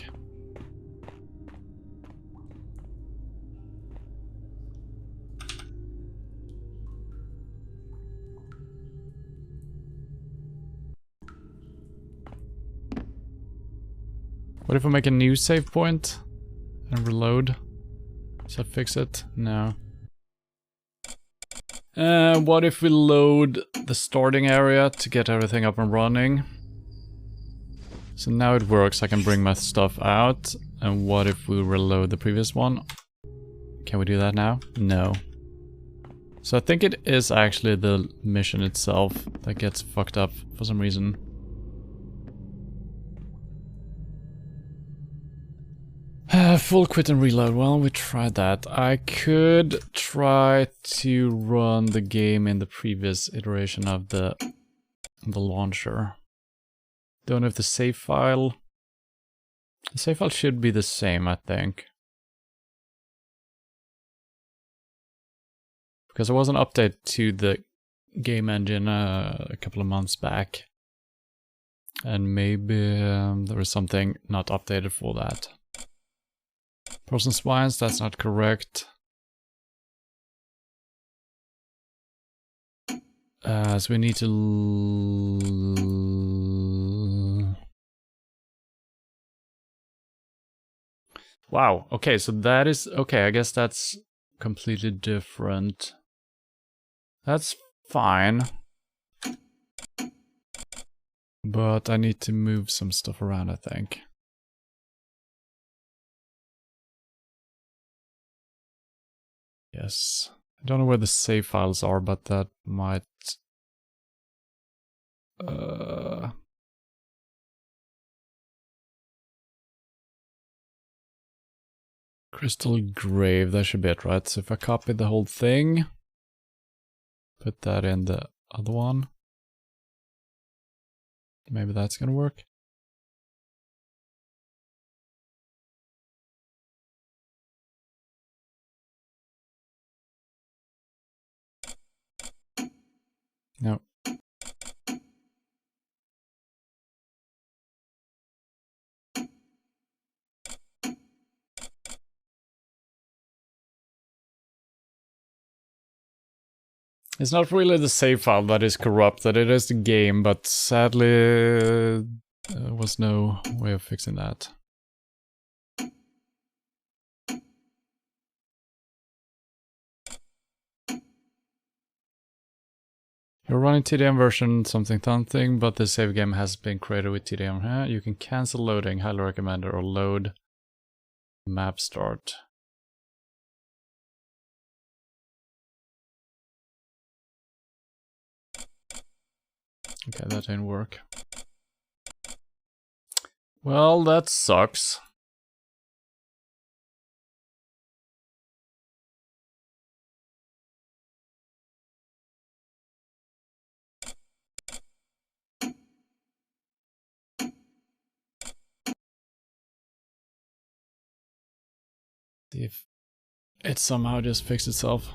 What if I make a new save point and reload? Does that fix it? No. What if we load the starting area to get everything up and running? So now it works, I can bring my stuff out. And what if we reload the previous one? Can we do that now? No. So I think it is actually the mission itself that gets fucked up for some reason. Full quit and reload. Well, we tried that. I could try to run the game in the previous iteration of the launcher. Don't know if the save file... The save file should be the same, I think. Because there was an update to the game engine a couple of months back. And maybe there is something not updated for that. Frozen Swines, that's not correct. So we need to... Wow, okay, so that is... Okay, I guess that's completely different. That's fine. But I need to move some stuff around, I think. Yes. I don't know where the save files are, but that might... Crystal Grave, that should be it, right? So if I copy the whole thing, put that in the other one, maybe that's gonna work. No. It's not really the save file that is corrupted, it is the game, but sadly there was no way of fixing that. You're running TDM version something, but the save game has been created with TDM. You can cancel loading, highly recommend it, or load map start. Okay, that didn't work. Well, that sucks. See if it somehow just fixed itself.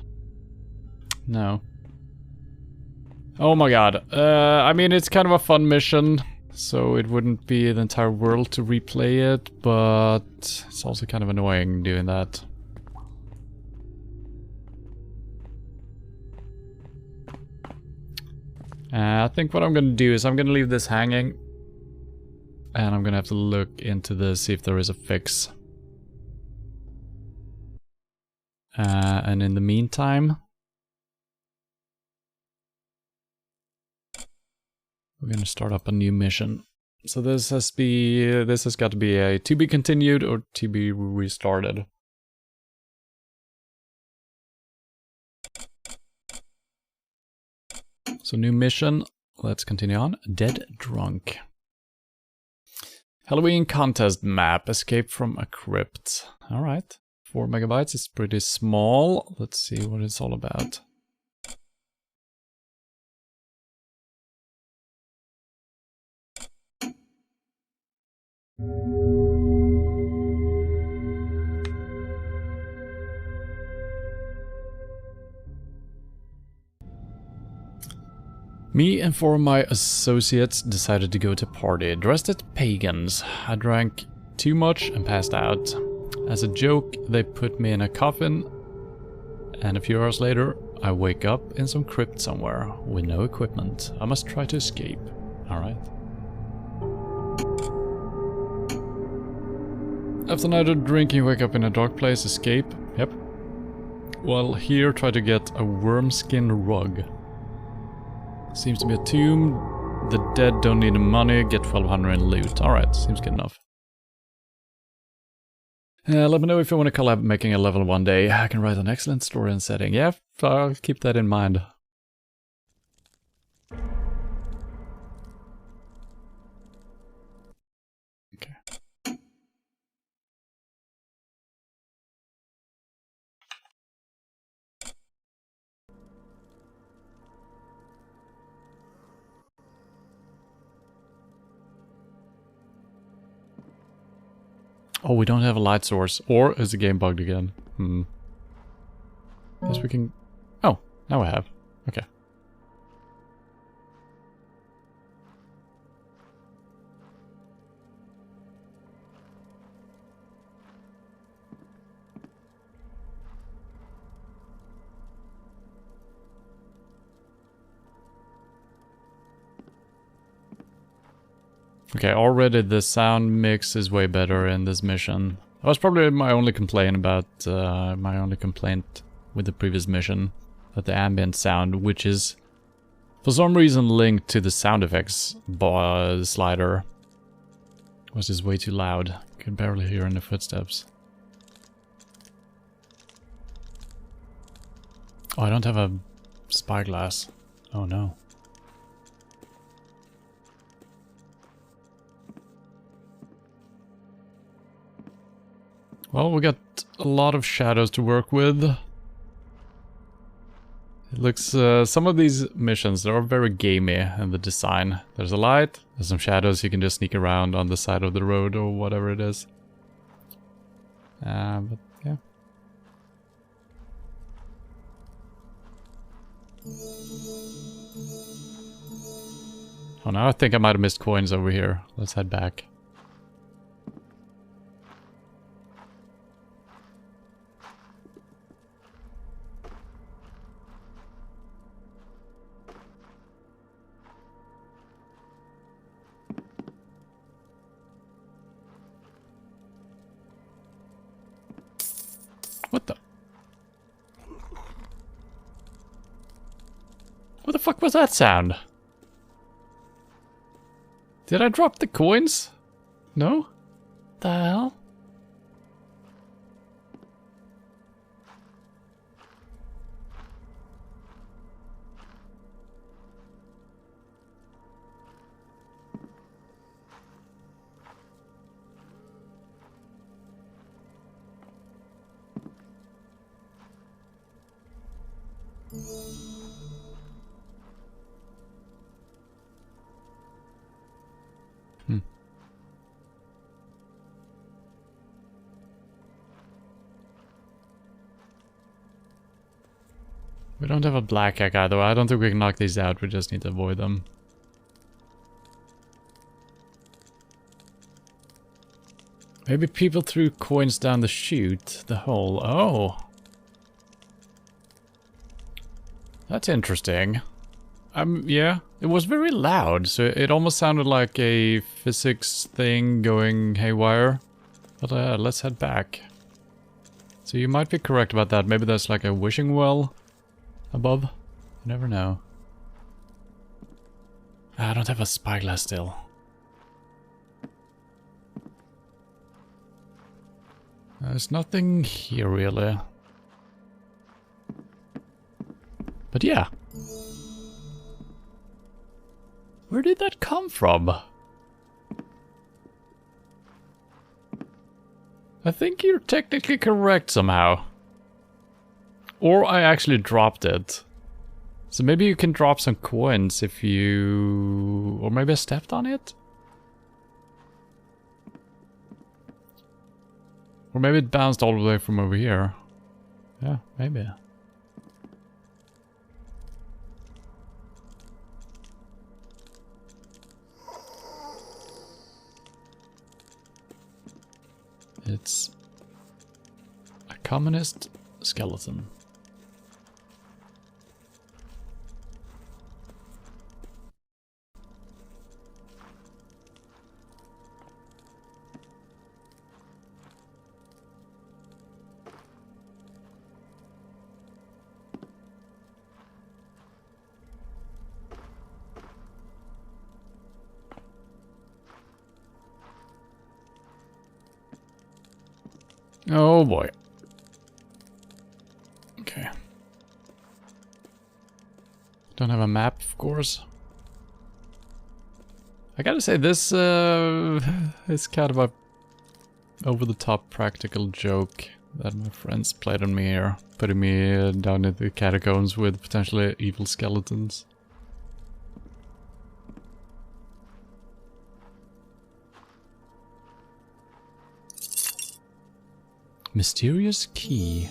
No. Oh my god. I mean, it's kind of a fun mission, so it wouldn't be the entire world to replay it, but it's also kind of annoying doing that. I think what I'm gonna do is I'm gonna leave this hanging, and I'm gonna have to look into this, see if there is a fix. And in the meantime, we're gonna start up a new mission. So this has got to be a to be continued or to be restarted. So new mission, let's continue on. Dead Drunk. Halloween contest map, escape from a crypt. Alright, 4 megabytes, it's pretty small. Let's see what it's all about. Me and 4 of my associates decided to go to party, dressed as pagans. I drank too much and passed out. As a joke, they put me in a coffin, and a few hours later, I wake up in some crypt somewhere with no equipment. I must try to escape. Alright. After a night of drinking, wake up in a dark place, escape. Yep. While here, try to get a worm skin rug. Seems to be a tomb. The dead don't need the money, get 1200 in loot. Alright, seems good enough. Let me know if you want to collab making a level one day. I can write an excellent story and setting. Yeah, I'll keep that in mind. Okay. Oh, we don't have a light source. Or is the game bugged again? Guess we can... Oh, now I have. Okay. Okay, already the sound mix is way better in this mission. That was probably my only complaint about, with the previous mission. That the ambient sound, which is for some reason linked to the sound effects slider, was just way too loud. Could barely hear any footsteps. Oh, I don't have a spyglass. Oh no. Well, we got a lot of shadows to work with. It looks, some of these missions, they are very gamey in the design. There's a light, there's some shadows, you can just sneak around on the side of the road or whatever it is. But yeah. Oh, now I think I might have missed coins over here. Let's head back. What the? What the fuck was that sound? Did I drop the coins? No? The hell? We don't have a black hack either. I don't think we can knock these out. We just need to avoid them. Maybe people threw coins down the chute, the hole. Oh. That's interesting. Yeah, it was very loud, so it almost sounded like a physics thing going haywire. But let's head back. So you might be correct about that. Maybe there's like a wishing well above. You never know. I don't have a spyglass still. There's nothing here really. But yeah. Where did that come from? I think you're technically correct somehow. Or I actually dropped it. So maybe you can drop some coins if you... Or maybe I stepped on it? Or maybe it bounced all the way from over here. Yeah, maybe. It's a communist skeleton. Oh boy. Okay. Don't have a map, of course. I gotta say, this is kind of a over-the-top practical joke that my friends played on me here, putting me down in the catacombs with potentially evil skeletons. Mysterious key.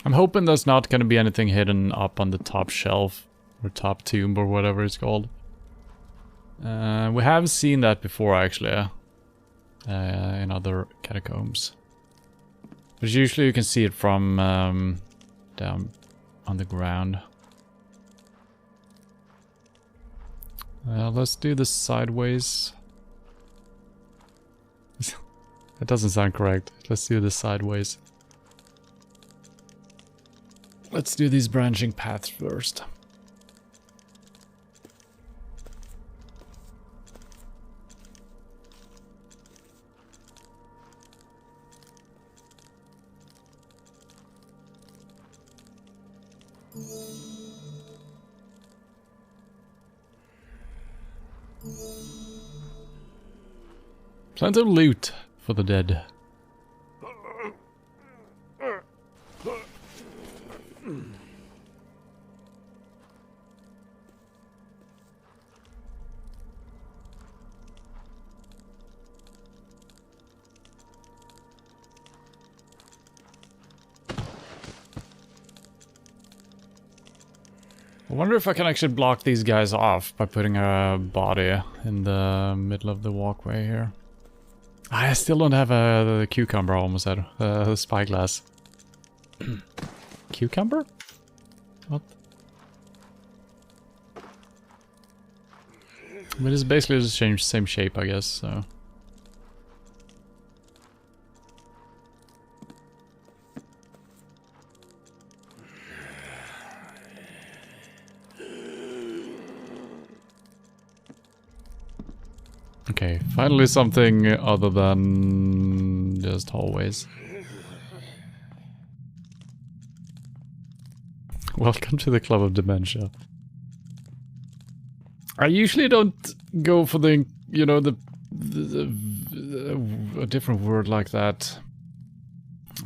I'm hoping there's not going to be anything hidden up on the top shelf, or top tomb, or whatever it's called. We have seen that before, actually, in other catacombs. But usually you can see it from down on the ground. Let's do this sideways. That doesn't sound correct. Let's do this sideways. Let's do these branching paths first. Plenty of loot for the dead. I wonder if I can actually block these guys off by putting a body in the middle of the walkway here. I still don't have the cucumber, I almost said. Spyglass. Cucumber? What? But it's basically just changed same shape, I guess, so. Okay, finally something other than just hallways. Welcome to the Club of Dementia. I usually don't go for the, you know, a different word like that.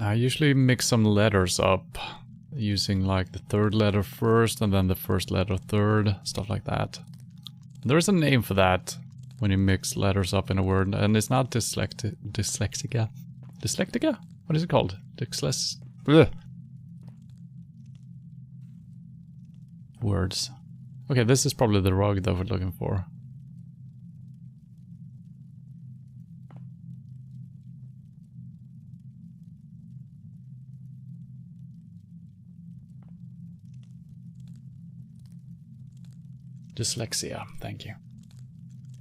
I usually mix some letters up, using like the third letter first and then the first letter third, stuff like that. There's a name for that. When you mix letters up in a word, and it's not dyslexica. Dyslectica? What is it called? Blech. Words. Okay, this is probably the rug that we're looking for. Dyslexia, thank you.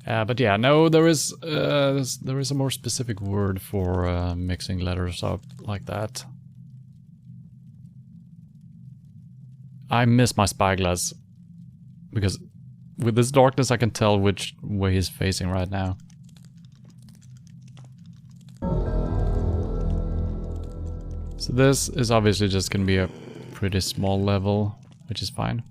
But yeah, no, there is a more specific word for mixing letters up like that. I miss my spyglass because with this darkness I can tell which way he's facing right now. So this is obviously just gonna be a pretty small level, which is fine.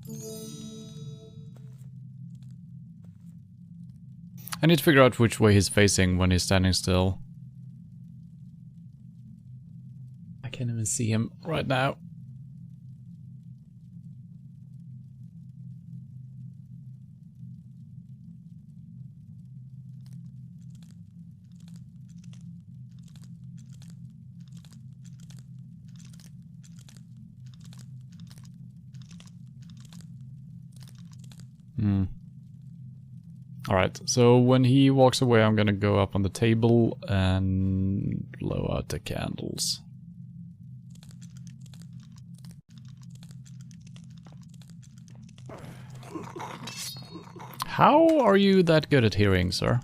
I need to figure out which way he's facing when he's standing still. I can't even see him right now. Alright, so when he walks away, I'm gonna go up on the table and blow out the candles. How are you that good at hearing, sir?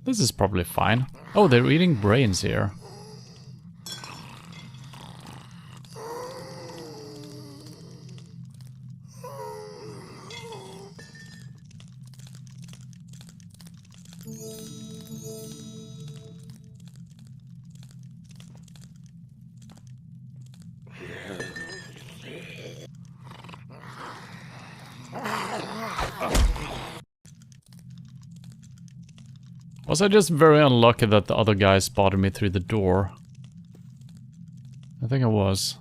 This is probably fine. Oh, they're eating brains here. Was I just very unlucky that the other guy spotted me through the door? I think I was.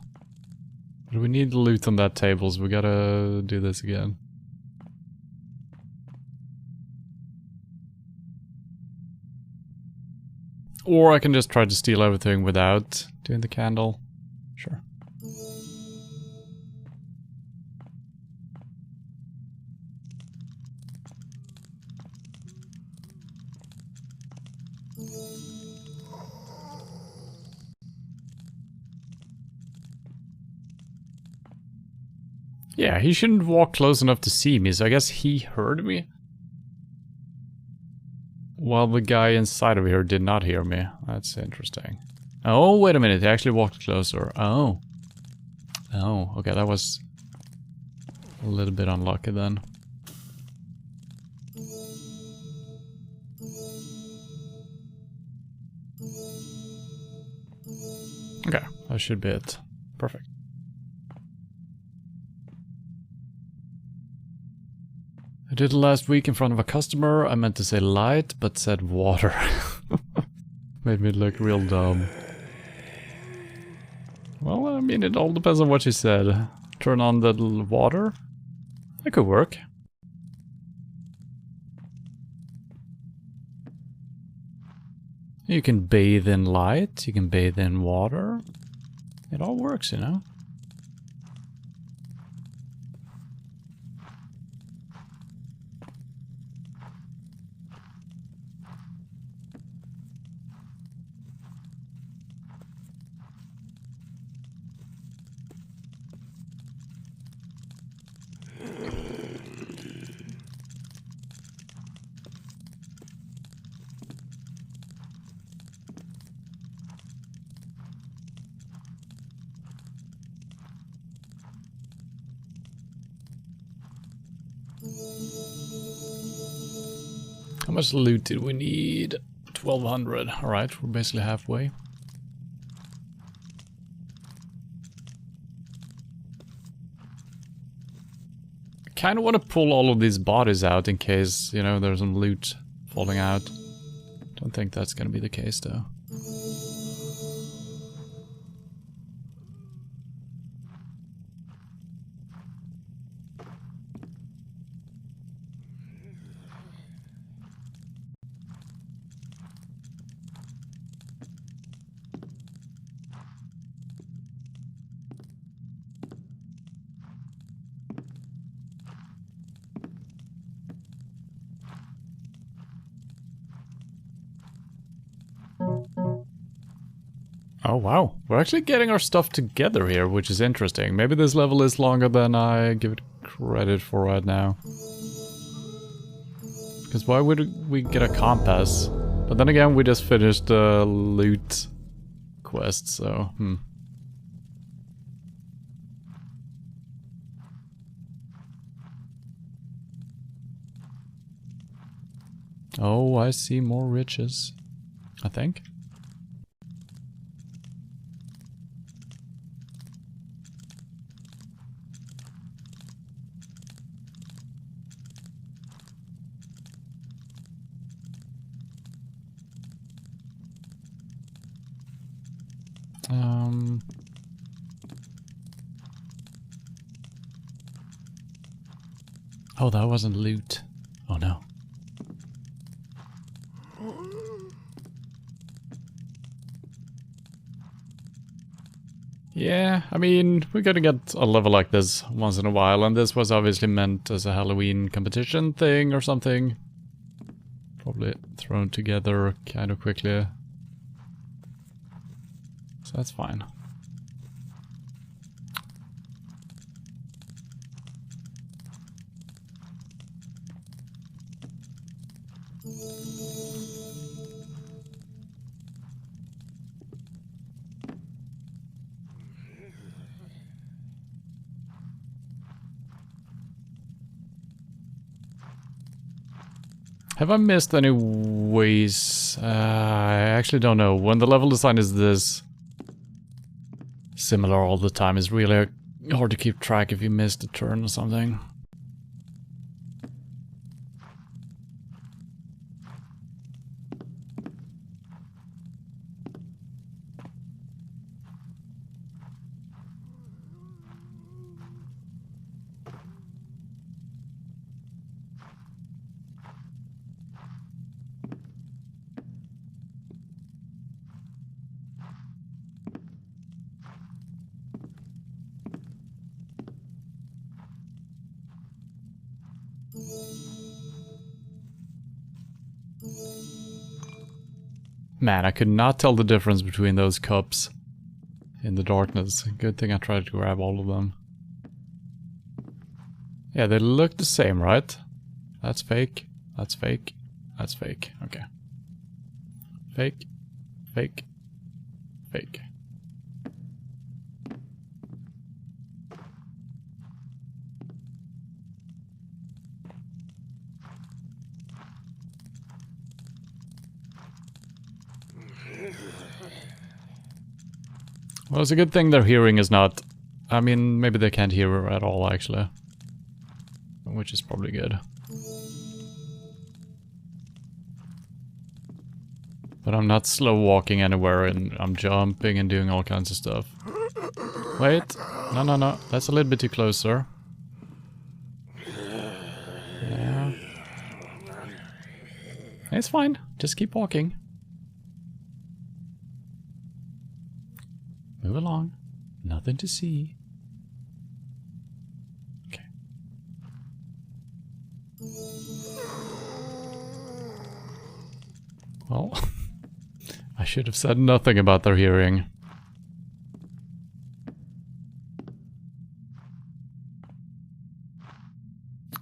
But we need loot on that table, so we gotta do this again. Or I can just try to steal everything without doing the candle. Sure. Yeah, he shouldn't walk close enough to see me, so I guess he heard me. While the guy inside of here did not hear me. That's interesting. Oh, wait a minute, he actually walked closer. Oh. Oh, okay, that was a little bit unlucky then. Okay, that should be it. Perfect. I did it last week in front of a customer. I meant to say light, but said water. Made me look real dumb. Well, I mean, it all depends on what you said. Turn on the water? That could work. You can bathe in light, you can bathe in water. It all works, you know? How much loot did we need? 1200. Alright, we're basically halfway. I kind of want to pull all of these bodies out in case, you know, there's some loot falling out. Don't think that's going to be the case, though. Oh wow, we're actually getting our stuff together here, which is interesting. Maybe this level is longer than I give it credit for right now. Because why would we get a compass? But then again, we just finished the loot quest, so Oh, I see more riches, I think. Oh, that wasn't loot. Oh no. Yeah, I mean, we're gonna get a level like this once in a while, and this was obviously meant as a Halloween competition thing or something. Probably thrown together kind of quickly. So that's fine. Have I missed any ways? I actually don't know. When the level design is this similar all the time, it's really hard to keep track if you missed a turn or something. Man, I could not tell the difference between those cups in the darkness. Good thing I tried to grab all of them. Yeah, they look the same, right? That's fake. That's fake. That's fake. Okay. Fake. Fake. Fake. Well, it's a good thing their hearing is not... I mean, maybe they can't hear at all, actually. Which is probably good. But I'm not slow walking anywhere, and I'm jumping and doing all kinds of stuff. Wait. No, no, no. That's a little bit too close, sir. Yeah. It's fine. Just keep walking. Move along. Nothing to see. Okay. Well, I should have said nothing about their hearing.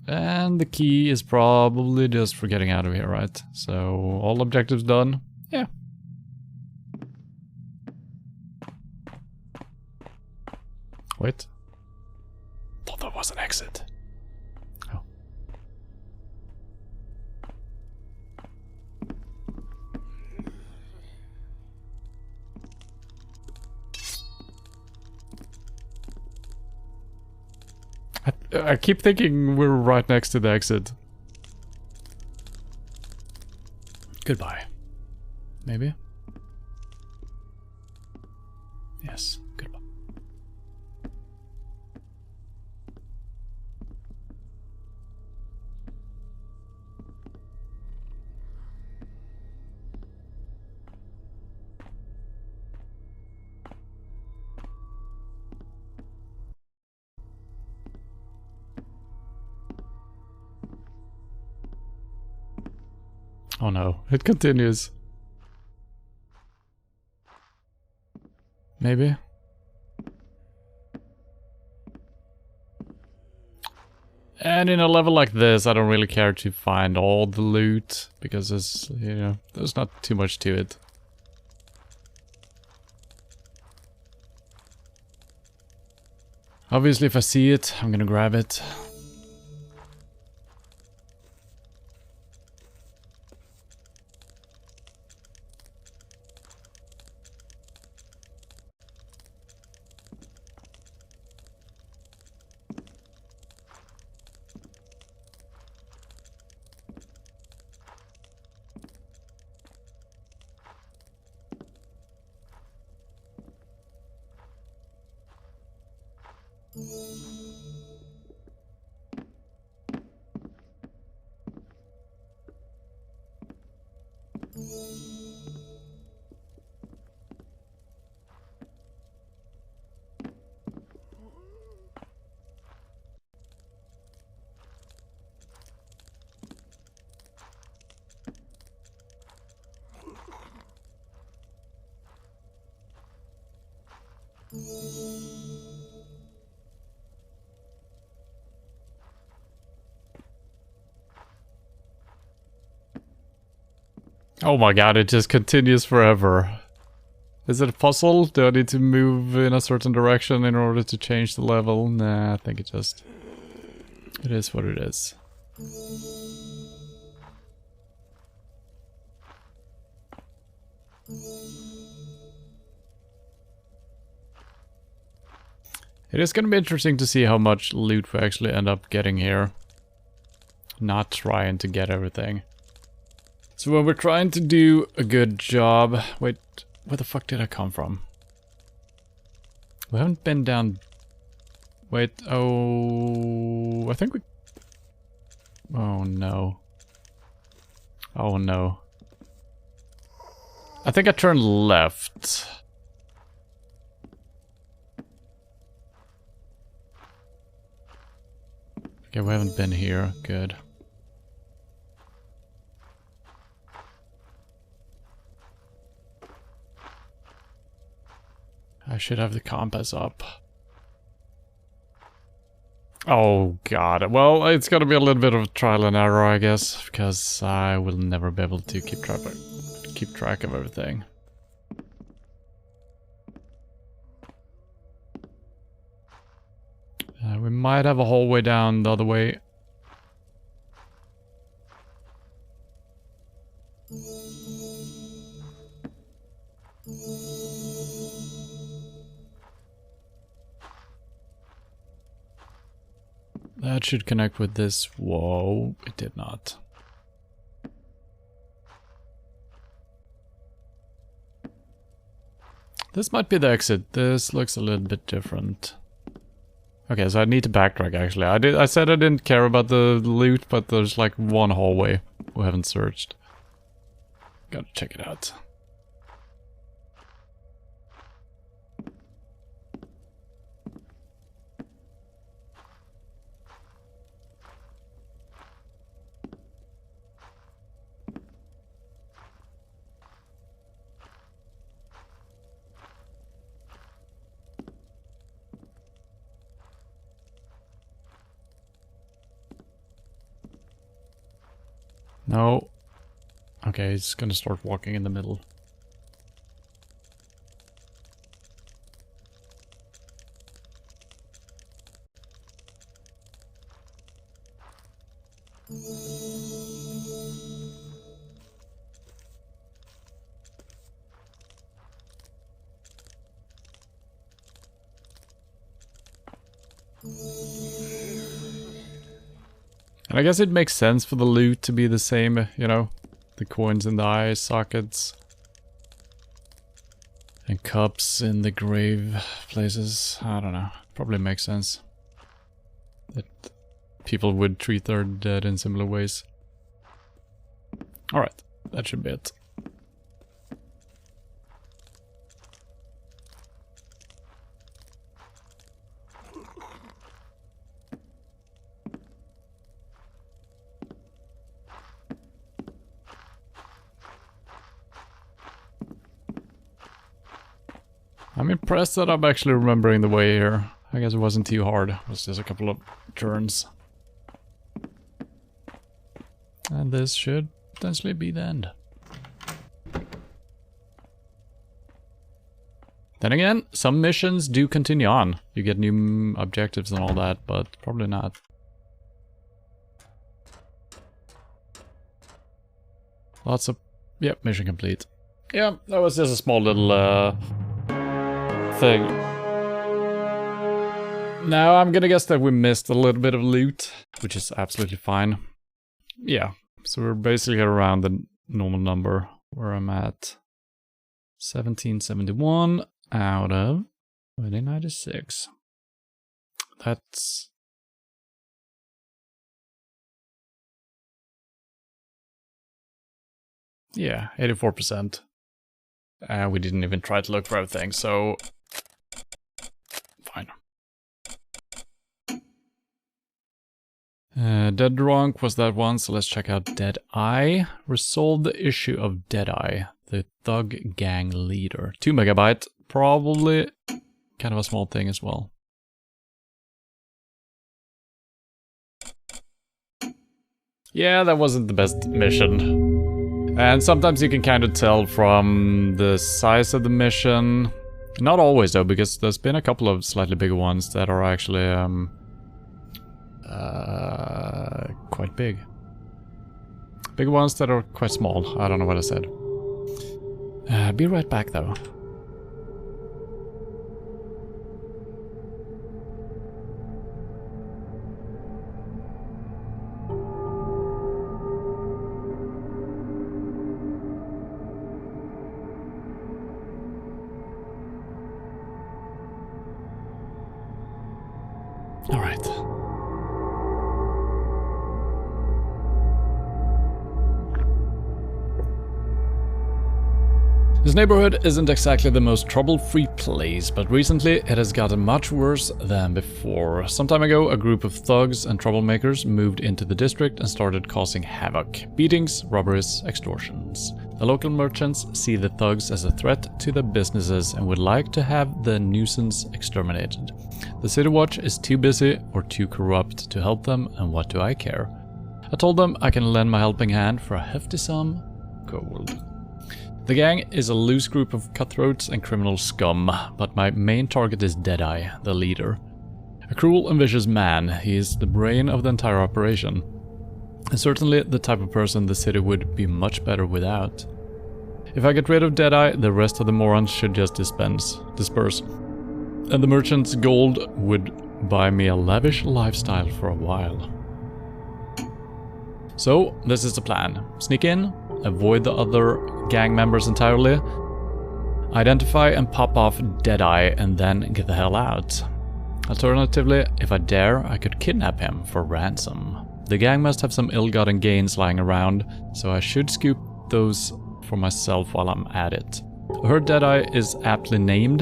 And the key is probably just for getting out of here, right? So, all objectives done? Yeah. Wait. Thought that was an exit. Oh. I keep thinking we're right next to the exit. Goodbye. Maybe? Yes, goodbye. Oh no, it continues. Maybe? And in a level like this, I don't really care to find all the loot, because there's, you know, there's not too much to it. Obviously, if I see it, I'm gonna grab it. Oh my god, it just continues forever. Is it a puzzle? Do I need to move in a certain direction in order to change the level? Nah, I think it just... It is what it is. It is gonna be interesting to see how much loot we actually end up getting here. Not trying to get everything. So when we're trying to do a good job... Wait, where the fuck did I come from? We haven't been down... Wait, oh... I think we... Oh no. Oh no. I think I turned left. Okay, we haven't been here. Good. I should have the compass up. Oh god. Well, it's gonna be a little bit of trial and error, I guess, because I will never be able to keep track of everything. We might have a hallway down the other way. That should connect with this. Whoa, it did not. This might be the exit. This looks a little bit different. Okay, so I need to backtrack actually. I said I didn't care about the loot, but there's like one hallway we haven't searched. Gotta check it out. No. Okay, he's gonna start walking in the middle. And I guess it makes sense for the loot to be the same, you know? The coins in the eye sockets. And cups in the grave places. I don't know. Probably makes sense. That people would treat their dead in similar ways. Alright, that should be it. I'm impressed that I'm actually remembering the way here. I guess it wasn't too hard. It was just a couple of turns. And this should potentially be the end. Then again, some missions do continue on. You get new objectives and all that, but probably not. Lots of... Yep, mission complete. Yeah, that was just a small little thing. Now I'm gonna guess that we missed a little bit of loot, which is absolutely fine. Yeah, so we're basically around the normal number where I'm at. 1771 out of 2096. That's... yeah, 84%. We didn't even try to look for everything, so... fine. Dead Drunk was that one, so let's check out Dead Eye. Resolve the issue of Dead Eye, the thug gang leader. 2 megabyte, probably kind of a small thing as well. Yeah, that wasn't the best mission. And sometimes you can kind of tell from the size of the mission. Not always though, because there's been a couple of slightly bigger ones that are actually quite big. Big ones that are quite small. I don't know what I said. Be right back though. All right. This neighborhood isn't exactly the most trouble-free place, but recently it has gotten much worse than before. Some time ago, a group of thugs and troublemakers moved into the district and started causing havoc. Beatings, robberies, extortions. The local merchants see the thugs as a threat to their businesses and would like to have the nuisance exterminated. The City Watch is too busy or too corrupt to help them, and what do I care? I told them I can lend my helping hand for a hefty sum gold. The gang is a loose group of cutthroats and criminal scum, but my main target is Deadeye, the leader. A cruel and vicious man, he is the brain of the entire operation. And certainly the type of person the city would be much better without. If I get rid of Deadeye, the rest of the morons should just disperse. And the merchant's gold would buy me a lavish lifestyle for a while. So, this is the plan. Sneak in, avoid the other gang members entirely, identify and pop off Deadeye, and then get the hell out. Alternatively, if I dare, I could kidnap him for ransom. The gang must have some ill-gotten gains lying around, so I should scoop those for myself while I'm at it. I heard Deadeye is aptly named.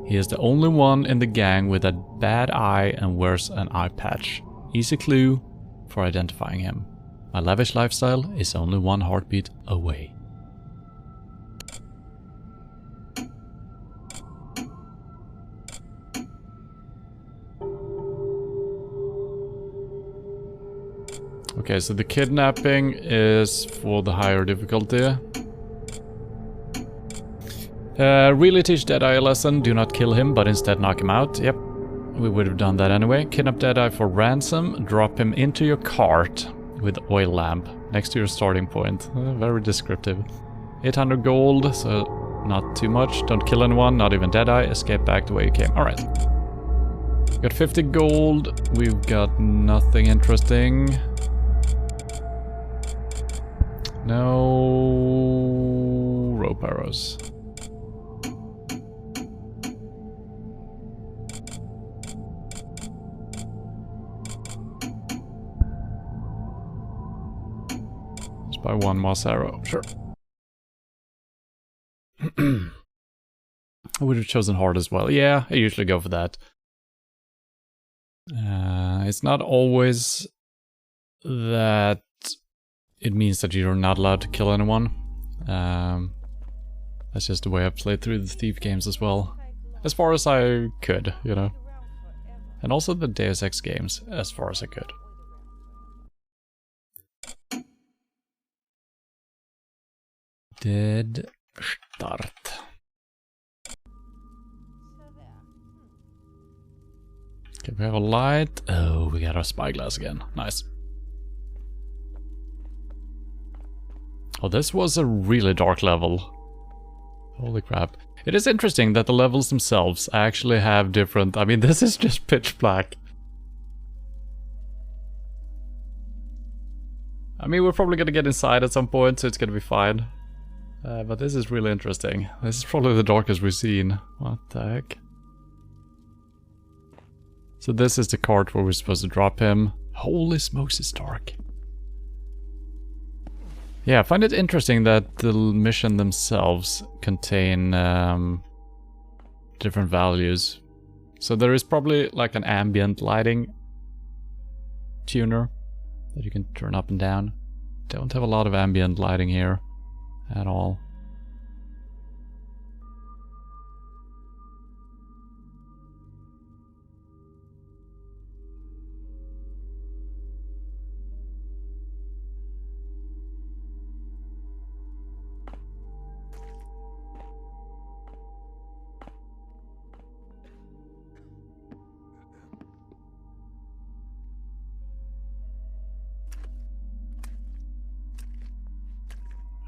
He is the only one in the gang with a bad eye and wears an eye patch. Easy clue for identifying him. My lavish lifestyle is only one heartbeat away. Okay, so the kidnapping is for the higher difficulty. Really teach Deadeye a lesson. Do not kill him, but instead knock him out. Yep, we would have done that anyway. Kidnap Deadeye for ransom. Drop him into your cart with oil lamp next to your starting point. Very descriptive. 800 gold, so not too much. Don't kill anyone, not even Deadeye. Escape back the way you came. Alright. Got 50 gold. We've got nothing interesting. No rope arrows. Let's buy one moss arrow, sure. I would have chosen hard as well. Yeah, I usually go for that. It's not always that it means that you're not allowed to kill anyone. That's just the way I played through the Thief games as well. As far as I could, you know. And also the Deus Ex games, as far as I could. Dead start. Okay, we have a light. Oh, we got our spyglass again. Nice. Oh, this was a really dark level. Holy crap. It is interesting that the levels themselves actually have different... I mean, this is just pitch black. I mean, we're probably gonna get inside at some point, so it's gonna be fine. But this is really interesting. This is probably the darkest we've seen. What the heck? So this is the cart where we're supposed to drop him. Holy smokes, it's dark. Yeah, I find it interesting that the mission themselves contain different values. So there is probably like an ambient lighting tuner that you can turn up and down. Don't have a lot of ambient lighting here at all.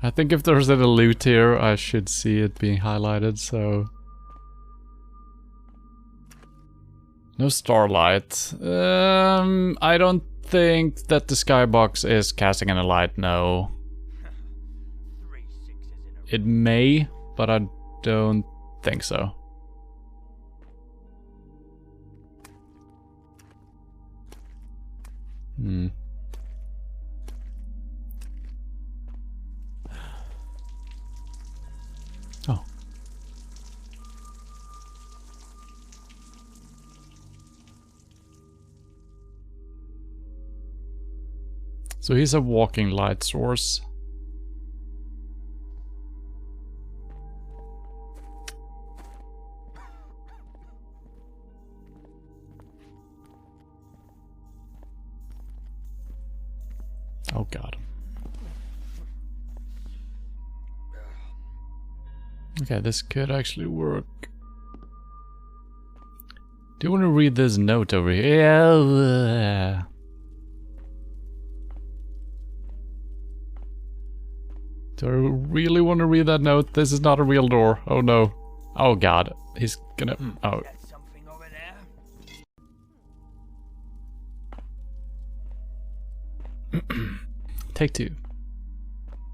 I think if there's any loot here, I should see it being highlighted, so... No starlight. I don't think that the skybox is casting any light, no. It may, but I don't think so. Hmm. Oh. So he's a walking light source. Oh god. Okay, this could actually work. Do you want to read this note over here? Yeah. Do I really want to read that note? This is not a real door. Oh no. Oh god. He's gonna... Oh. Something over there. Take two.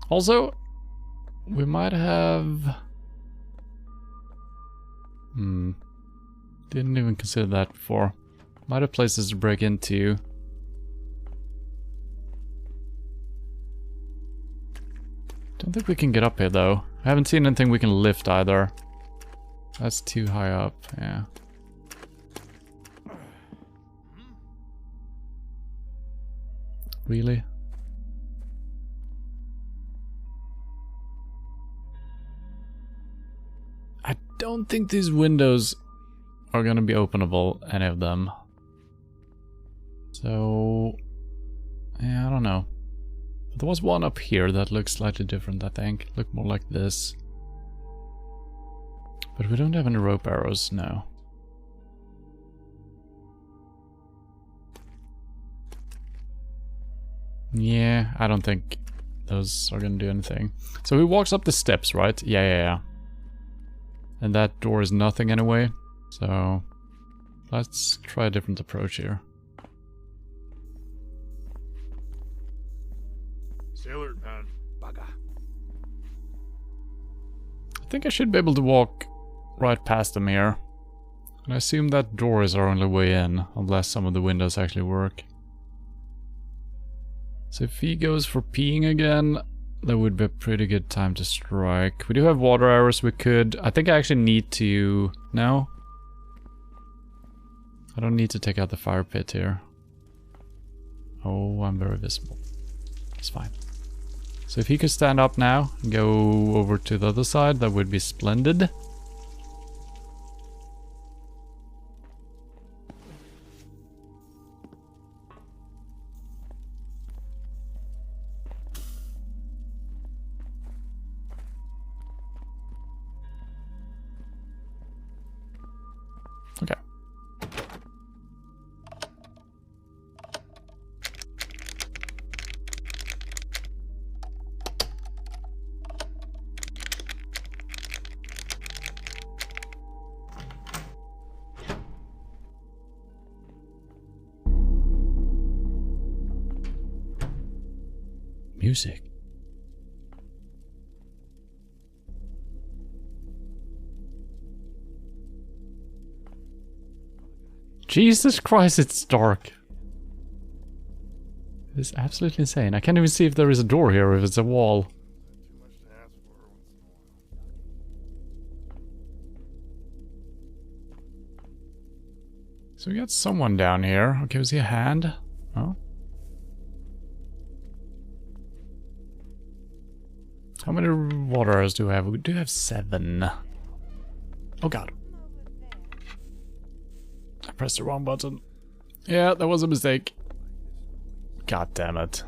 Also, we might have... Didn't even consider that before. Might have places to break into. Don't think we can get up here though. I haven't seen anything we can lift either. That's too high up, yeah. Really? I don't think these windows are gonna be openable, any of them. So... yeah, I don't know. There was one up here that looks slightly different, I think. Look more like this. But we don't have any rope arrows, no. Yeah, I don't think those are gonna do anything. So he walks up the steps, right? Yeah. And that door is nothing anyway. So let's try a different approach here. Sailor man. Bugger. I think I should be able to walk right past them here. And I assume that door is our only way in, unless some of the windows actually work. So if he goes for peeing again, that would be a pretty good time to strike. We do have water arrows we could... I think I actually need to... No? I don't need to take out the fire pit here. Oh, I'm very visible. It's fine. So if he could stand up now and go over to the other side, that would be splendid. Okay. Music. Jesus Christ, it's dark. It's absolutely insane. I can't even see if there is a door here or if it's a wall. Too much to ask for once in a while. So we got someone down here. Okay, was he a hand? Oh. How many water arrows do we have? We do have 7. Oh god. I pressed the wrong button. Yeah, that was a mistake. God damn it.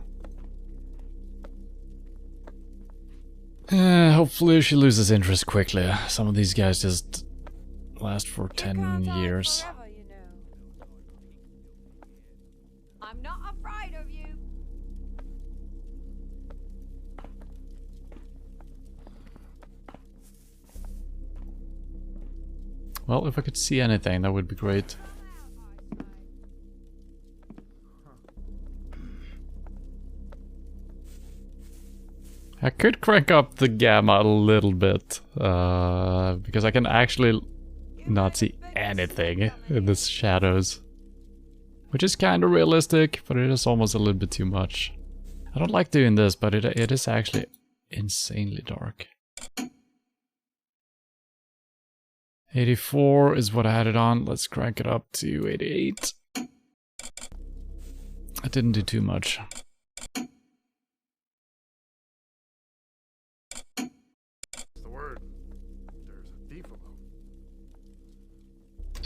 Hopefully she loses interest quickly. Some of these guys just last for 10 years. Forever, you know. I'm not afraid of you. Well, if I could see anything, that would be great. I could crank up the gamma a little bit, because I can actually not see anything in the shadows. Which is kind of realistic, but it is almost a little bit too much. I don't like doing this, but it is actually insanely dark. 84 is what I had it on. Let's crank it up to 88. I didn't do too much. What's the word? There's a thief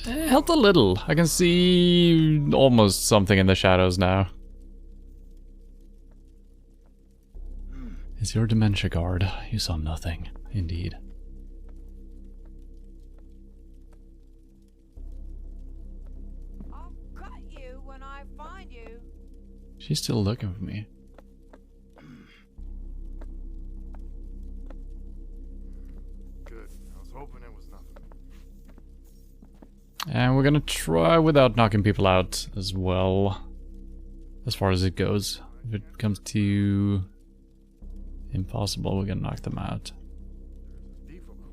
about. Helped a little. I can see almost something in the shadows now. It's your dementia guard. You saw nothing, indeed. I'll cut you when I find you. She's still looking for me. Good. I was hoping it was nothing. And we're gonna try without knocking people out as well. As far as it goes. If it comes to impossible, we're gonna knock them out. There's a thief about.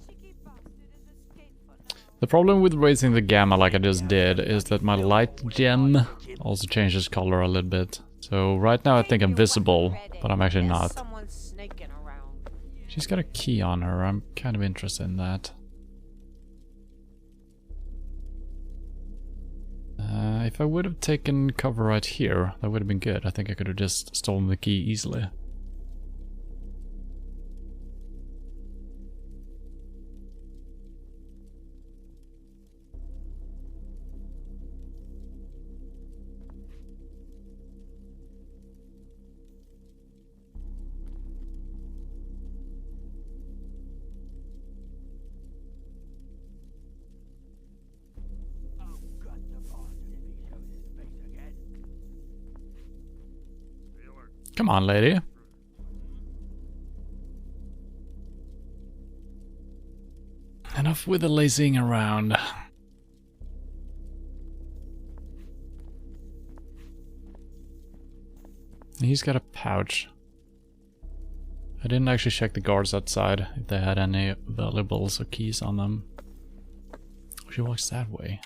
Cheeky bastard is escaped for now. The problem with raising the gamma like I just did is that my light gem also changes color a little bit. So right now I think I'm visible, but I'm actually There's not. someone sneaking around. She's got a key on her. I'm kind of interested in that. If I would have taken cover right here, that would have been good. I think I could have just stolen the key easily. Come on, lady. Enough with the lazing around. He's got a pouch. I didn't actually check the guards outside if they had any valuables or keys on them. She walks that way.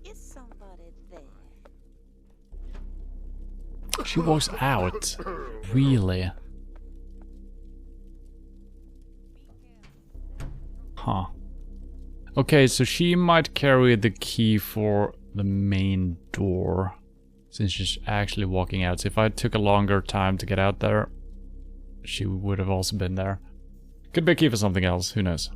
Is somebody there? She walks out. Really? Huh. Okay, so she might carry the key for the main door, since she's actually walking out. So if I took a longer time to get out there, she would have also been there. Could be a key for something else, who knows.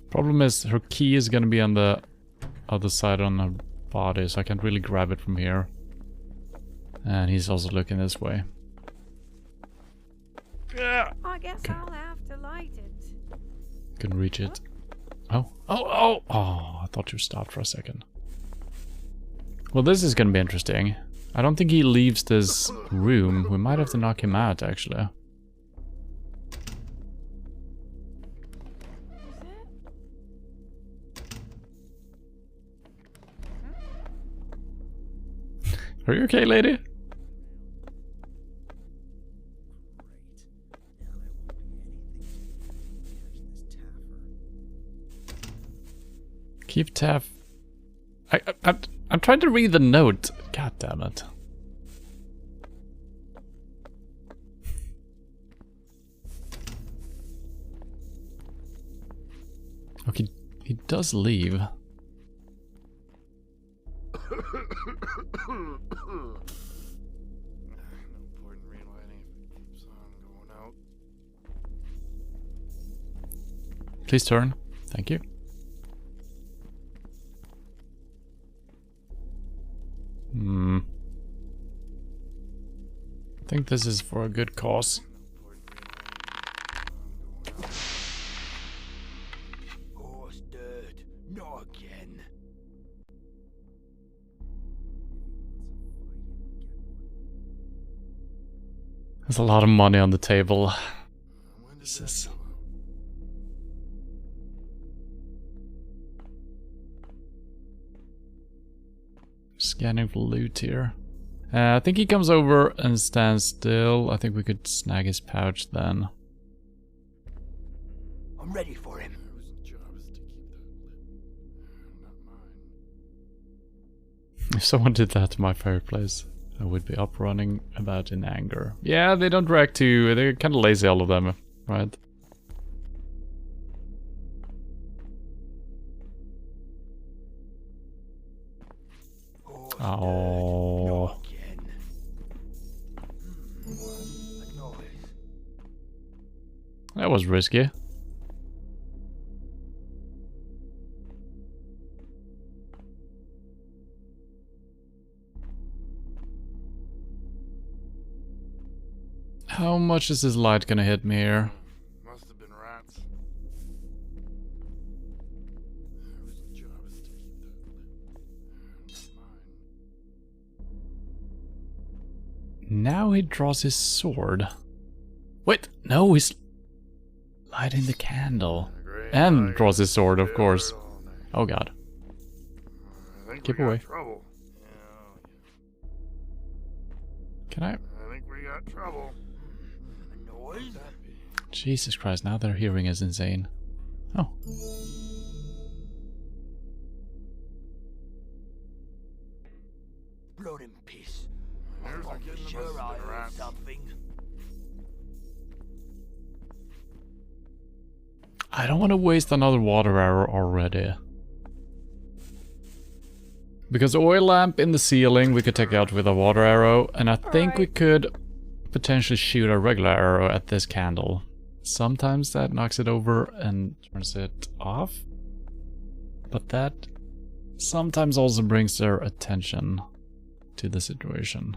Problem is, her key is gonna be on the other side on her body, so I can't really grab it from here. And he's also looking this way. I guess I'll have to light it. Couldn't reach it. Oh, I thought you stopped for a second. Well, this is gonna be interesting. I don't think he leaves this room. We might have to knock him out, actually. Are you okay, lady? Keep Taff. I'm trying to read the note. God damn it. Okay, he does leave. No point in relighting if it keeps on going out. Please turn. Thank you. think this is for a good cause. Horse dirt, not again. There's a lot of money on the table. When did This that is... come out? Scanning for loot here. I think he comes over and stands still. I think we could snag his pouch then. I'm ready for him. Whose job is to keep that lit? Not mine. If someone did that to my fireplace, I would be up running about in anger. Yeah, they don't react to... They're kind of lazy, all of them, right? Horse Oh. dirt, not again. A noise. That was risky. How much is this light gonna hit me here? Must have been rats. Whose job is to keep that lit? Not mine. Now he draws his sword. Wait, no, he's lighting the candle. Great And night. draws his sword, of Yeah, course. all night. Oh god. I think Keep we got away. trouble. Can I? I think we got trouble. A noise? Jesus Christ, now their hearing is insane. Oh. Blood and piss. Ears are I'm getting the sure message, I heard rats. something. I don't want to waste another water arrow already. Because the oil lamp in the ceiling we could take out with a water arrow, and I think we could potentially shoot a regular arrow at this candle. Sometimes that knocks it over and turns it off, but that sometimes also brings their attention to the situation.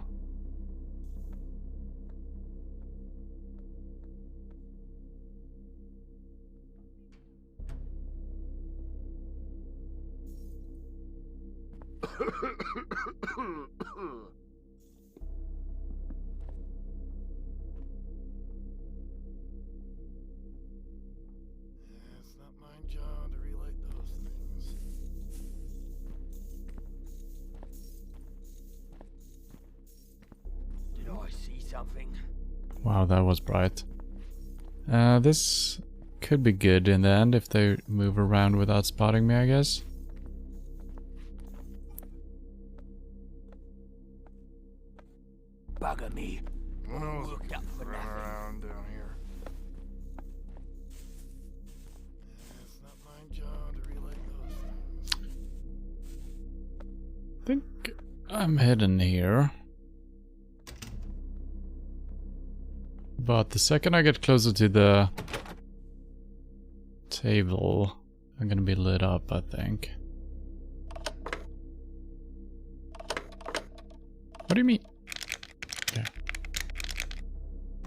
It's not my job to relight those things. Did I see something? Wow, that was bright. This could be good in the end if they move around without spotting me, I guess. Bugger me. Who knows Looked what up for run nothing. around down here. It's not my job to relight those things. I think I'm hidden here. But the second I get closer to the table, I'm gonna be lit up, I think. What do you mean? Yeah.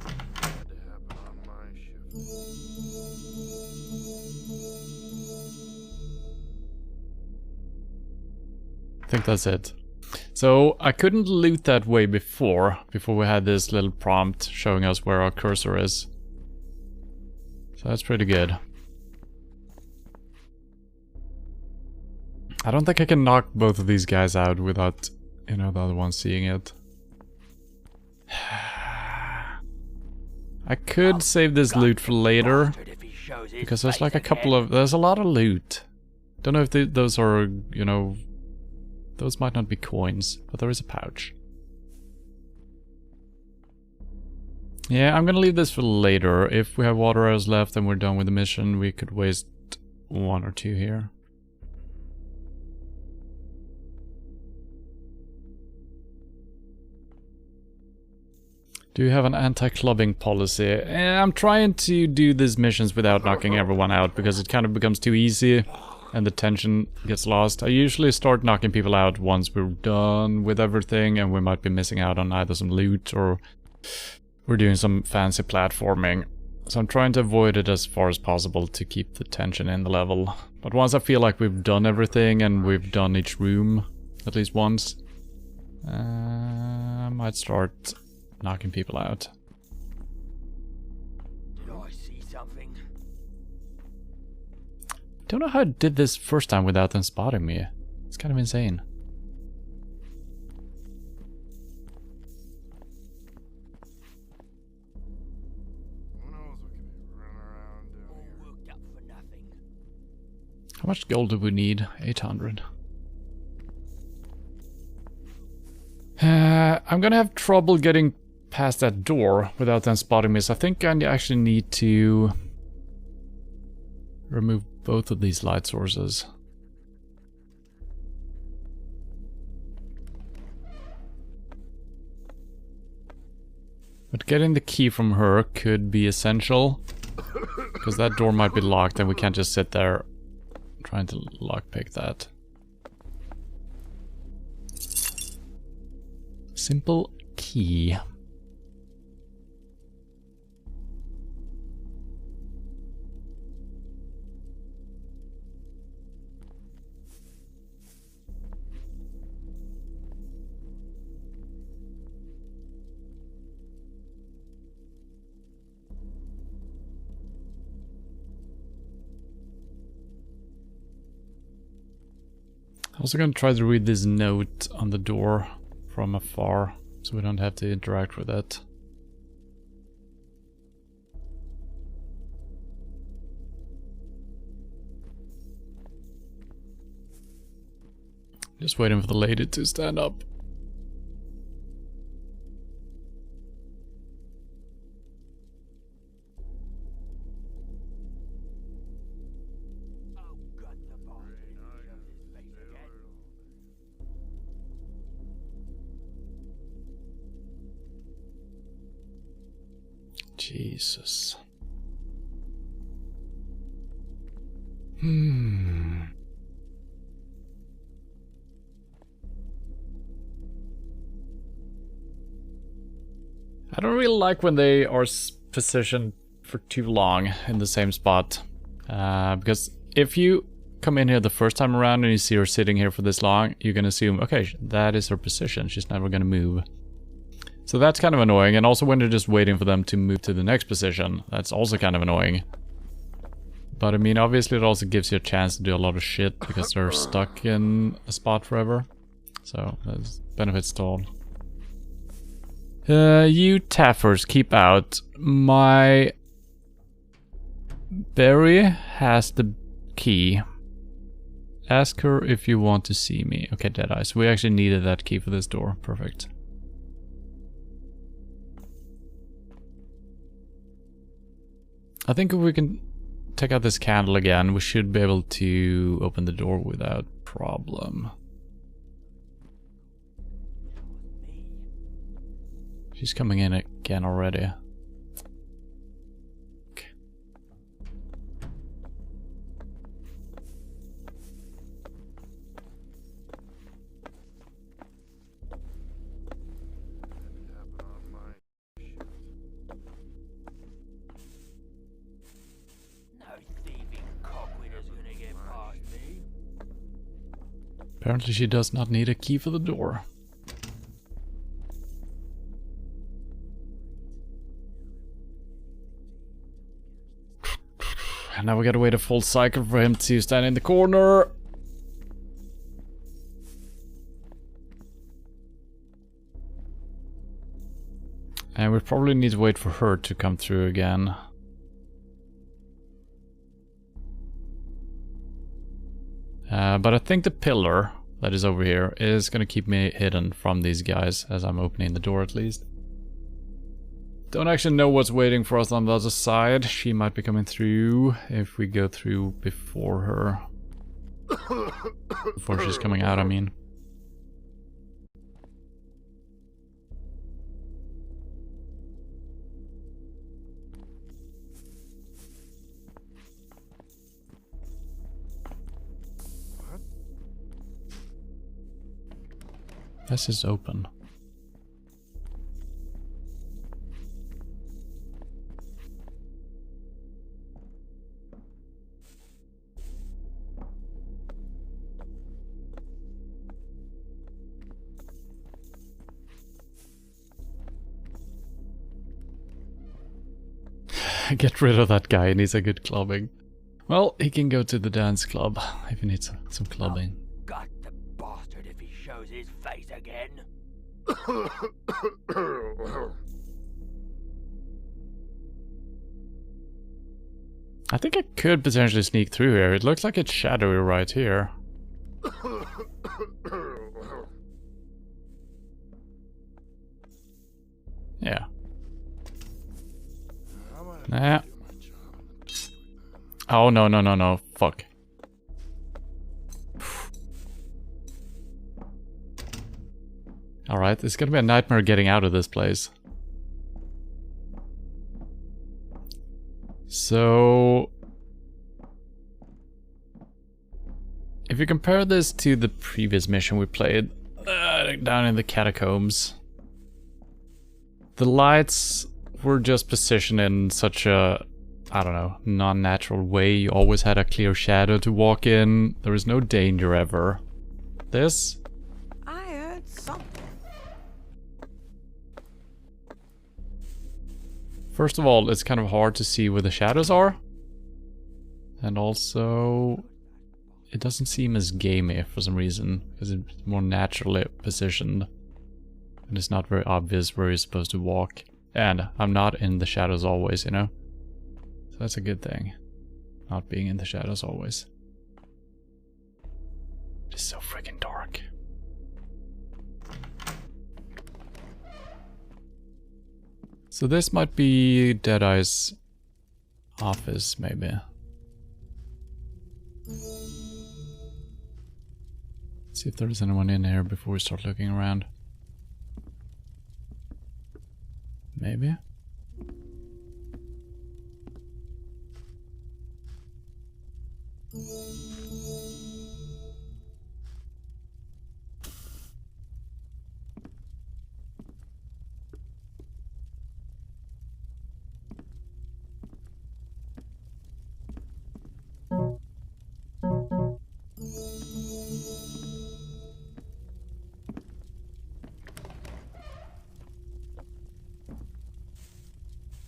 Had to happen on my shift. I think that's it. So I couldn't loot that way before we had this little prompt showing us where our cursor is. So that's pretty good. I don't think I can knock both of these guys out without, you know, the other one seeing it. I could save this loot for later, Bastard if he shows his because there's face like a couple again. of, there's a lot of loot. Don't know if those are, you know, those might not be coins, but there is a pouch. Yeah, I'm gonna leave this for later. If we have water arrows left and we're done with the mission, we could waste one or two here. Do you have an anti-clubbing policy? I'm trying to do these missions without knocking everyone out because it kind of becomes too easy and the tension gets lost. I usually start knocking people out once we're done with everything and we might be missing out on either some loot or we're doing some fancy platforming. So I'm trying to avoid it as far as possible to keep the tension in the level. But once I feel like we've done everything and we've done each room at least once, I might start knocking people out. Did I see something? Don't know how I did this first time without them spotting me. It's kind of insane. Who knows what could be running around down All here. worked up for nothing. How much gold do we need? 800. I'm gonna have trouble getting past that door without them spotting me, so I think I actually need to remove both of these light sources. But getting the key from her could be essential, because that door might be locked and we can't just sit there trying to lockpick that. Simple key. I'm also going to try to read this note on the door from afar, so we don't have to interact with it. Just waiting for the lady to stand up. Oh, God, the bastard. Shows his face again. Jesus. I don't really like when they are positioned for too long in the same spot. Because if you come in here the first time around and you see her sitting here for this long, you can assume, okay, that is her position. She's never going to move. So that's kind of annoying. And also when you're just waiting for them to move to the next position, that's also kind of annoying. But I mean, obviously it also gives you a chance to do a lot of shit because they're stuck in a spot forever. So there's benefits to all. You taffers, keep out. My Barry has the key. Ask her if you want to see me. Okay, Deadeye. So we actually needed that key for this door. Perfect. I think if we can take out this candle again, we should be able to open the door without problem. She's coming in again already. Okay. Didn't happen on my shift. No thieving cockwitter's gonna get past me. Apparently she does not need a key for the door. And now we gotta wait a full cycle for him to stand in the corner. And we probably need to wait for her to come through again. But I think the pillar that is over here is gonna keep me hidden from these guys as I'm opening the door at least. Don't actually know what's waiting for us on the other side. She might be coming through if we go through before her. Before she's coming out, I mean. What? This is open. Get rid of that guy, he needs a good clubbing. Well, he can go to the dance club if he needs some clubbing. Got the bastard if he shows his face again. I think I could potentially sneak through here. It looks like it's shadowy right here. Yeah. Nah. Oh, no, no, no, no. Fuck. Alright, it's gonna be a nightmare getting out of this place. So... if you compare this to the previous mission we played, down in the catacombs, the lights were just positioned in such a, I don't know, non-natural way. You always had a clear shadow to walk in. There was no danger ever. This? I heard something. First of all, it's kind of hard to see where the shadows are. And also, it doesn't seem as gamey for some reason, because it's more naturally positioned. And it's not very obvious where you're supposed to walk. And I'm not in the shadows always, you know? So that's a good thing. Not being in the shadows always. It's so freaking dark. So this might be Deadeye's office, maybe. Let's see if there's anyone in here before we start looking around. Maybe?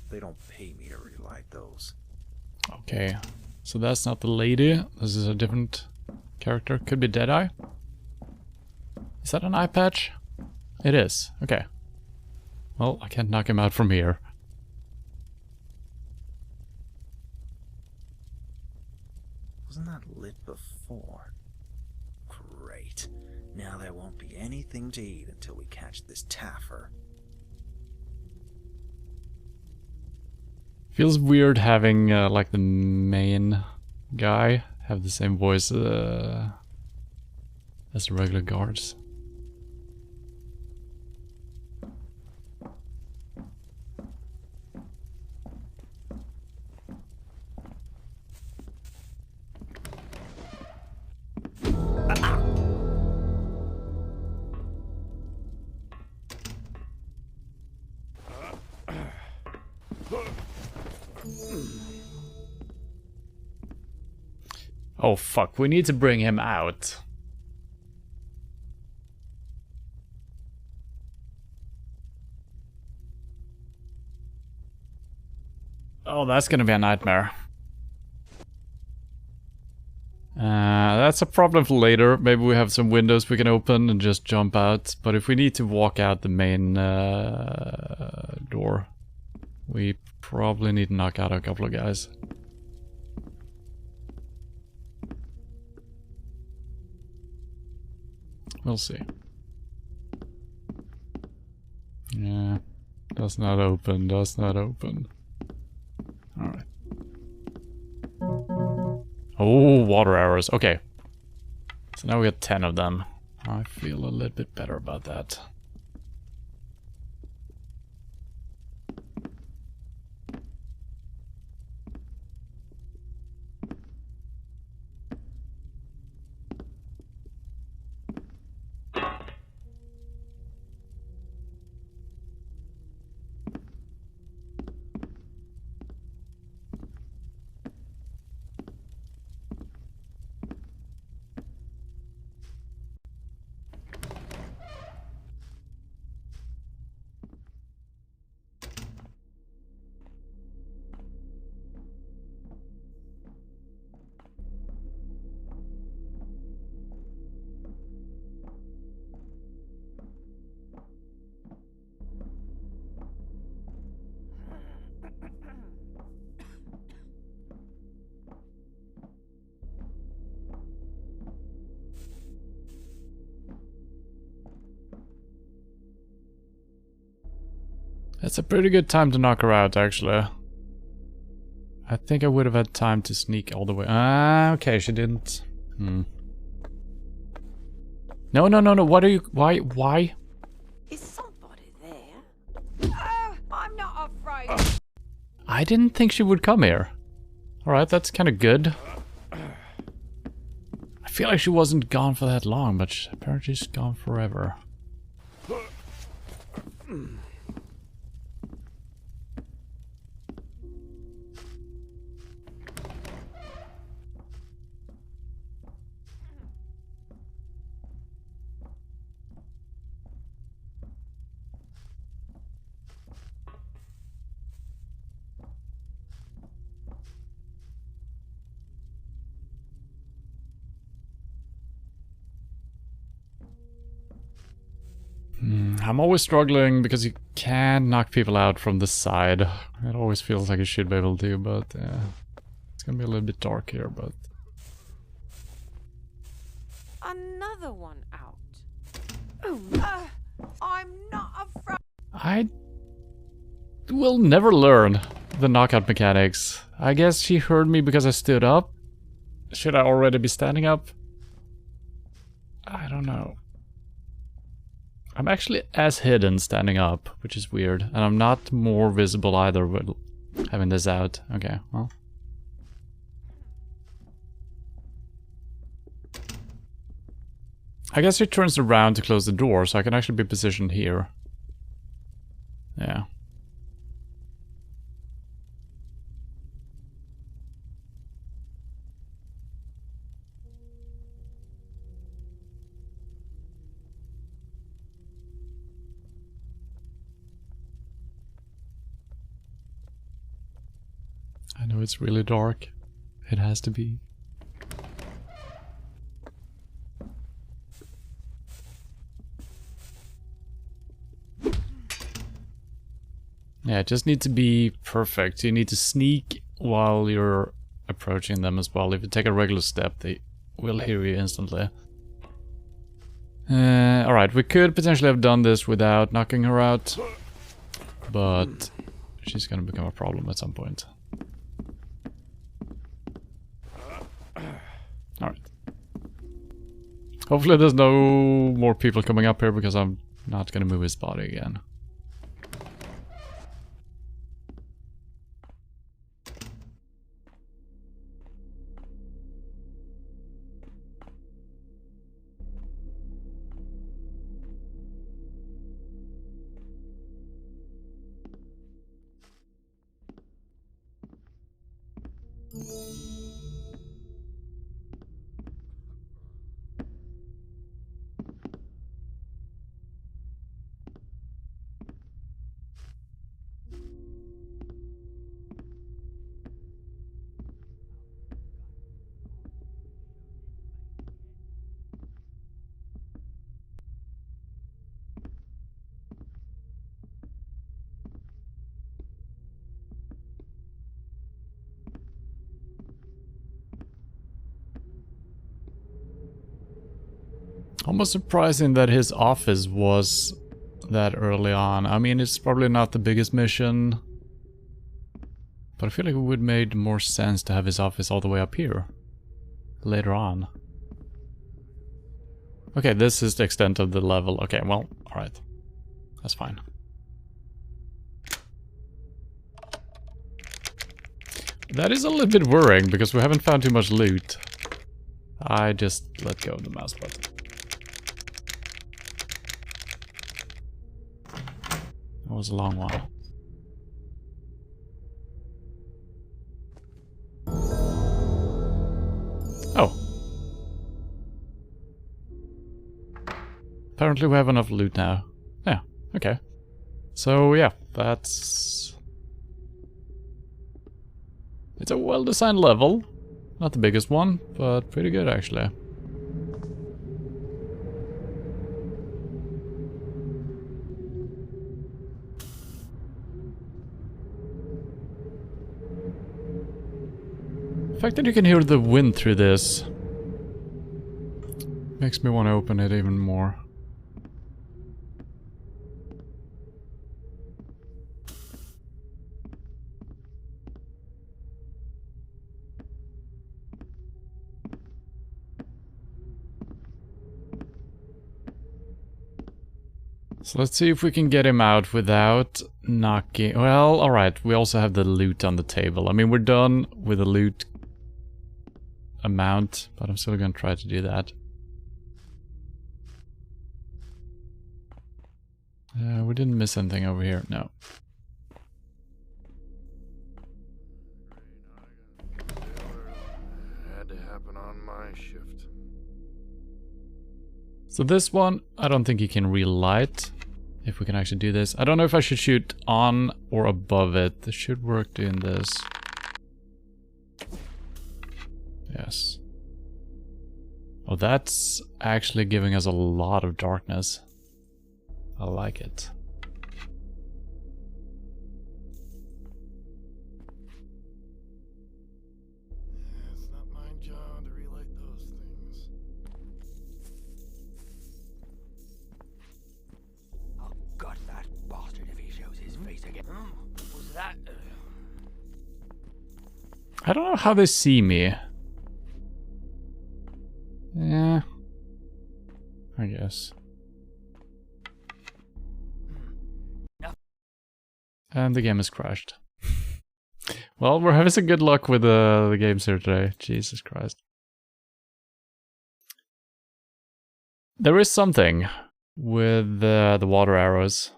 They don't pay me to relight those. Okay, so that's not the lady. This is a different character. Could be Deadeye. Is that an eye patch? It is. Okay. Well, I can't knock him out from here. Wasn't that lit before? Great. Now there won't be anything to eat until we catch this Taffer. Feels weird having like the main guy have the same voice as the regular guards. Oh fuck, we need to bring him out. Oh, that's gonna be a nightmare. That's a problem for later. Maybe we have some windows we can open and just jump out. But if we need to walk out the main door, we probably need to knock out a couple of guys. We'll see. Yeah, does not open, does not open. Alright. Oh, water arrows. Okay. So now we got 10 of them. I feel a little bit better about that. It's a pretty good time to knock her out, actually. I think I would have had time to sneak all the way. Ah, okay, she didn't. No, no, no, no. What are you? Why? Is somebody there? I'm not afraid. I didn't think she would come here. Alright, that's kind of good. I feel like she wasn't gone for that long, but apparently she's gone forever. I'm always struggling because you can't knock people out from the side. It always feels like you should be able to, but it's gonna be a little bit dark here, but... Another one out. I'm not afraid. I will never learn the knockout mechanics. I guess she heard me because I stood up. Should I already be standing up? I don't know. I'm actually as hidden standing up, which is weird. And I'm not more visible either with having this out. Okay, well. I guess she turns around to close the door, so I can actually be positioned here. Yeah. I know it's really dark. It has to be. Yeah, it just needs to be perfect. You need to sneak while you're approaching them as well. If you take a regular step, they will hear you instantly. Alright, we could potentially have done this without knocking her out, but she's gonna become a problem at some point. Alright. Hopefully there's no more people coming up here because I'm not gonna move his body again. Almost surprising that his office was that early on. I mean, it's probably not the biggest mission, but I feel like it would make more sense to have his office all the way up here later on. Okay, this is the extent of the level. Okay, well, alright. That's fine. That is a little bit worrying because we haven't found too much loot. I just let go of the mouse button. That was a long while. Oh. Apparently we have enough loot now. Yeah, okay. So yeah, that's... It's a well-designed level. Not the biggest one, but pretty good actually. The fact that you can hear the wind through this makes me want to open it even more. So let's see if we can get him out without knocking... Well, alright, we also have the loot on the table. I mean, we're done with the loot amount, but I'm still gonna try to do that. We didn't miss anything over here, no. Had to happen on my shift. So this one, I don't think you can relight. If we can actually do this. I don't know if I should shoot on or above it. This should work doing this. Yes. Oh, that's actually giving us a lot of darkness. I like it. It's not my job to relight those things. Oh, God, that bastard if he shows his face again. Was that... I don't know how they see me. Yeah. I guess. And the game has crashed. Well, we're having some good luck with the games here today. Jesus Christ. There is something with the water arrows.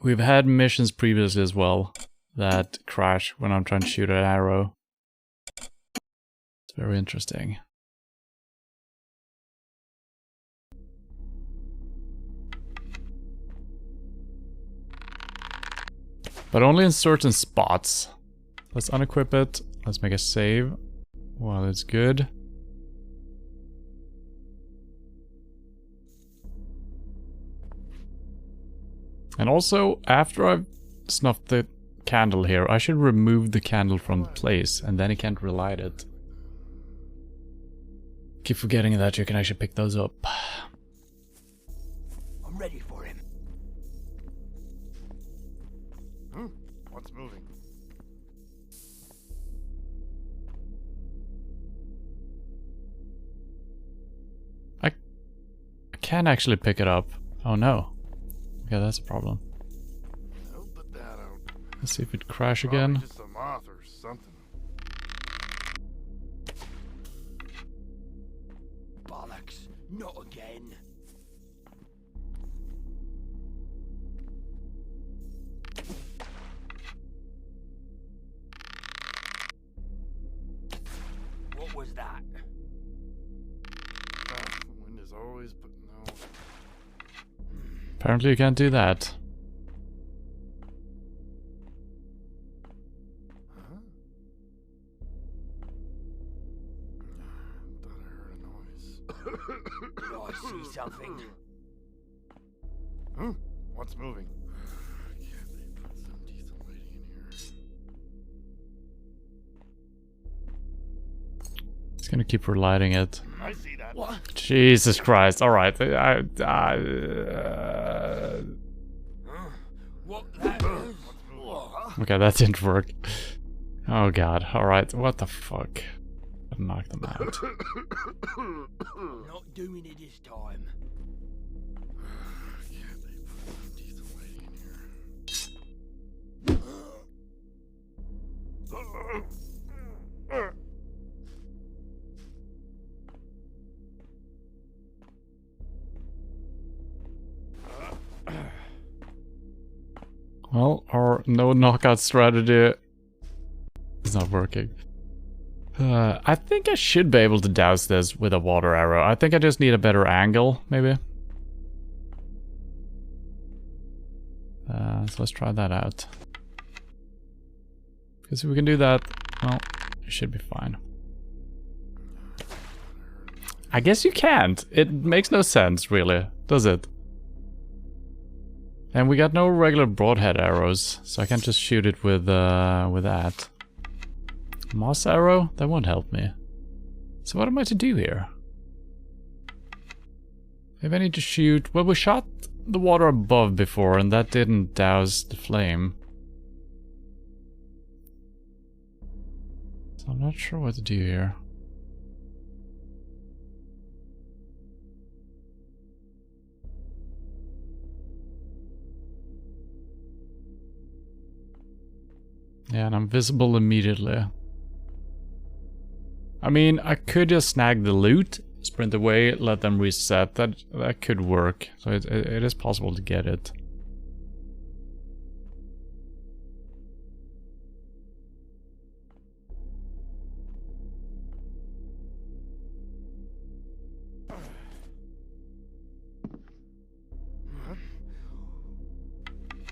We've had missions previously as well that crash when I'm trying to shoot an arrow. It's very interesting. But only in certain spots. Let's unequip it. Let's make a save. Well, it's good. And also, after I've snuffed the candle here, I should remove the candle from the place, and then you can't relight it. Keep forgetting that you can actually pick those up. I'm ready for him. What's moving? I can actually pick it up. Oh no. Okay, that's a problem. I'll put that out. Let's see if it crash Probably again. just a moth or something. Bollocks. Not again. What was that? The wind is always putting out. Apparently you can't do that. Huh? Thought I heard a noise. Did I see something? What's moving? Can't they put some decent lighting in here? It's gonna keep relighting it. I see that. What? Jesus Christ, alright. What that? Okay, that didn't work. Oh god, alright, what the fuck? I'll knock them out. Not doing it this time. Can't they put some decent lighting in here? Well, our no knockout strategy is not working. I think I should be able to douse this with a water arrow. I think I just need a better angle, maybe. So let's try that out. Because if we can do that, well, it should be fine. I guess you can't. It makes no sense, really, does it? And we got no regular broadhead arrows, so I can't just shoot it with that. Moss arrow? That won't help me. So what am I to do here? Maybe I need to shoot... Well, we shot the water above before, and that didn't douse the flame. So I'm not sure what to do here. Yeah, and I'm visible immediately. I mean, I could just snag the loot, sprint away, let them reset. That could work. So it is possible to get it.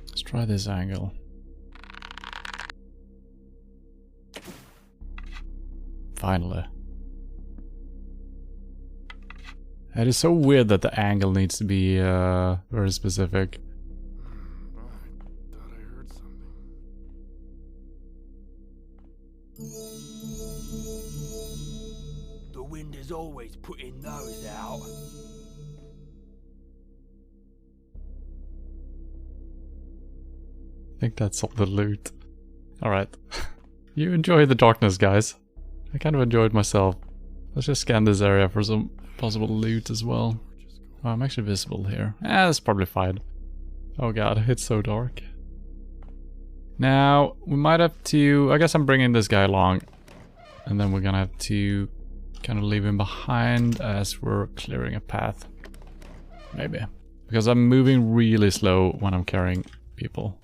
Let's try this angle. Finally. It is so weird that the angle needs to be very specific. I thought I heard something. The wind is always putting those out. I think that's all the loot. Alright. You enjoy the darkness, guys. I kind of enjoyed myself. Let's just scan this area for some possible loot as well. Oh, I'm actually visible here. That's probably fine. Oh god, it's so dark. Now, we might have to... I guess I'm bringing this guy along. And then we're gonna have to kind of leave him behind as we're clearing a path. Maybe. Because I'm moving really slow when I'm carrying people.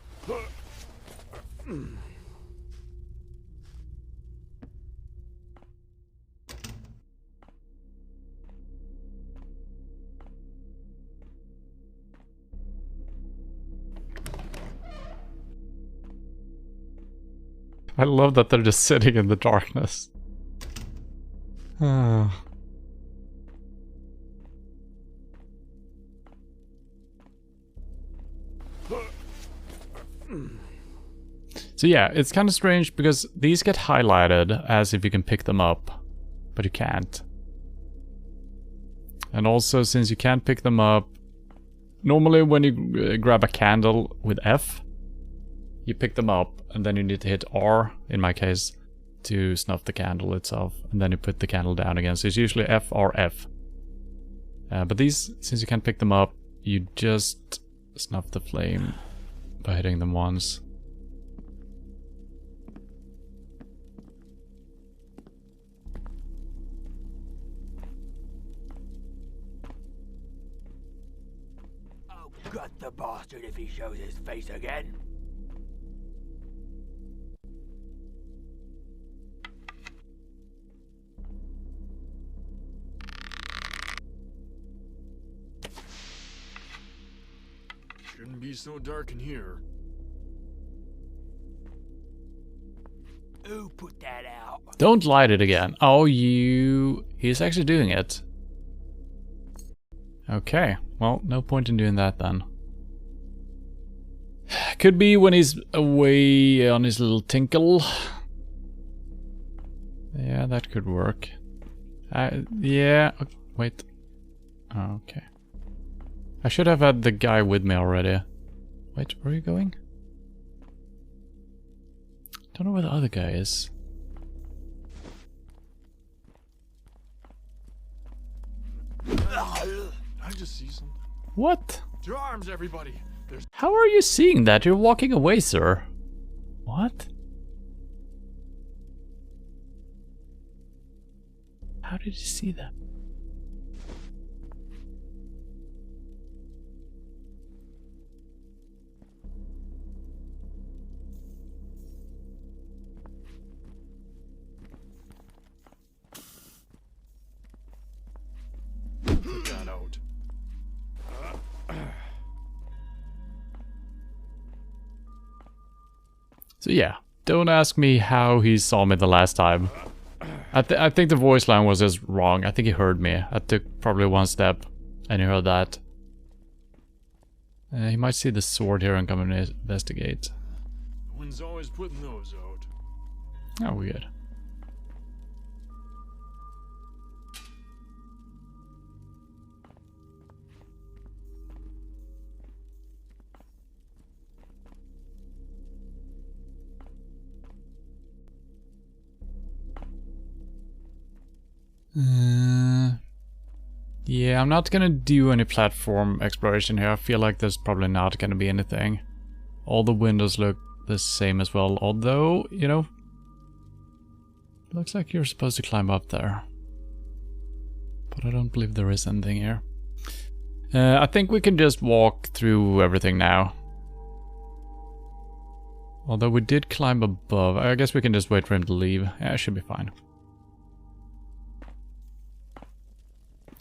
I love that they're just sitting in the darkness. Ah. So yeah, it's kind of strange because these get highlighted as if you can pick them up, but you can't. And also, since you can't pick them up, normally when you grab a candle with F, you pick them up and then you need to hit R, in my case, to snuff the candle itself, and then you put the candle down again. So it's usually F or F. But these, since you can't pick them up, you just snuff the flame by hitting them once. Oh, gut the bastard if he shows his face again. Shouldn't be so dark in here. Who put that out? Don't light it again. Oh, you... He's actually doing it. Okay. Well, no point in doing that then. Could be when he's away on his little tinkle. Yeah, that could work. Yeah. Wait. Okay. I should have had the guy with me already. Wait, where are you going? Don't know where the other guy is. I just see something. What? To your arms, everybody. There's How are you seeing that? You're walking away, sir. What? How did you see that? that out. So yeah, don't ask me how he saw me the last time. I think the voice line was just wrong. I think he heard me. I took probably one step and he heard that. He might see the sword here and come and investigate. The wind's always putting those out. Oh, we're good. Yeah, I'm not gonna do any platform exploration here. I feel like there's probably not gonna be anything. All the windows look the same as well, although, you know, looks like you're supposed to climb up there. But I don't believe there is anything here. I think we can just walk through everything now. Although we did climb above. I guess we can just wait for him to leave. Yeah, it should be fine.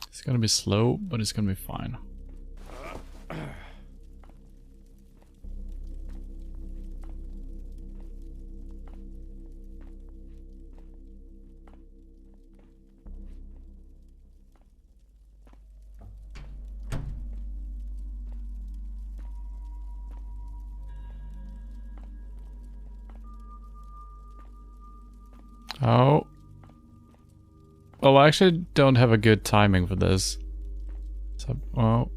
It's gonna be slow, but it's gonna be fine. Oh. Well, I actually don't have a good timing for this. So, oh.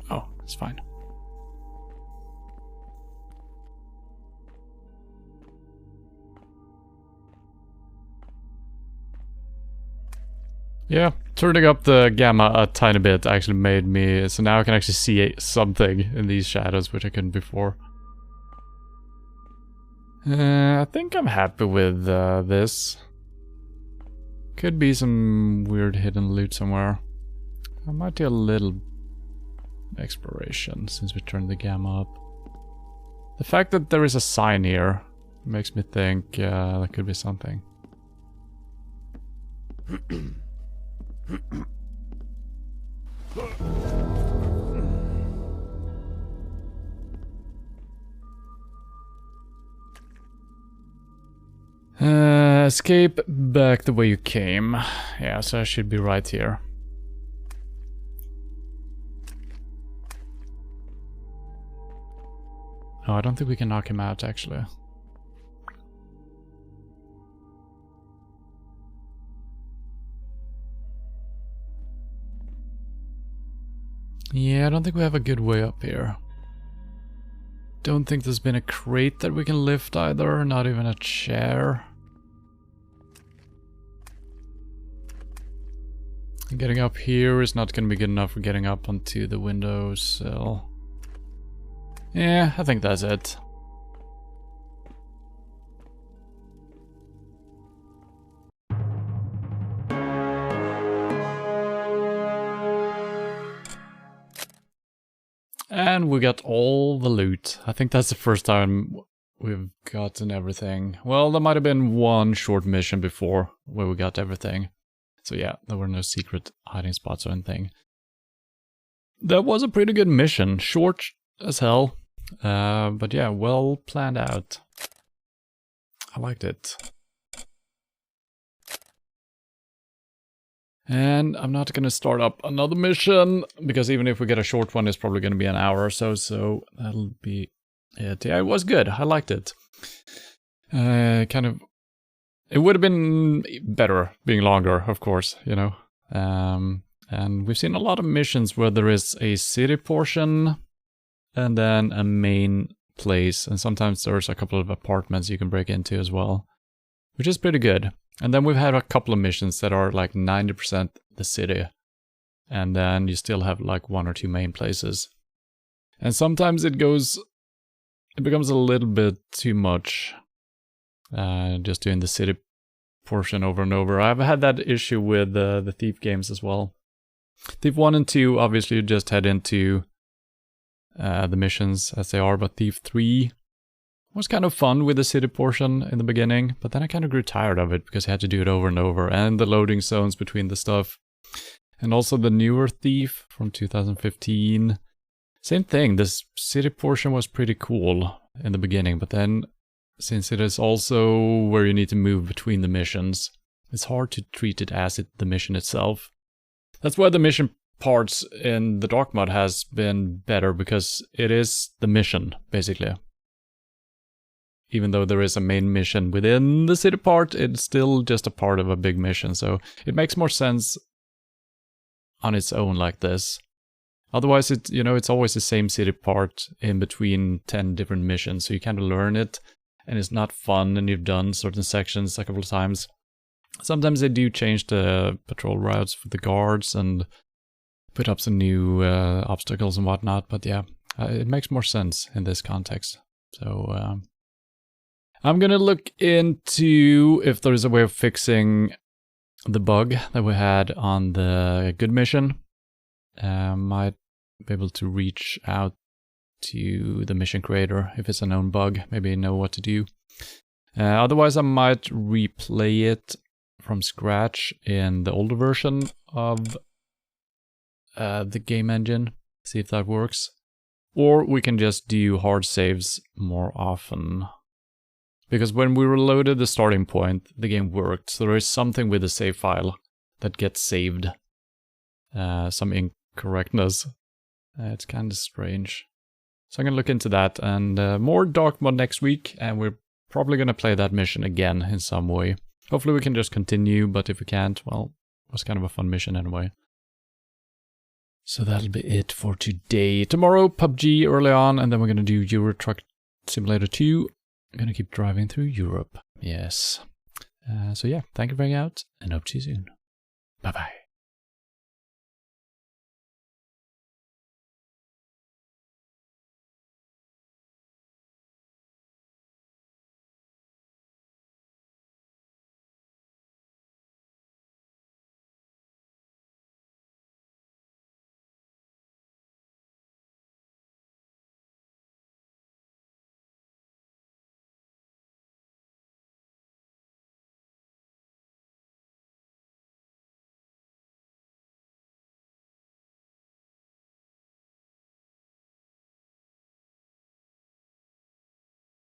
Oh, it's fine. Yeah, turning up the gamma a tiny bit actually made me... So now I can actually see something in these shadows, which I couldn't before. I think I'm happy with this. Could be some weird hidden loot somewhere. I might do a little exploration since we turned the gamma up. The fact that there is a sign here makes me think that could be something. Escape back the way you came. Yeah, so I should be right here. No, I don't think we can knock him out, actually. Yeah, I don't think we have a good way up here. Don't think there's been a crate that we can lift either, not even a chair. Getting up here is not going to be good enough for getting up onto the windowsill. Yeah, I think that's it. And we got all the loot. I think that's the first time we've gotten everything. Well, there might have been one short mission before where we got everything. So yeah, there were no secret hiding spots or anything. That was a pretty good mission. Short as hell. But yeah, well planned out. I liked it. And I'm not going to start up another mission, because even if we get a short one, it's probably going to be an hour or so, so that'll be it. Yeah, it was good. I liked it. It would have been better being longer, of course, you know. And we've seen a lot of missions where there is a city portion and then a main place, and sometimes there's a couple of apartments you can break into as well, which is pretty good. And then we've had a couple of missions that are like 90% the city, and then you still have like one or two main places. And sometimes it becomes a little bit too much, just doing the city portion over and over. I've had that issue with the Thief games as well. Thief 1 and 2, obviously you just head into the missions as they are, but Thief 3 was kind of fun with the city portion in the beginning, but then I kind of grew tired of it because I had to do it over and over, and the loading zones between the stuff. And also the newer Thief from 2015. Same thing, this city portion was pretty cool in the beginning, but then since it is also where you need to move between the missions, it's hard to treat it as the mission itself. That's why the mission parts in the Dark Mode has been better, because it is the mission, basically. Even though there is a main mission within the city part, it's still just a part of a big mission, so it makes more sense on its own like this. Otherwise, it's always the same city part in between 10 different missions, so you kind of learn it, and it's not fun, and you've done certain sections a couple of times. Sometimes they do change the patrol routes for the guards and put up some new obstacles and whatnot, but yeah, It makes more sense in this context. So I'm gonna look into if there is a way of fixing the bug that we had on the good mission. Might be able to reach out to the mission creator if it's a known bug, maybe know what to do. Otherwise I might replay it from scratch in the older version of the game engine, see if that works. Or we can just do hard saves more often. Because when we reloaded the starting point, the game worked, so there is something with the save file that gets saved. Some incorrectness. It's kind of strange. So I'm gonna look into that, and more dark mode next week, and we're probably gonna play that mission again in some way. Hopefully we can just continue, but if we can't, well, it was kind of a fun mission anyway. So that'll be it for today. Tomorrow, PUBG early on, and then we're gonna do Euro Truck Simulator 2. I'm gonna keep driving through Europe. Yes. So yeah, thank you for hanging out, and hope to see you soon. Bye-bye.